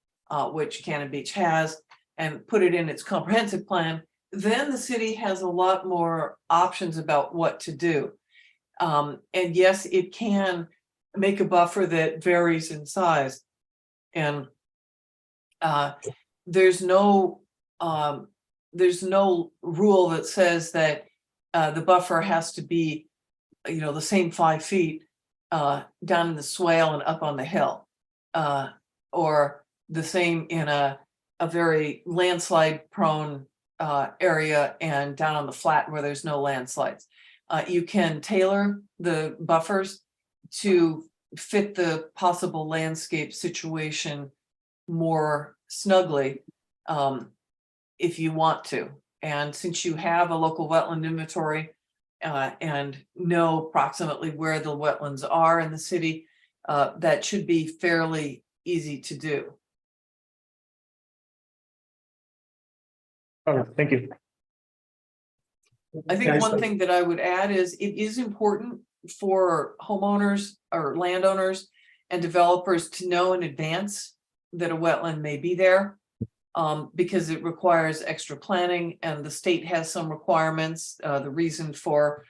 which Cannon Beach has, and put it in its comprehensive plan, then the city has a lot more options about what to do. And yes, it can make a buffer that varies in size. And there's no rule that says that the buffer has to be, the same 5 feet down in the swale and up on the hill, or the same in a very landslide prone area and down on the flat where there's no landslides. You can tailor the buffers to fit the possible landscape situation more snugly if you want to. And since you have a local wetland inventory and know approximately where the wetlands are in the city, that should be fairly easy to do. Oh, thank you. I think one thing that I would add is it is important for homeowners or landowners and developers to know in advance that a wetland may be there, because it requires extra planning and the state has some requirements. The reason for,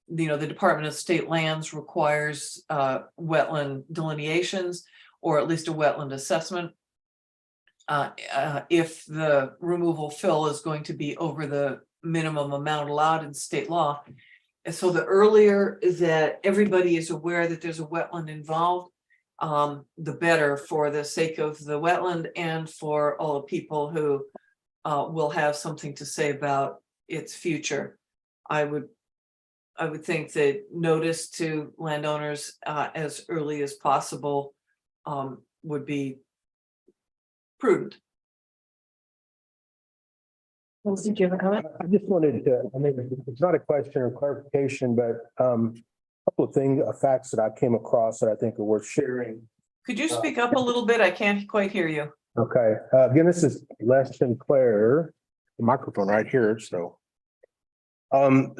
the Department of State Lands requires wetland delineations or at least a wetland assessment. If the removal fill is going to be over the minimum amount allowed in state law. And so the earlier that everybody is aware that there's a wetland involved, the better for the sake of the wetland and for all the people who will have something to say about its future. I would think that notice to landowners as early as possible would be prudent. Did you have a comment? I just wanted to, it's not a question or clarification, but a couple of things, facts that I came across that I think are worth sharing. Could you speak up a little bit? I can't quite hear you. Okay, again, this is Les Sinclair, the microphone right here, so.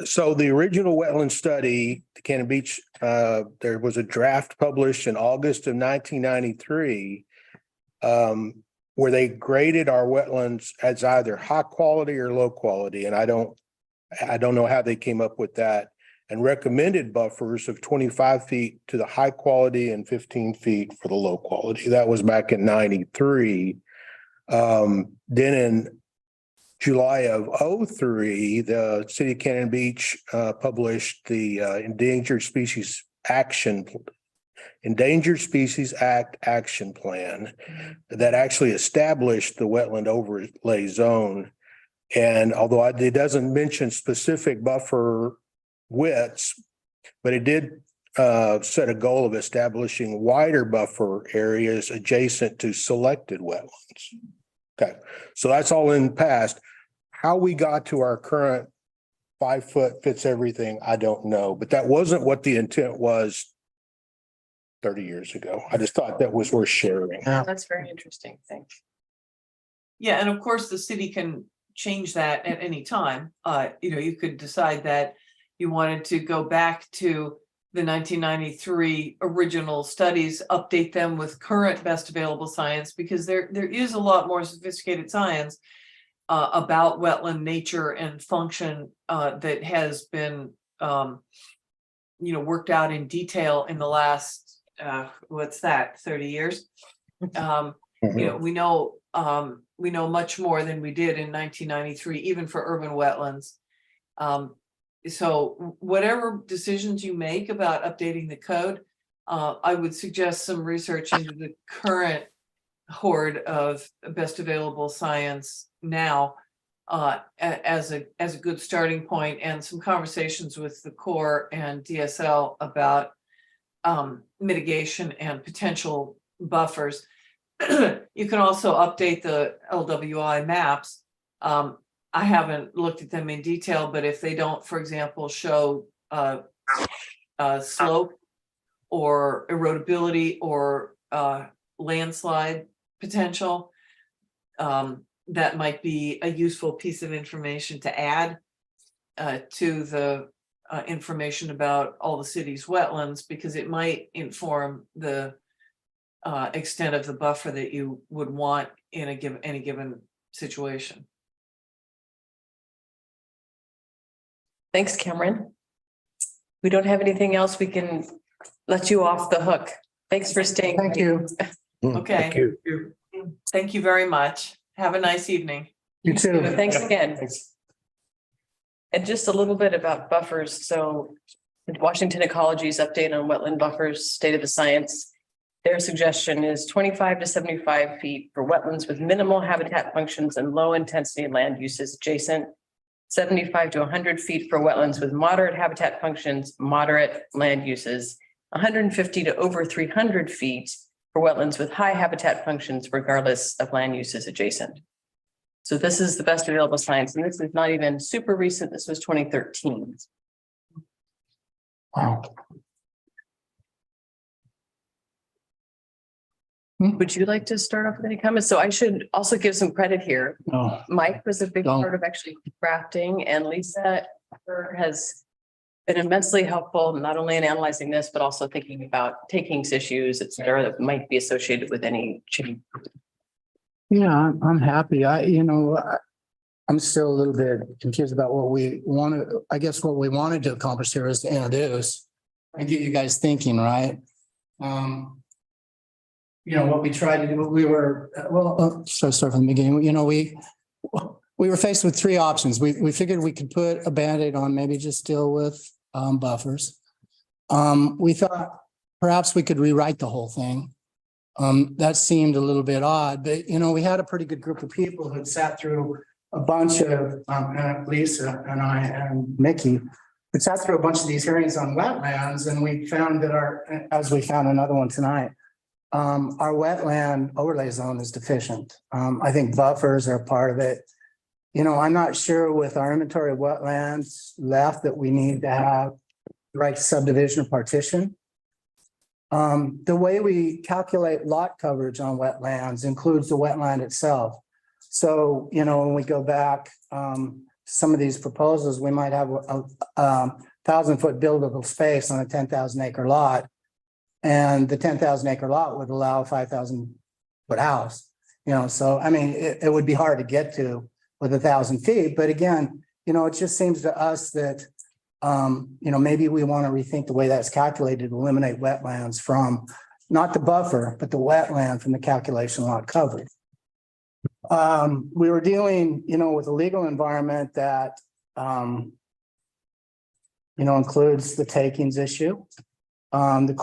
So the original wetland study, the Cannon Beach, there was a draft published in August of 1993. Where they graded our wetlands as either high quality or low quality, and I don't know how they came up with that, and recommended buffers of 25 feet to the high quality and 15 feet for the low quality. That was back in 93. Then in July of 03, the City of Cannon Beach published the Endangered Species Act Action Plan that actually established the wetland overlay zone. And although it doesn't mention specific buffer widths, but it did set a goal of establishing wider buffer areas adjacent to selected wetlands. Okay, so that's all in the past. How we got to our current 5 foot fits everything, I don't know, but that wasn't what the intent was 30 years ago. I just thought that was worth sharing. That's very interesting. Thanks. Yeah, and of course, the city can change that at any time. You could decide that you wanted to go back to the 1993 original studies, update them with current best available science, because there is a lot more sophisticated science about wetland nature and function that has been worked out in detail in the last 30 years. We know much more than we did in 1993, even for urban wetlands. So whatever decisions you make about updating the code, I would suggest some research into the current horde of best available science now as a good starting point, and some conversations with the Corps and DSL about mitigation and potential buffers. You can also update the LWI maps. I haven't looked at them in detail, but if they don't, for example, show slope or erodibility or landslide potential, that might be a useful piece of information to add to the information about all the city's wetlands, because it might inform the extent of the buffer that you would want in any given situation. Thanks, Cameron. We don't have anything else. We can let you off the hook. Thanks for staying. Thank you. Okay. Thank you. Thank you very much. Have a nice evening. You too. Thanks again. And just a little bit about buffers. So Washington Ecology's update on wetland buffers, state of the science, their suggestion is 25 to 75 feet for wetlands with minimal habitat functions and low intensity land uses adjacent. 75 to 100 feet for wetlands with moderate habitat functions, moderate land uses, 150 to over 300 feet for wetlands with high habitat functions, regardless of land uses adjacent. So this is the best available science, and this is not even super recent. This was 2013. Wow. Would you like to start off with any comments? So I should also give some credit here. No. Mike was a big Don't. part of actually crafting, and Lisa has been immensely helpful, not only in analyzing this, but also thinking about takings issues, et cetera, that might be associated with any change. Yeah, I'm happy. I'm still a little bit confused about what we wanted. I guess what we wanted to accomplish here is to introduce and get you guys thinking, right? What we tried to do, so start from the beginning. We were faced with three options. We figured we could put a Band-Aid on, maybe just deal with buffers. We thought perhaps we could rewrite the whole thing. That seemed a little bit odd, but we had a pretty good group of people who had sat through a bunch of Lisa and I and Mickey. We sat through a bunch of these hearings on wetlands, and we found that as we found another one tonight, our wetland overlay zone is deficient. I think buffers are part of it. I'm not sure with our inventory of wetlands left that we need to have the right subdivision or partition. The way we calculate lot coverage on wetlands includes the wetland itself. So, when we go back, some of these proposals, we might have a 1,000-foot buildable space on a 10,000 acre lot. And the 10,000 acre lot would allow a 5,000-foot house, so, it would be hard to get to with 1,000 feet. But again, it just seems to us that, maybe we want to rethink the way that's calculated to eliminate wetlands from not the buffer, but the wetland from the calculation lot coverage. We were dealing, with a legal environment that, includes the takings issue, the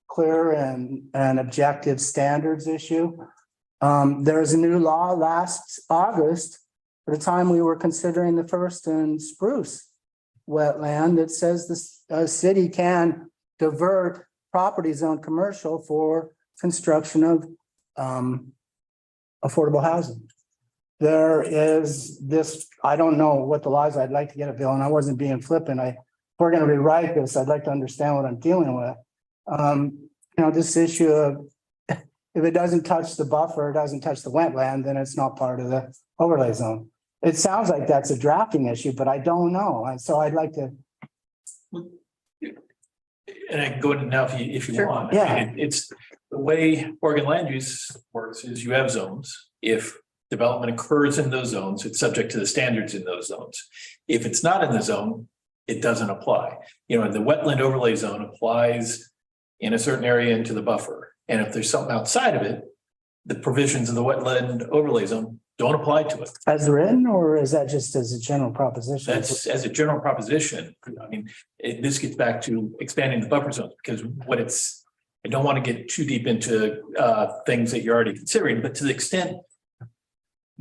clear and objective standards issue. There was a new law last August at the time we were considering the First and Spruce wetland that says the city can divert property zone commercial for construction of affordable housing. There is this, I don't know what the laws, I'd like to get it, Bill, and I wasn't being flippant. If we're gonna rewrite this, I'd like to understand what I'm dealing with. This issue of if it doesn't touch the buffer, it doesn't touch the wetland, then it's not part of the overlay zone. It sounds like that's a drafting issue, but I don't know. And so I'd like to. And I can go into now if you Sure. want. Yeah. I mean, it's the way Oregon land use works is you have zones. If development occurs in those zones, it's subject to the standards in those zones. If it's not in the zone, it doesn't apply. The wetland overlay zone applies in a certain area into the buffer. And if there's something outside of it, the provisions of the wetland overlay zone don't apply to it. As written, or is that just as a general proposition? That's as a general proposition. I mean, this gets back to expanding the buffer zones because I don't want to get too deep into things that you're already considering, but to the extent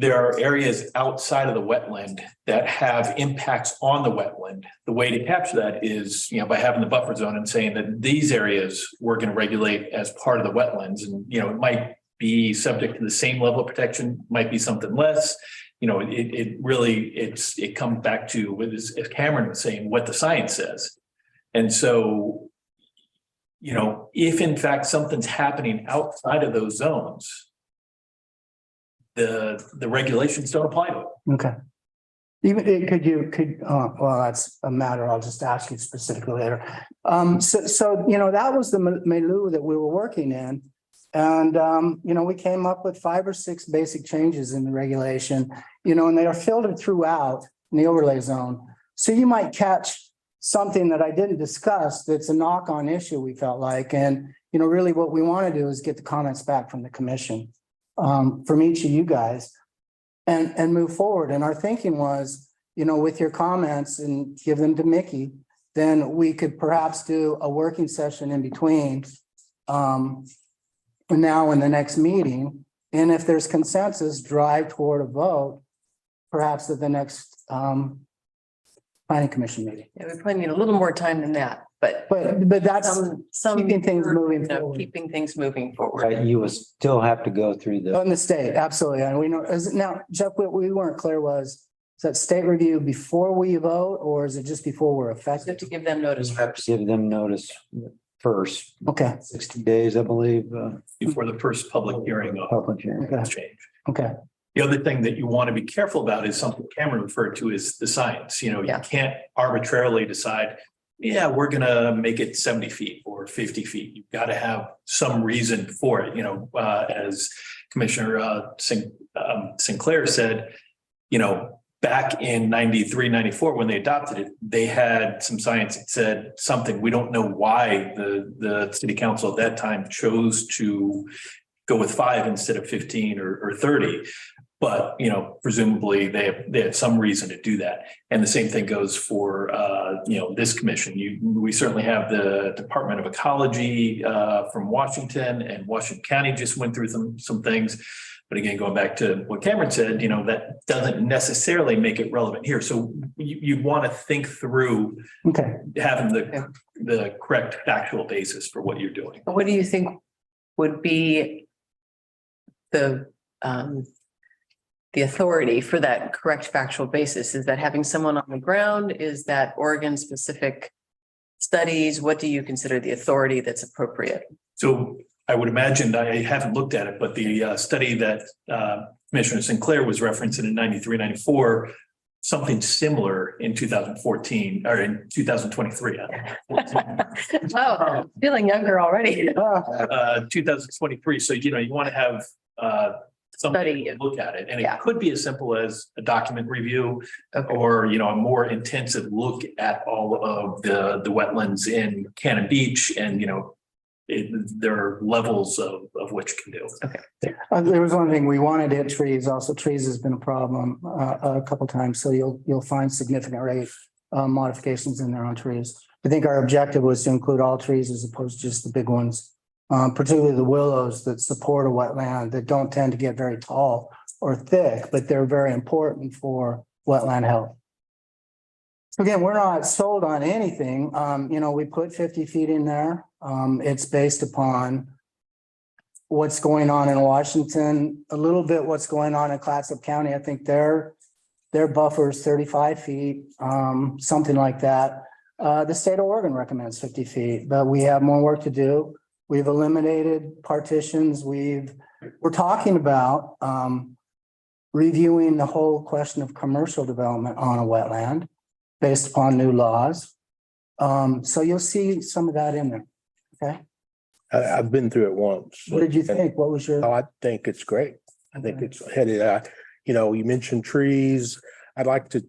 there are areas outside of the wetland that have impacts on the wetland, the way to capture that is, by having the buffer zone and saying that these areas we're going to regulate as part of the wetlands. And, it might be subject to the same level of protection, might be something less. It comes back to, as Cameron was saying, what the science says. And so, if in fact something's happening outside of those zones, the regulations don't apply to it. Okay. Well, that's a matter I'll just ask you specifically later. That was the milieu that we were working in. And, we came up with 5 or 6 basic changes in the regulation, and they are filtered throughout in the overlay zone. So you might catch something that I didn't discuss that's a knock-on issue, we felt like. And, really what we want to do is get the comments back from the commission, from each of you guys and move forward. And our thinking was, with your comments and give them to Mickey, then we could perhaps do a working session in between now and the next meeting. And if there's consensus, drive toward a vote, perhaps at the next planning commission meeting. Yeah, we probably need a little more time than that, but that's some keeping things moving forward. keeping things moving forward. Right, you will still have to go through the. On the state, absolutely. And we know, now, Jeff, what we weren't clear is that state review before we vote, or is it just before we're You have effective? to give them notice. Give them notice first. Okay, 60 days, I believe. Before the first public hearing of Public hearing. this change. okay. The other thing that you want to be careful about is something Cameron referred to is the science. You can't arbitrarily decide, we're going to make it 70 feet or 50 feet. You've got to have some reason for it. As Commissioner Sinclair said, back in 93, 94, when they adopted it, they had some science that said something. We don't know why the city council at that time chose to go with 5 instead of 15 or 30. But, presumably they had some reason to do that. And the same thing goes for, this commission. We certainly have the Department of Ecology from Washington, and Washington County just went through some things. But again, going back to what Cameron said, that doesn't necessarily make it relevant here. So you want to think through having the correct factual basis for what you're doing. What do you think would be the authority for that correct factual basis? Is that having someone on the ground? Is that Oregon specific studies? What do you consider the authority that's appropriate? So I would imagine, I haven't looked at it, but the study that Commissioner Sinclair was referencing in 93, 94, something similar in 2014 or in 2023. Wow, feeling younger already. 2023. So, you want to have somebody to look at it. And it could be as simple as a document review or, a more intensive look at all of the wetlands in Cannon Beach and, there are levels of what you can do. Okay. There was one thing we wanted to hit trees. Also, trees has been a problem a couple of times. So you'll find significant rate modifications in there on trees. I think our objective was to include all trees as opposed to just the big ones, particularly the willows that support a wetland that don't tend to get very tall or thick, but they're very important for wetland health. So again, we're not sold on anything. We put 50 feet in there. It's based upon what's going on in Washington, a little bit what's going on in Clatsop County. I think their buffer is 35 feet, something like that. The state of Oregon recommends 50 feet, but we have more work to do. We've eliminated partitions. We're talking about reviewing the whole question of commercial development on a wetland based upon new laws. So you'll see some of that in there. Okay. I've been through it once. What did you think? What was your? Oh, I think it's great. I think it's headed, you mentioned trees. I'd like to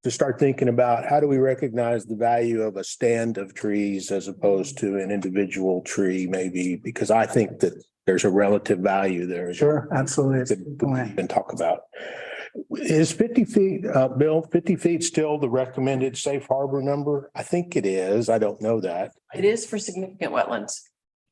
start thinking about how do we recognize the value of a stand of trees as opposed to an individual tree, maybe, because I think that there's a relative value there. Sure, absolutely. It's a That good we point. can talk about. Is 50 feet, Bill, 50 feet still the recommended safe harbor number? I think it is. I don't know that. It is for significant wetlands.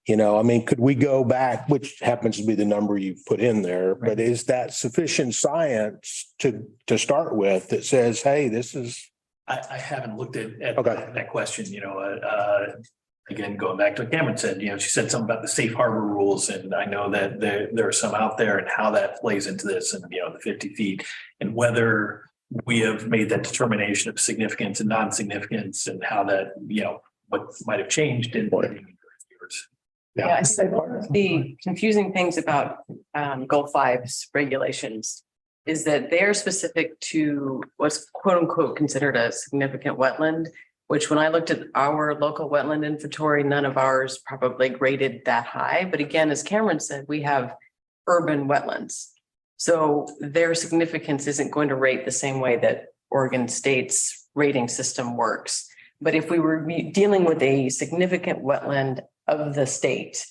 Could we go back, which happens to be the number you put in there, but is that sufficient science to start with that says, hey, this is. I haven't looked at Okay. that question, again, going back to what Cameron said, she said something about the safe harbor rules, and I know that there are some out there and how that plays into this and, the 50 feet and whether we have made that determination of significance and non-significance and how that, what might have changed in years. Yeah, I think one of the confusing things about Goal 5's regulations is that they're specific to what's quote unquote considered a significant wetland, which when I looked at our local wetland inventory, none of ours probably graded that high. But again, as Cameron said, we have urban wetlands. So their significance isn't going to rate the same way that Oregon State's rating system works. But if we were dealing with a significant wetland of the state,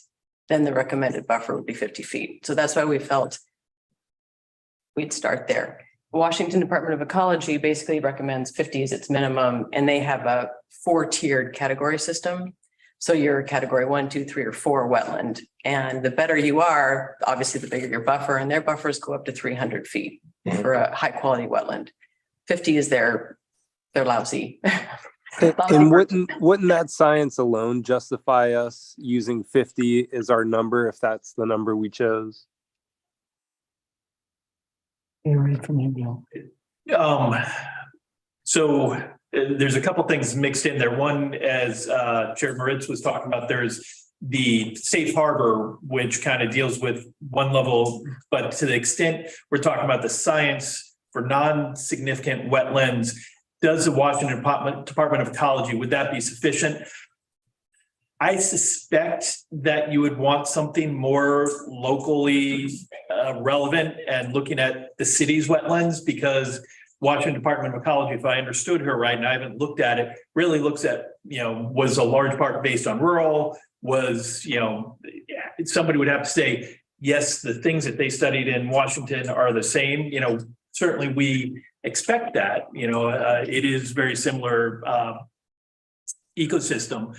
then the recommended buffer would be 50 feet. So that's why we felt we'd start there. Washington Department of Ecology basically recommends 50 as its minimum, and they have a 4-tiered category system. So you're category 1, 2, 3, or 4 wetland. And the better you are, obviously the bigger your buffer, and their buffers go up to 300 feet for a high quality wetland. 50 is they're lousy. And wouldn't that science alone justify us using 50 as our number if that's the number we chose? You read from you, Bill. So there's a couple things mixed in there. One, as Chair Moritz was talking about, there's the safe harbor, which kind of deals with one level, but to the extent we're talking about the science for non-significant wetlands, does the Washington Department of Ecology, would that be sufficient? I suspect that you would want something more locally relevant and looking at the city's wetlands, because Washington Department of Ecology, if I understood her right, and I haven't looked at it, really looks at, was a large part based on rural, was, somebody would have to say, yes, the things that they studied in Washington are the same. Certainly we expect that, it is very similar ecosystem,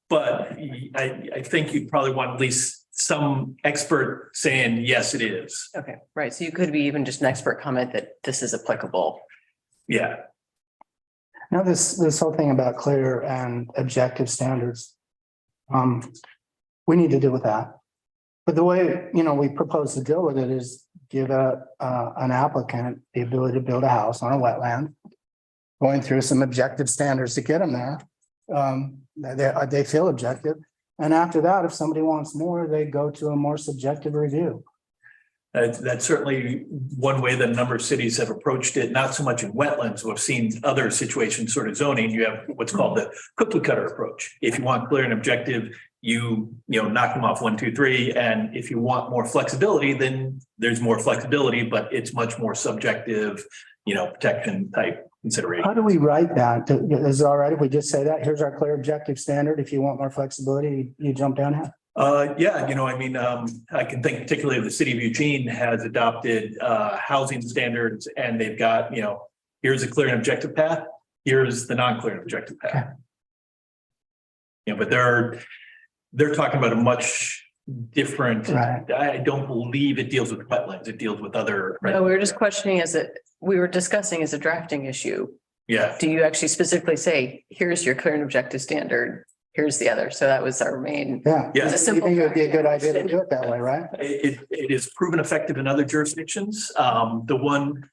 but I think you'd probably want at least some expert saying, yes, it is. Okay, right. So you could be even just an expert comment that this is applicable. Yeah. Now, this whole thing about clear and objective standards, we need to deal with that. But the way, we propose to deal with it is give an applicant the ability to build a house on a wetland, going through some objective standards to get them there. They feel objective. And after that, if somebody wants more, they go to a more subjective review. That's certainly one way that a number of cities have approached it, not so much in wetlands. We've seen other situations, sort of zoning. You have what's called the cookie cutter approach. If you want clear and objective, you knock them off 1, 2, 3. And if you want more flexibility, then there's more flexibility, but it's much more subjective, protection type consideration. How do we write that? Is it all right if we just say that? Here's our clear objective standard. If you want more flexibility, you jump down here. Yeah, I can think particularly of the city of Eugene has adopted housing standards, and they've got, here's a clear and objective path. Here's the non-clear and objective path. Okay. But they're talking about a much different. Right. I don't believe it deals with wetlands. It deals with other. No, we were just questioning we were discussing as a drafting issue. Yeah. Do you actually specifically say, here's your clear and objective standard, here's the other? So that was our main. Yeah. Yeah. It's a You simple. think it would be a good idea to do it that way, right? It is proven effective in other jurisdictions. The one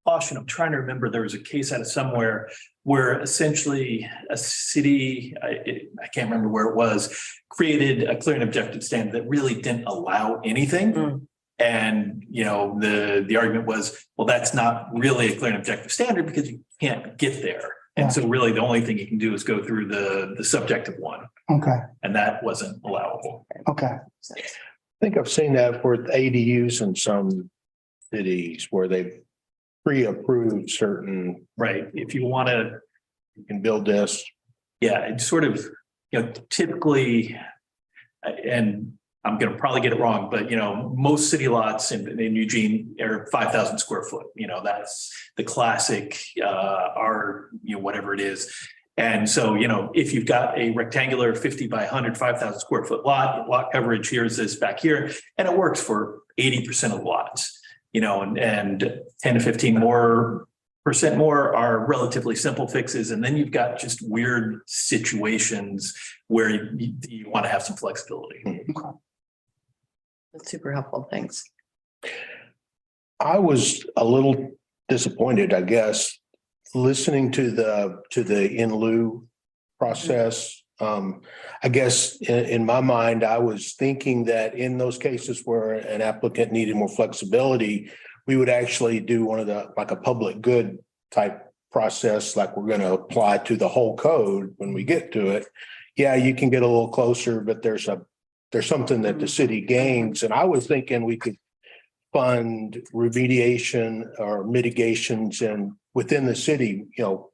caution, I'm trying to remember, there was a case out of somewhere where essentially a city, I can't remember where it was, created a clear and objective standard that really didn't allow anything. And, you know, the argument was, well, that's not really a clear and objective standard because you can't get there. And so really the only thing you can do is go through the subjective one. Okay, And that wasn't allowable. okay. I think I've seen that for ADUs in some cities where they've pre-approved certain, Right. If you want to, you can build this. yeah, it's sort of, you know, typically, and I'm going to probably get it wrong, but you know, most city lots in Eugene are 5,000 square foot. You know, that's the classic whatever it is. And so, you know, if you've got a rectangular 50 by 100, 5,000 square foot lot coverage, here's this back here, and it works for 80% of lots. You know, and 10 to 15% more are relatively simple fixes. And then you've got just weird situations where you want to have some flexibility. Okay. That's super helpful. Thanks. I was a little disappointed, I guess, listening to the in lieu process. I guess in my mind, I was thinking that in those cases where an applicant needed more flexibility, we would actually do one of like a public good type process, like we're going to apply to the whole code when we get to it. Yeah, you can get a little closer, but there's something that the city gains. And I was thinking we could fund remediation or mitigations and within the city, you know,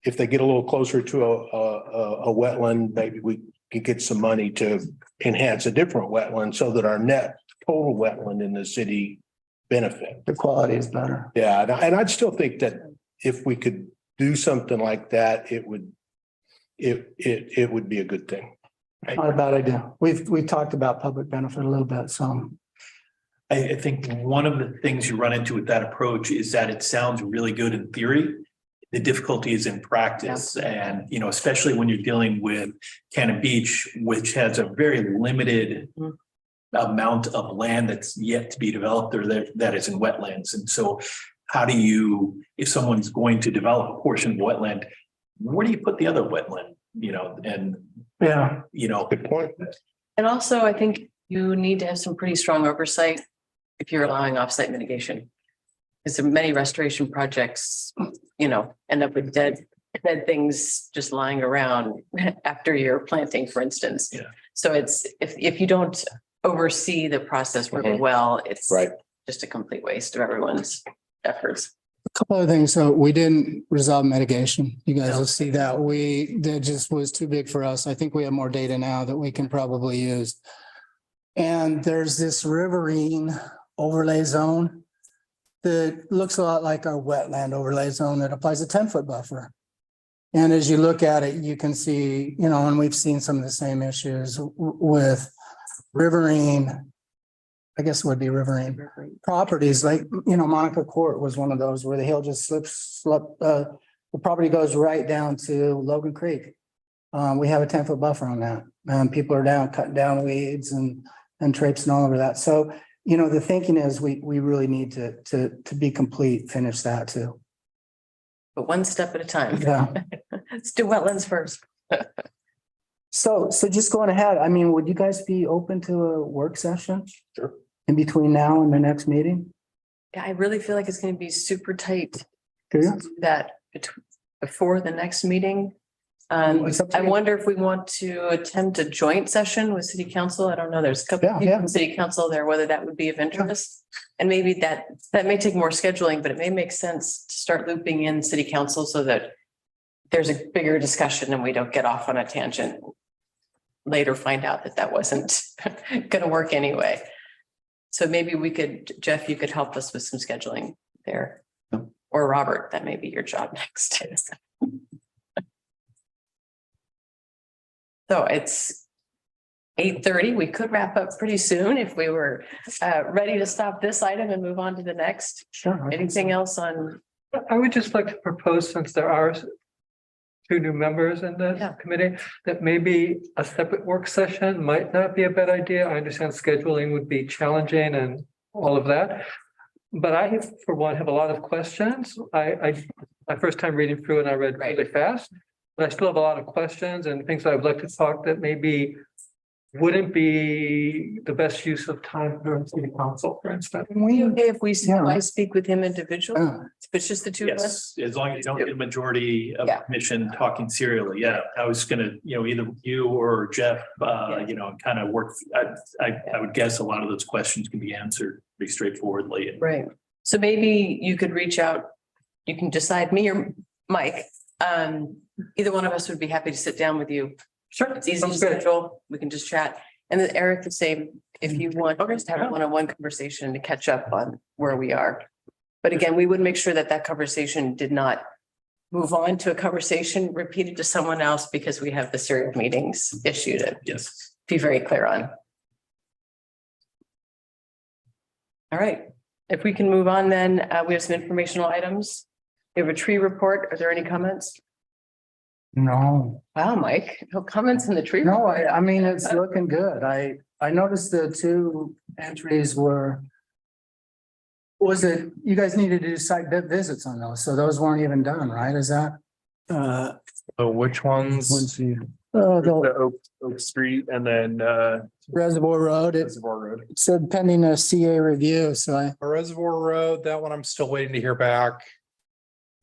if they get a little closer to a wetland, maybe we can get some money to enhance a different wetland so that our net total wetland in the city benefit. The quality is better. Yeah, and I'd still think that if we could do something like that, it would be a good thing. Not a bad idea. We've talked about public benefit a little bit, so. I think one of the things you run into with that approach is that it sounds really good in theory. The difficulty is in practice. And, you know, especially when you're dealing with Cannon Beach, which has a very limited amount of land that's yet to be developed or that is in wetlands. And so how do you, if someone's going to develop a portion of wetland, where do you put the other wetland, you know, and, yeah, you know, good point. And also, I think you need to have some pretty strong oversight if you're allowing offsite mitigation. Because many restoration projects, you know, end up with dead things just lying around after you're planting, for instance. Yeah. So it's, if you don't oversee the process really well, it's Right. just a complete waste of everyone's efforts. A couple other things. So we didn't resolve mitigation. You guys will see that that just was too big for us. I think we have more data now that we can probably use. And there's this riverine overlay zone that looks a lot like our wetland overlay zone that applies a 10-foot buffer. And as you look at it, you can see, you know, and we've seen some of the same issues with riverine, I guess it would be riverine properties, like, you know, Monica Court was one of those where the hill just the property goes right down to Logan Creek. We have a 10-foot buffer on that, and people are cutting down weeds and traipsing all over that. So, you know, the thinking is we really need to be complete, finish that too. But one step at a time. Yeah. Let's do wetlands first. So just going ahead, I mean, would you guys be open to a work session? Sure. In between now and the next meeting? Yeah, I really feel like it's going to be super tight. Do you? to do that before the next meeting. It's up to I you. wonder if we want to attempt a joint session with city council. I don't know. There's a couple of people in city council there, whether that would be of interest. And maybe that may take more scheduling, but it may make sense to start looping in city council so that there's a bigger discussion and we don't get off on a tangent. Later find out that wasn't going to work anyway. So maybe we could, Jeff, you could help us with some scheduling there. Or Robert, that may be your job next. So 8:30. We could wrap up pretty soon if we were ready to stop this item and move on to the next. Sure. Anything else on? I would just like to propose, since there are two new members in this committee, that maybe a separate work session might not be a bad idea. I understand scheduling would be challenging and all of that. But I, for one, have a lot of questions. My first time reading through and I read really fast, but I still have a lot of questions and things I'd like to talk that maybe wouldn't be the best use of time during city council, for instance. Okay, if we speak with him individually, if it's just the two of us. Yes, as long as you don't get a majority of the commission talking serially. Yeah, I was gonna, either you or Jeff, kind of work. I would guess a lot of those questions can be answered pretty straightforwardly. Right. So maybe you could reach out. You can decide, me or Mike. Either one of us would be happy to sit down with you. Sure. It's easy to schedule. We can just chat. And then Eric, the same, if you want just to have a one-on-one conversation to catch up on where we are. But again, we would make sure that that conversation did not move on to a conversation repeated to someone else because we have the serial meetings issue to be very clear on. All right. If we can move on, then we have some informational items. We have a tree report. Are there any comments? No. Wow, Mike, no comments in the tree. No, I mean, it's looking good. I noticed the two entries were. Was it, you guys needed to do site visits on those, so those weren't even done, right? Is that? So which ones? The The Oak Street and then Reservoir Road, it Reservoir Road. said pending a CA review, so Reservoir Road, that one I'm still waiting to hear back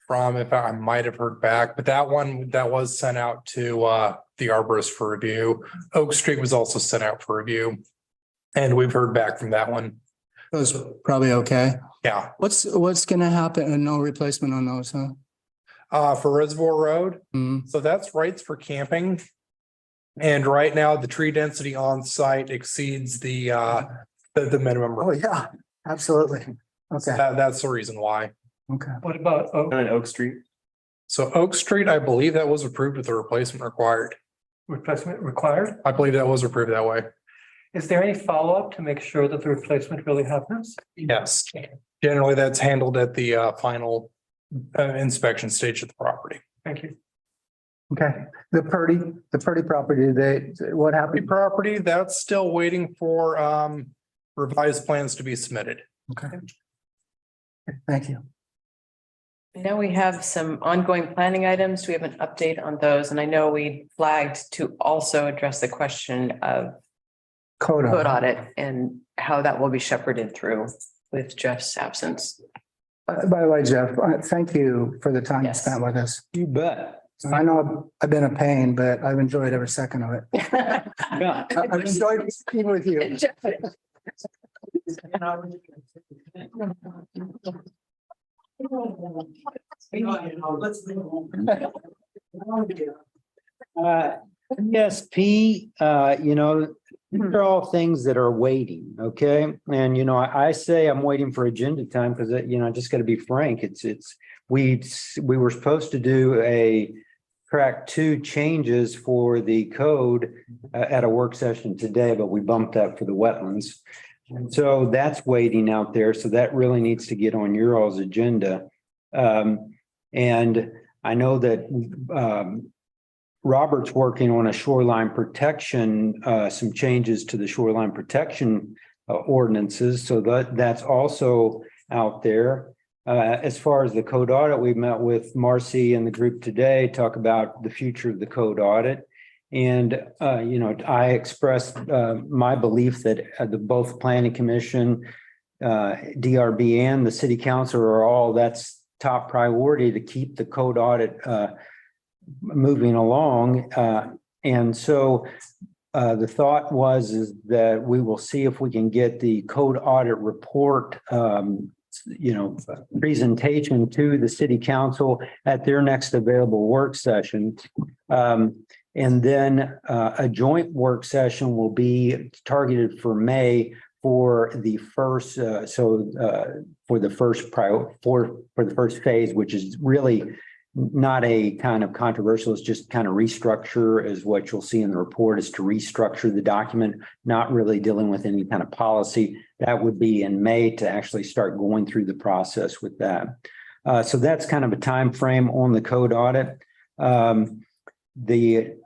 from, if I might have heard back, but that one that was sent out to the arborist for review. Oak Street was also sent out for review. And we've heard back from that one. it was probably okay. Yeah. What's gonna happen? And no replacement on those, huh? For Reservoir Road, Mm. so that's rights for camping. And right now, the tree density on site exceeds the minimum. Oh, yeah, absolutely. Okay, That's the reason why. okay. What about And then Oak Street. So Oak Street, I believe that was approved with the replacement required. replacement required? I believe that was approved that way. Is there any follow-up to make sure that the replacement really happens? Yes. Generally, that's handled at the final inspection stage of the property. Thank you. Okay, the Purdy property, what The happened? property, that's still waiting for revised plans to be submitted. Okay. Thank you. Now we have some ongoing planning items. Do we have an update on those? And I know we flagged to also address the question of Code audit and how that will be shepherded through with Jeff's absence. By the way, Jeff, thank you for the time you Yes. spent with us. You bet. I know I've been a pain, but I've enjoyed every second of it. Yeah. I've enjoyed being with you. ESP, these are all things that are waiting, okay? And, I say I'm waiting for agenda time because, I just got to be frank. We were supposed to do track 2 changes for the code at a work session today, but we bumped that for the wetlands. And so that's waiting out there. So that really needs to get on your all's agenda. And I know that Robert's working on a shoreline protection, some changes to the shoreline protection ordinances. So that's also out there. As far as the code audit, we met with Marcy and the group today, talk about the future of the code audit. And, I expressed my belief that both planning commission, DRB and the city council are all, that's top priority to keep the code audit moving along. And so the thought is that we will see if we can get the code audit report presentation to the city council at their next available work session. And then a joint work session will be targeted for May for the first, for the first phase, which is really not a kind of controversial, it's just kind of restructure is what you'll see in the report is to restructure the document, not really dealing with any kind of policy. That would be in May to actually start going through the process with that. So that's kind of a time frame on the code audit. The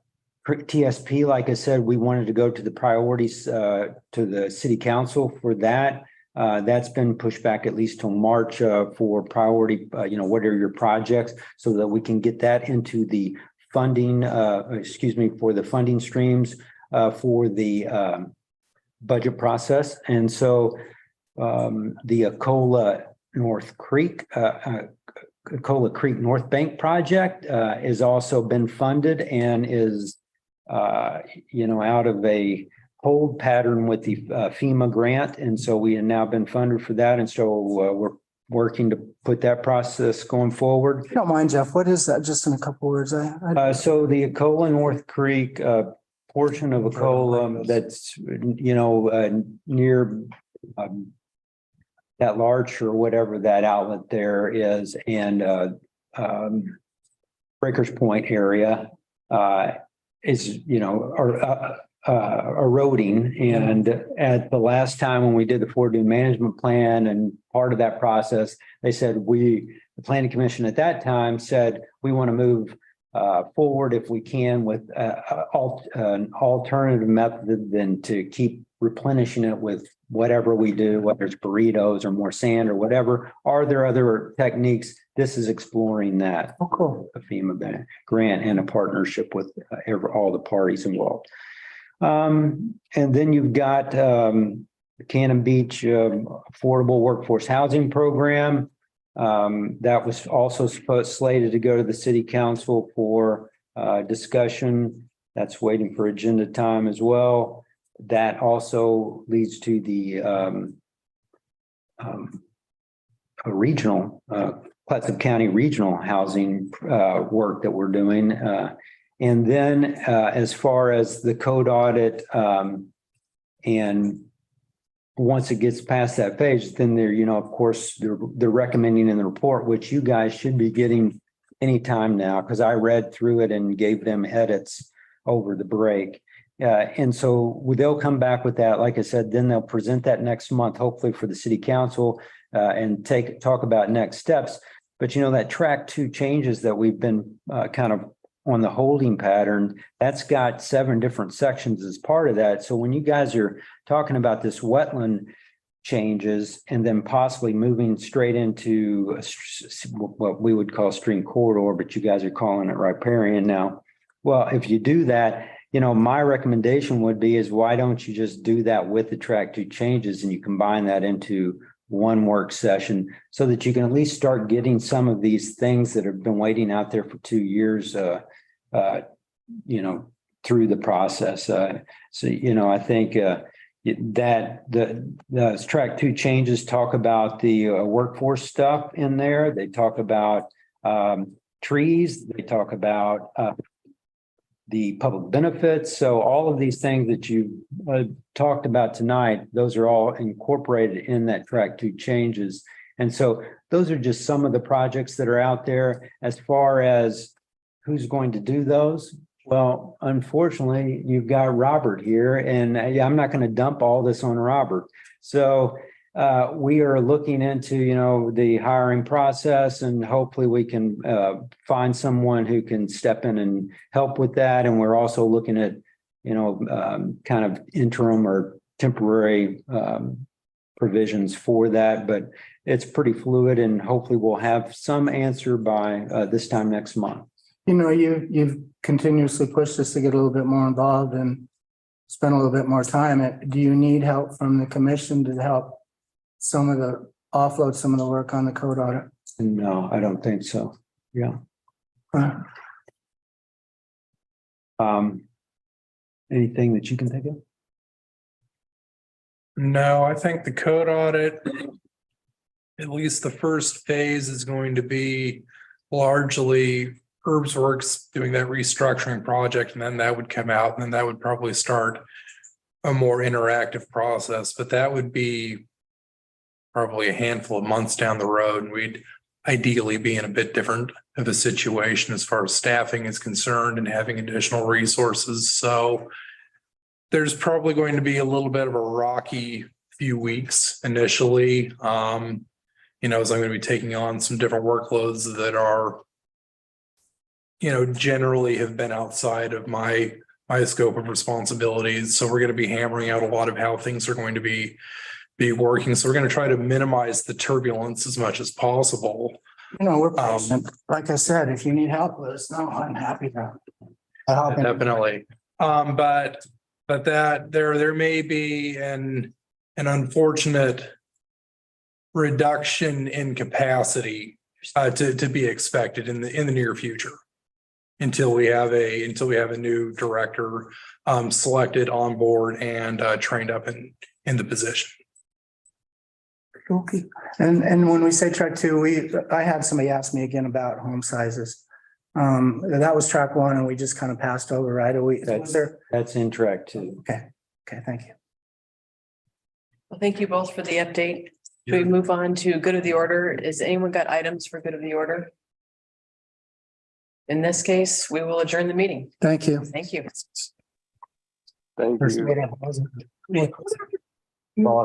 TSP, like I said, we wanted to go to the priorities to the city council for that. That's been pushed back at least till March for priority, what are your projects so that we can get that into the funding, for the funding streams for the budget process. And so the Acola North Creek, Acola Creek North Bank project has also been funded and is, out of a hold pattern with the FEMA grant. And so we have now been funded for that. And so we're working to put that process going forward. If you don't mind, Jeff, what is that? Just in a couple words. So the Acola North Creek portion of Acola that's, near that large or whatever that outlet there is and Breakers Point area is, eroding. And at the last time when we did the Fort Dune management plan and part of that process, they said the planning commission at that time said, we want to move forward if we can with an alternative method than to keep replenishing it with whatever we do, whether it's burritos or more sand or whatever. Are there other techniques? This is exploring that. Oh, cool. A FEMA grant and a partnership with all the parties involved. And then you've got the Cannon Beach Affordable Workforce Housing Program. That was also slated to go to the city council for discussion. That's waiting for agenda time as well. That also leads to the a regional Clatsop County regional housing work that we're doing. And then as far as the code audit, and once it gets past that page, then they're, of course, they're recommending in the report, which you guys should be getting anytime now, because I read through it and gave them edits over the break. And so they'll come back with that. Like I said, then they'll present that next month, hopefully for the city council and talk about next steps. But, that track 2 changes that we've been kind of on the holding pattern, that's got 7 different sections as part of that. So when you guys are talking about this wetland changes and then possibly moving straight into what we would call stream corridor, but you guys are calling it riparian now. Well, if you do that, my recommendation would be is why don't you just do that with the track 2 changes and you combine that into one work session so that you can at least start getting some of these things that have been waiting out there for 2 years, through the process. So, I think that the track 2 changes talk about the workforce stuff in there. They talk about trees. They talk about the public benefits. So all of these things that you talked about tonight, those are all incorporated in that track 2 changes. And so those are just some of the projects that are out there. As far as who's going to do those, well, unfortunately, you've got Robert here, and I'm not going to dump all this on Robert. So we are looking into, the hiring process, and hopefully we can find someone who can step in and help with that. And we're also looking at, kind of interim or temporary provisions for that, but it's pretty fluid, and hopefully we'll have some answer by this time next month. You've continuously pushed us to get a little bit more involved and spend a little bit more time. Do you need help from the commission to help offload some of the work on the code audit? No, I don't think so. Yeah. Anything that you can think of? No, I think the code audit, at least the first phase, is going to be largely Herbsworks doing that restructuring project, and then that would come out, and then that would probably start a more interactive process. But that would be probably a handful of months down the road, and we'd ideally be in a bit different of a situation as far as staffing is concerned and having additional resources. So there's probably going to be a little bit of a rocky few weeks initially. As I'm going to be taking on some different workloads that are, generally have been outside of my scope of responsibilities. So we're going to be hammering out a lot of how things are going to be working. So we're going to try to minimize the turbulence as much as possible. We're patient. Like I said, if you need help, let us know. I'm happy to help. Definitely. But that there may be an unfortunate reduction in capacity to be expected in the near future until we have a new director selected on board and trained up in the position. Okay. And when we say track two, I had somebody ask me again about home sizes. That was track one and we just kind of passed over, right? That's in track two. Okay, thank you. Well, thank you both for the update. Should we move on to good of the order? Has anyone got items for good of the order? In this case, we will adjourn the meeting. Thank you. Thank you. Thank First you. meeting, wasn't it?